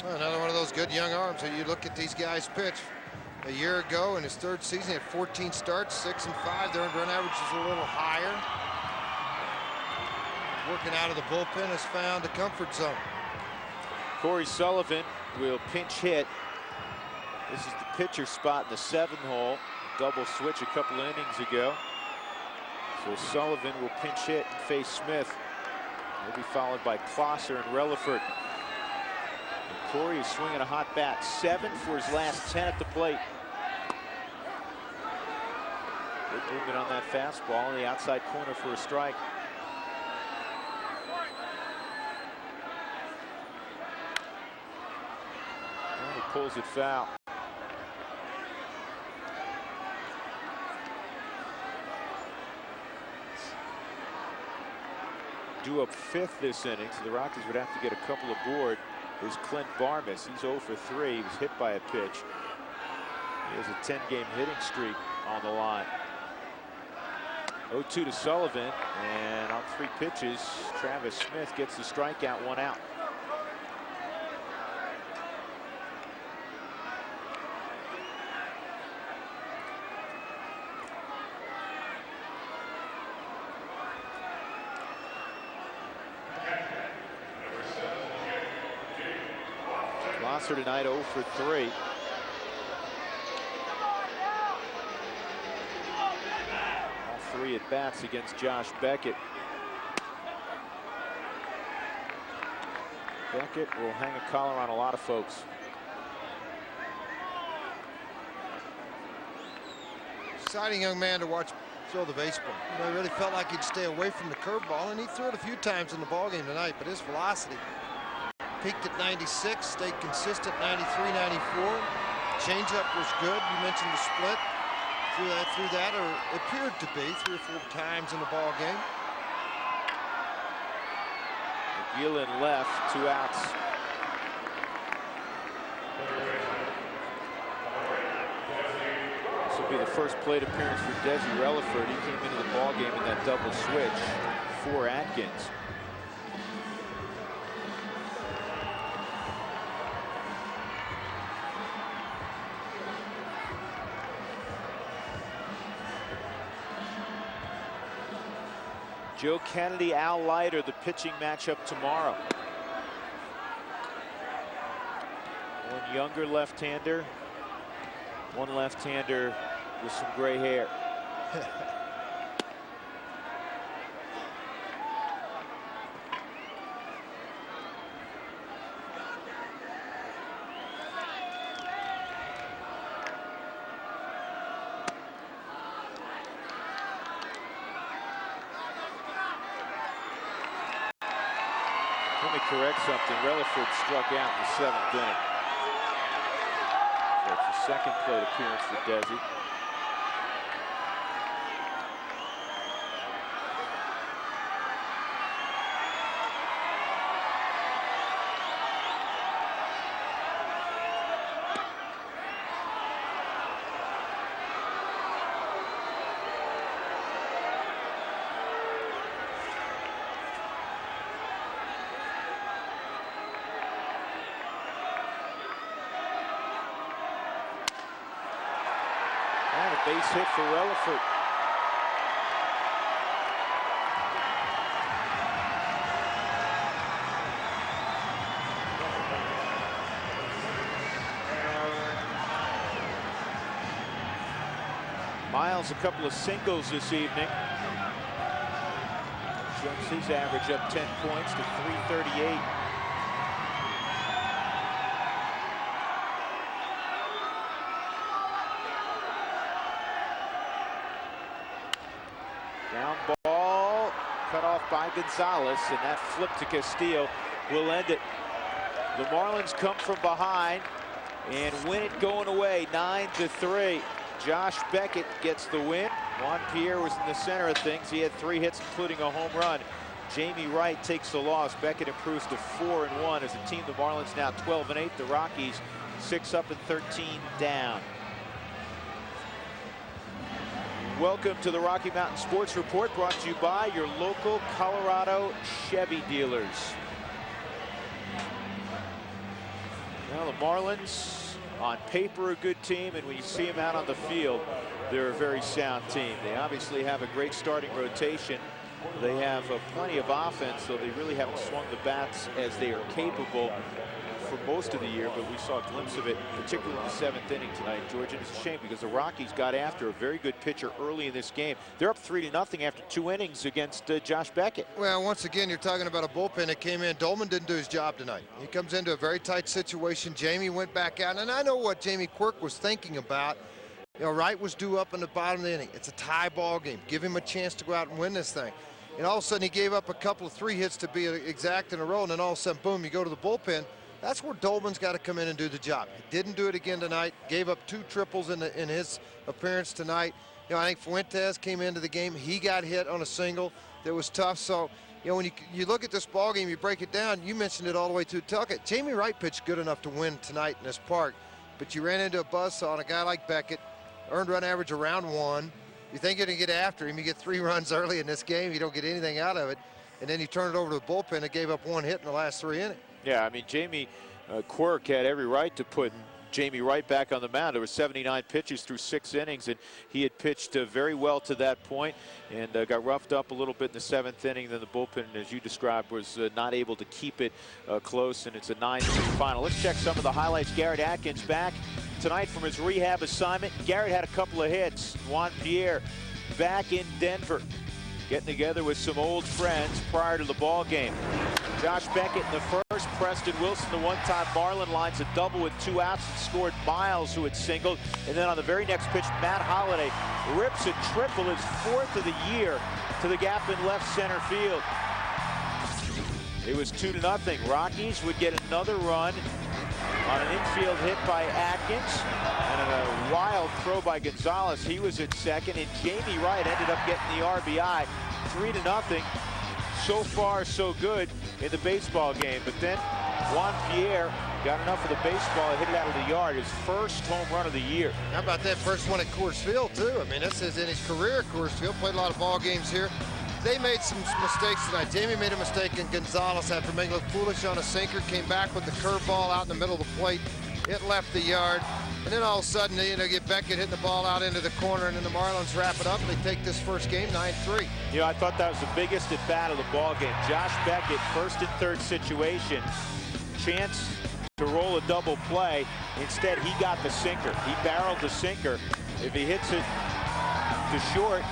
Well, another one of those good young arms. So you look at these guys pitch. A year ago in his 3rd season, he had 14 starts, 6 and 5. Their earned run average is a little higher. Working out of the bullpen has found a comfort zone. Corey Sullivan will pinch hit. This is the pitcher spot in the 7th hole. Double switch a couple of innings ago. So Sullivan will pinch hit and face Smith. He'll be followed by Klosser and Relaford. And Corey is swinging a hot bat. 7 for his last 10 at the plate. Good movement on that fastball in the outside corner for a strike. pulls it foul. Due up 5th this inning, so the Rockies would have to get a couple aboard. Is Clint Barmes. He's 0 for 3. He was hit by a pitch. He has a 10-game hitting streak on the line. 0-2 to Sullivan, and on 3 pitches, Travis Smith gets the strikeout, 1 out. Glosser tonight 0 for 3. All 3 at bats against Josh Beckett. Beckett will hang a collar on a lot of folks. Exciting young man to watch throw the baseball. You know, he really felt like he'd stay away from the curveball, and he threw it a few times in the ballgame tonight, but his velocity peaked at 96, stayed consistent 93, 94. Changeup was good. You mentioned the split. Through that, or appeared to be 3 or 4 times in the ball game. Gillen left, 2 outs. This will be the first plate appearance for Desi Relaford. He came into the ball game in that double switch for Atkins. Joe Kennedy, Al Leiter, the pitching matchup tomorrow. One younger left-hander, one left-hander with some gray hair. Let me correct something. Relaford struck out in the 7th inning. So it's the 2nd plate appearance for Desi. And a base hit for Relaford. Miles a couple of singles this evening. Jumps his average up 10 points to 338. Down ball, cut off by Gonzalez, and that flip to Castillo will end it. The Marlins come from behind and win it going away, 9-3. Josh Beckett gets the win. Juan Pierre was in the center of things. He had 3 hits, including a home run. Jamie Wright takes the loss. Beckett improves to 4-1 as a team. The Marlins now 12-8. The Rockies 6 up and 13 down. Welcome to the Rocky Mountain Sports Report, brought to you by your local Colorado Chevy dealers. Now the Marlins, on paper, a good team, and when you see them out on the field, they're a very sound team. They obviously have a great starting rotation. They have plenty of offense, though they really haven't swung the bats as they are capable for most of the year, but we saw a glimpse of it, particularly in the 7th inning tonight, George. And it's a shame because the Rockies got after a very good pitcher early in this game. They're up 3-0 after 2 innings against Josh Beckett. Well, once again, you're talking about a bullpen that came in. Dolman didn't do his job tonight. He comes into a very tight situation. Jamie went back out, and I know what Jamie Quirk was thinking about. You know, Wright was due up in the bottom of the inning. It's a tie ball game. Give him a chance to go out and win this thing. And all of a sudden, he gave up a couple of 3 hits to be exact in a row, and then all of a sudden, boom, you go to the bullpen. That's where Dolman's got to come in and do the job. He didn't do it again tonight. Gave up 2 triples in his appearance tonight. You know, I think Fuentes came into the game. He got hit on a single that was tough. So, you know, when you look at this ball game, you break it down. You mentioned it all the way to Tuckett. Jamie Wright pitched good enough to win tonight in this park, but you ran into a buzzsaw on a guy like Beckett. Earned run average around 1. You think you're going to get after him. You get 3 runs early in this game. You don't get anything out of it. And then you turn it over to the bullpen and gave up 1 hit in the last 3 innings. Yeah, I mean, Jamie Quirk had every right to put Jamie Wright back on the mound. There were 79 pitches through 6 innings, and he had pitched very well to that point, and got roughed up a little bit in the 7th inning. Then the bullpen, as you described, was not able to keep it close, and it's a 9-3 final. Let's check some of the highlights. Garrett Atkins back tonight from his rehab assignment. Garrett had a couple of hits. Juan Pierre back in Denver, getting together with some old friends prior to the ball game. Josh Beckett in the first. Preston Wilson, the one-time Marlin, lines a double with 2 outs and scored Miles, who had singled. And then on the very next pitch, Matt Holliday rips a triple, his 4th of the year, to the gap in left center field. It was 2-0. Rockies would get another run on an infield hit by Atkins and a wild throw by Gonzalez. He was at second, and Jamie Wright ended up getting the RBI. 3-0. So far, so good in the baseball game. But then Juan Pierre got enough of the baseball, hit it out of the yard. His first home run of the year. How about that first one at Coors Field, too? I mean, this is in his career at Coors Field. Played a lot of ball games here. They made some mistakes tonight. Jamie made a mistake, and Gonzalez, after making it look foolish on a sinker, came back with the curveball out in the middle of the plate. It left the yard. And then all of a sudden, you know, get Beckett hitting the ball out into the corner, and then the Marlins wrap it up, and they take this first game 9-3. You know, I thought that was the biggest at bat of the ball game. Josh Beckett, 1st and 3rd situation, chance to roll a double play. Instead, he got the sinker. He barreled the sinker. If he hits it to short,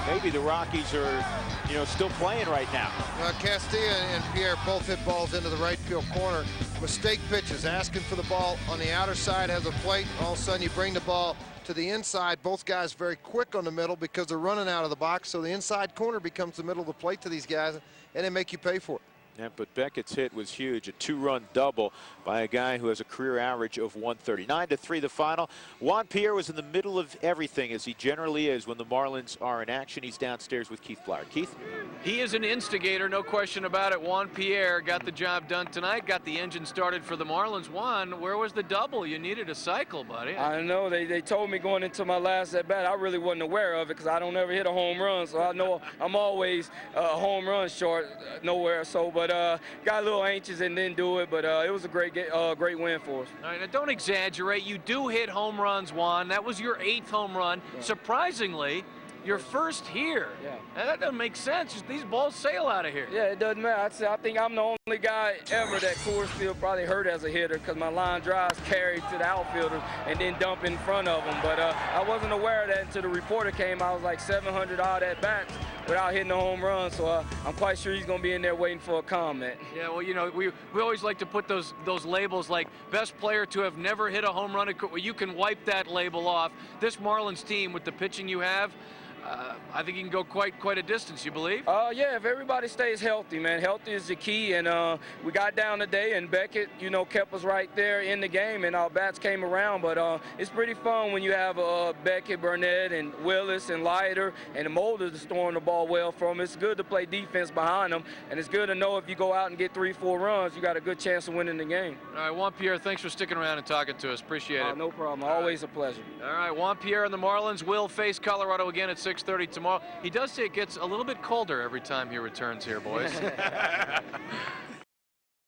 maybe the Rockies are, you know, still playing right now. Castilla and Pierre both hit balls into the right field corner. Mistake pitches, asking for the ball on the outer side of the plate. All of a sudden, you bring the ball to the inside. Both guys very quick on the middle because they're running out of the box. So the inside corner becomes the middle of the plate to these guys, and they make you pay for it. Yeah, but Beckett's hit was huge. A 2-run double by a guy who has a career average of 130. 9-3 the final. Juan Pierre was in the middle of everything, as he generally is when the Marlins are in action. He's downstairs with Keith Blyer. Keith? He is an instigator, no question about it. Juan Pierre got the job done tonight, got the engine started for the Marlins. Juan, where was the double? You needed a cycle, buddy. I know. They told me going into my last at-bat, I really wasn't aware of it because I don't ever hit a home run, so I know I'm always a home run short nowhere. So, but got a little anxious and didn't do it, but it was a great win for us. All right, now don't exaggerate. You do hit home runs, Juan. That was your 8th home run. Yeah. Surprisingly, your first here. Yeah. Now, that doesn't make sense. These balls sail out of here. Yeah, it doesn't matter. I think I'm the only guy ever that Coors Field probably hurt as a hitter because my line drives carry to the outfielders and then dump in front of them. But I wasn't aware of that until the reporter came. I was like 700 odd at bats without hitting a home run, so I'm quite sure he's going to be in there waiting for a comment. Yeah, well, you know, we always like to put those labels like best player to have never hit a home run. You can wipe that label off. This Marlins team, with the pitching you have, I think you can go quite a distance, you believe? Yeah, if everybody stays healthy, man. Healthy is the key, and we got down today, and Beckett, you know, kept us right there in the game, and our bats came around, but it's pretty fun when you have Beckett, Burnett, and Willis, and Leiter, and the Molders throwing the ball well from. It's good to play defense behind them, and it's good to know if you go out and get 3-4 runs, you got a good chance of winning the game. All right, Juan Pierre, thanks for sticking around and talking to us. Appreciate it. No problem. Always a pleasure. All right, Juan Pierre and the Marlins will face Colorado again at 6:30 tomorrow. He does say it gets a little bit colder every time he returns here, boys.